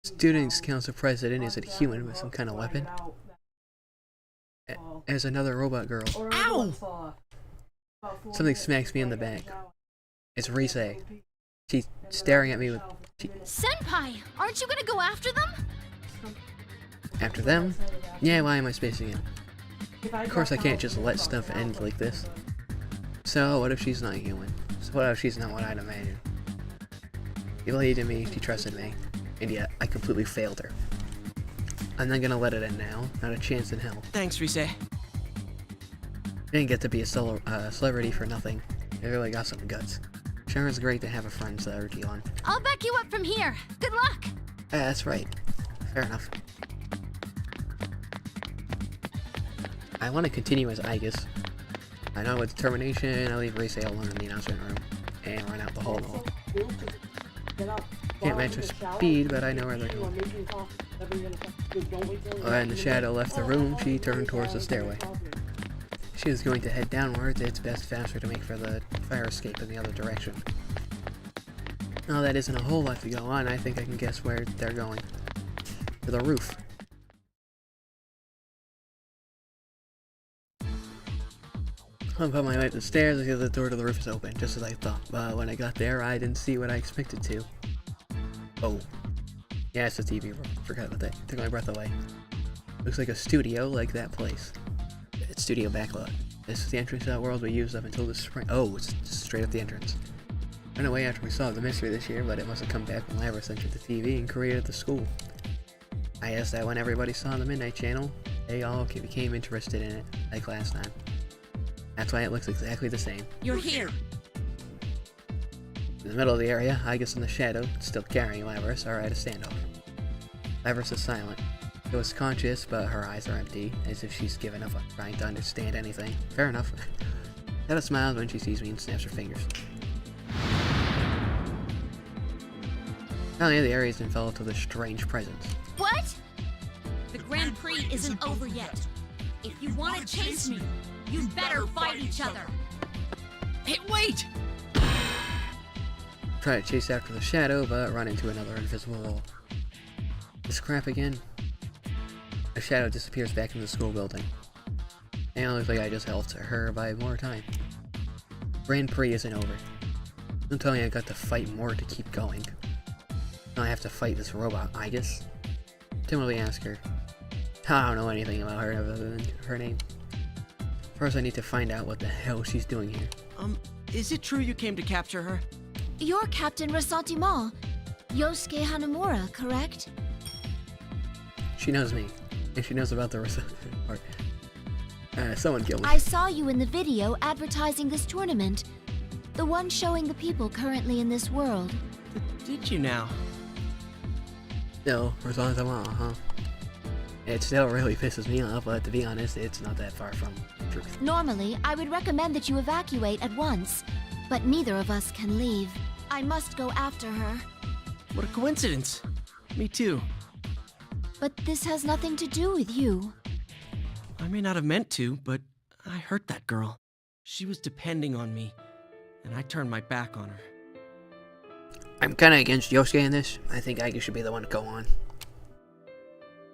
Students Council President is a human with some kind of weapon. As another robot girl. Ow! Something smacks me in the back. It's Rise. She's staring at me with... Senpai, aren't you gonna go after them? After them? Yeah, why am I spacing it? Of course I can't just let stuff end like this. So, what if she's not human? So what if she's not what I'd imagine? She believed in me, she trusted me, and yet I completely failed her. I'm not gonna let it end now, not a chance in hell. Thanks, Rise. I didn't get to be a celebrity for nothing. I really got some guts. sure is great to have a friend to review on. I'll back you up from here. Good luck! Yeah, that's right. Fair enough. I want to continue as Aegis. I know with determination, I'll leave Race alone in the announcement room and run out the hall. Can't match her speed, but I know where they're going. When the shadow left the room, she turned towards the stairway. She was going to head downwards. It's best faster to make for the fire escape in the other direction. Now that isn't a whole lot to go on. I think I can guess where they're going. To the roof. I'm on my way up the stairs. I see the door to the roof is open, just as I thought. But when I got there, I didn't see what I expected to. Oh. Yeah, it's the TV room. Forgot about that. Took my breath away. Looks like a studio, like that place. It's studio backlot. This is the entrance to that world we used up until this spring. Oh, it's just straight up the entrance. Went away after we solved the mystery this year, but it must have come back when Labrys entered the TV and created the school. I guess that when everybody saw the Midnight Channel, they all became interested in it, like last time. That's why it looks exactly the same. You're here. In the middle of the area, Aegis in the shadow, still carrying Labrys, are at a standoff. Labrys is silent. She was conscious, but her eyes are empty, as if she's given up on trying to understand anything. Fair enough. Shadow smiles when she sees me and snaps her fingers. Finally, the area's enveloped with a strange presence. What? The Grand Prix isn't over yet. If you want to chase me, you better fight each other. Hey, wait! Try to chase after the shadow, but run into another invisible wall. This crap again. The shadow disappears back in the school building. And it looks like I just helped her by more time. Grand Prix isn't over. Don't tell me I got to fight more to keep going. Now I have to fight this robot, Aegis. Timidly ask her. I don't know anything about her other than her name. First I need to find out what the hell she's doing here. Is it true you came to capture her? You're Captain Ressentiment, Yosuke Hanamura, correct? She knows me, and she knows about the part. Someone killed me. I saw you in the video advertising this tournament. The one showing the people currently in this world. Did you now? Still, Ressentiment, huh? It still really pisses me off, but to be honest, it's not that far from truth. Normally, I would recommend that you evacuate at once, but neither of us can leave. I must go after her. What a coincidence. Me too. But this has nothing to do with you. I may not have meant to, but I hurt that girl. She was depending on me, and I turned my back on her. I'm kinda against Yosuke in this. I think Aegis should be the one to go on.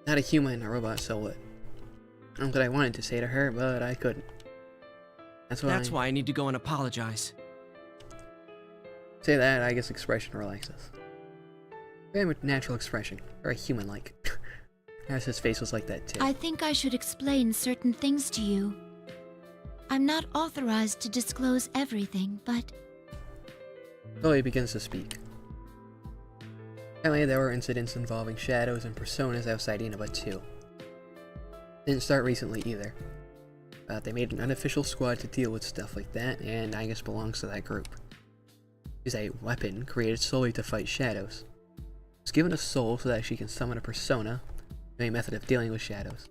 Not a human, a robot, so what? I'm glad I wanted to say to her, but I couldn't. That's why I need to go and apologize. Say that, Aegis' expression relaxes. Very natural expression, very human-like. As his face was like that too. I think I should explain certain things to you. I'm not authorized to disclose everything, but... Chloe begins to speak. Apparently there were incidents involving shadows and personas outside Inaba too. Didn't start recently either. But they made an unofficial squad to deal with stuff like that, and Aegis belongs to that group. She's a weapon created solely to fight shadows. Was given a soul so that she can summon a persona, a method of dealing with shadows.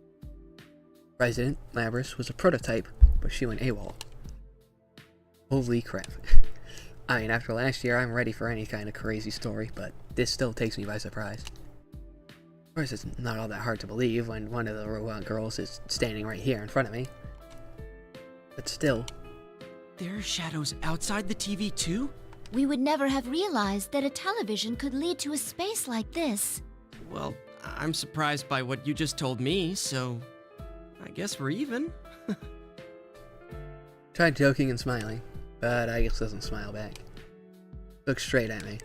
President Labrys was a prototype, but she went AWOL. Holy crap. I mean, after last year, I'm ready for any kind of crazy story, but this still takes me by surprise. Of course, it's not all that hard to believe when one of the robot girls is standing right here in front of me. But still. There are shadows outside the TV too? We would never have realized that a television could lead to a space like this. Well, I'm surprised by what you just told me, so I guess we're even. Tried joking and smiling, but Aegis doesn't smile back. Looks straight at me.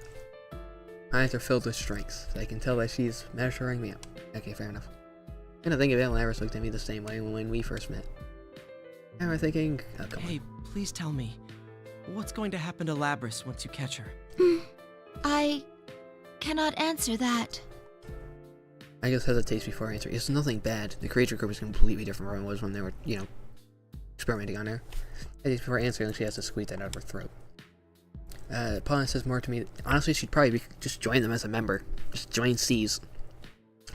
Eyes are filled with strength, so I can tell that she's measuring me up. Okay, fair enough. Gonna think of it, Labrys looked at me the same way when we first met. I was thinking, oh, come on. Hey, please tell me, what's going to happen to Labrys once you catch her? I cannot answer that. Aegis hesitates before answering. It's nothing bad. The creature group is completely different from what it was when they were, you know, experimenting on her. Hesitates before answering, she has to squeeze that out of her throat. Paula says more to me. Honestly, she'd probably just join them as a member. Just join C's.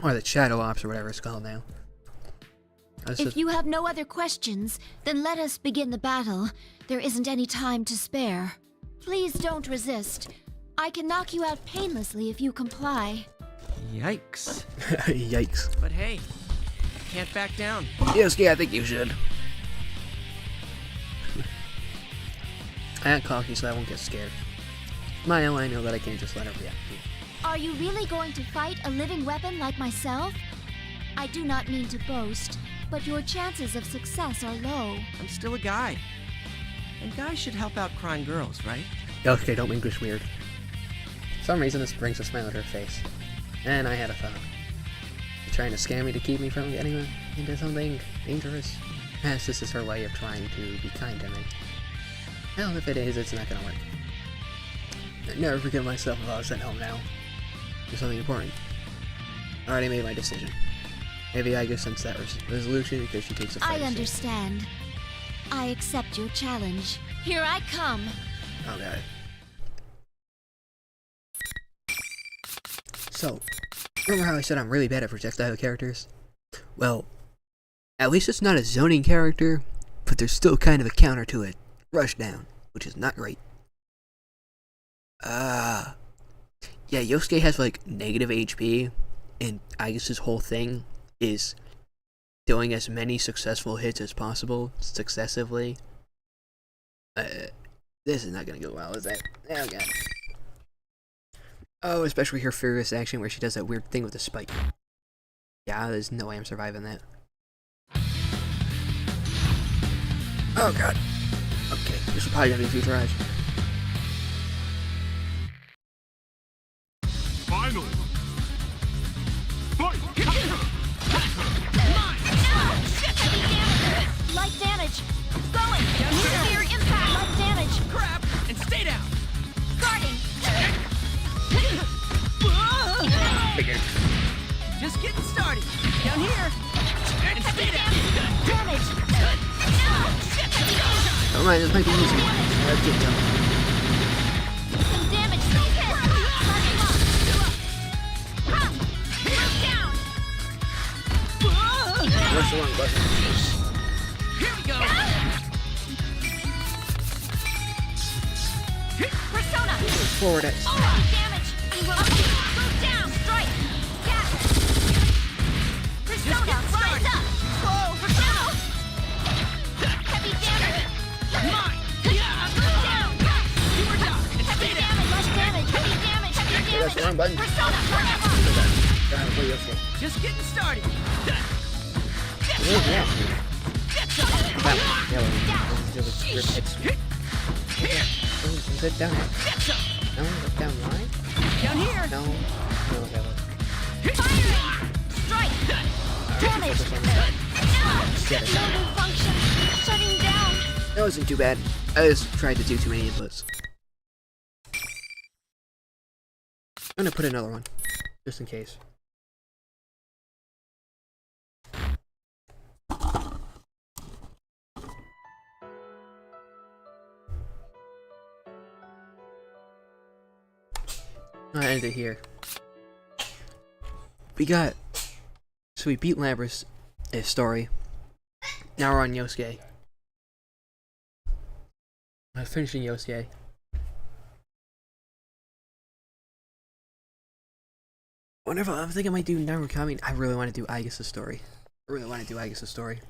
Or the Shadow Ops or whatever it's called now. If you have no other questions, then let us begin the battle. There isn't any time to spare. Please don't resist. I can knock you out painlessly if you comply. Yikes. Yikes. But hey, can't back down. Yes, yeah, I think you should. I got cocky so I won't get scared. Smile, I know that I can't just let her react. Are you really going to fight a living weapon like myself? I do not mean to boast, but your chances of success are low. I'm still a guy. And guys should help out crying girls, right? Okay, don't make this weird. For some reason this brings a smile to her face. And I had a thought. You're trying to scare me to keep me from getting into something dangerous? Yes, this is her way of trying to be kind to me. Well, if it is, it's not gonna work. I'd never forgive myself if I was sent home now. Do something important. I already made my decision. Maybe I just sense that resolution because she takes a fight. I understand. I accept your challenge. Here I come. Oh god. So, remember how I said I'm really bad at projectile characters? Well, at least it's not a zoning character, but there's still kind of a counter to it. Rushdown, which is not great. Yeah, Yosuke has like negative HP, and I guess his whole thing is doing as many successful hits as possible, successively. This is not gonna go well, is it? Oh god. Oh, especially her furious action where she does that weird thing with the spike. Yeah, there's no way I'm surviving that. Oh god. Okay, this will probably have me futurized. Finally! Fight! Light damage. Going. Severe impact. Light damage. Crap! And stay down! Guarding. Just getting started. Down here. And stay down. Damage. Don't mind, this might be easy. Let's get done. Some damage. Stay hit. Marking off. Down. Rush the wrong button. Here we go. Persona. Forward X. Damage. Move down. Strike. Gas. Persona. Rise up. Whoa. Persona. Heavy damage. Mine. Move down. You were down. And Heavy stay down. damage. Less damage. Heavy damage. Heavy Hey, that's the wrong damage. button. Persona. Marking off. Just getting started. Yeah. Is it down? No, it's down line? Down here. No. No, okay, look. Fire. Strike. Damage. Get it. Loading function. Shutting down. That wasn't too bad. I just tried to do too many inputs. I'm gonna put another one, just in case. I'll end it here. So we beat Labrys, his story. Now we're on Yosuke. I'm finishing Yosuke. Whenever I'm thinking I might do Narukami, I really want to do Aigis' story. I really want to do Aigis' story.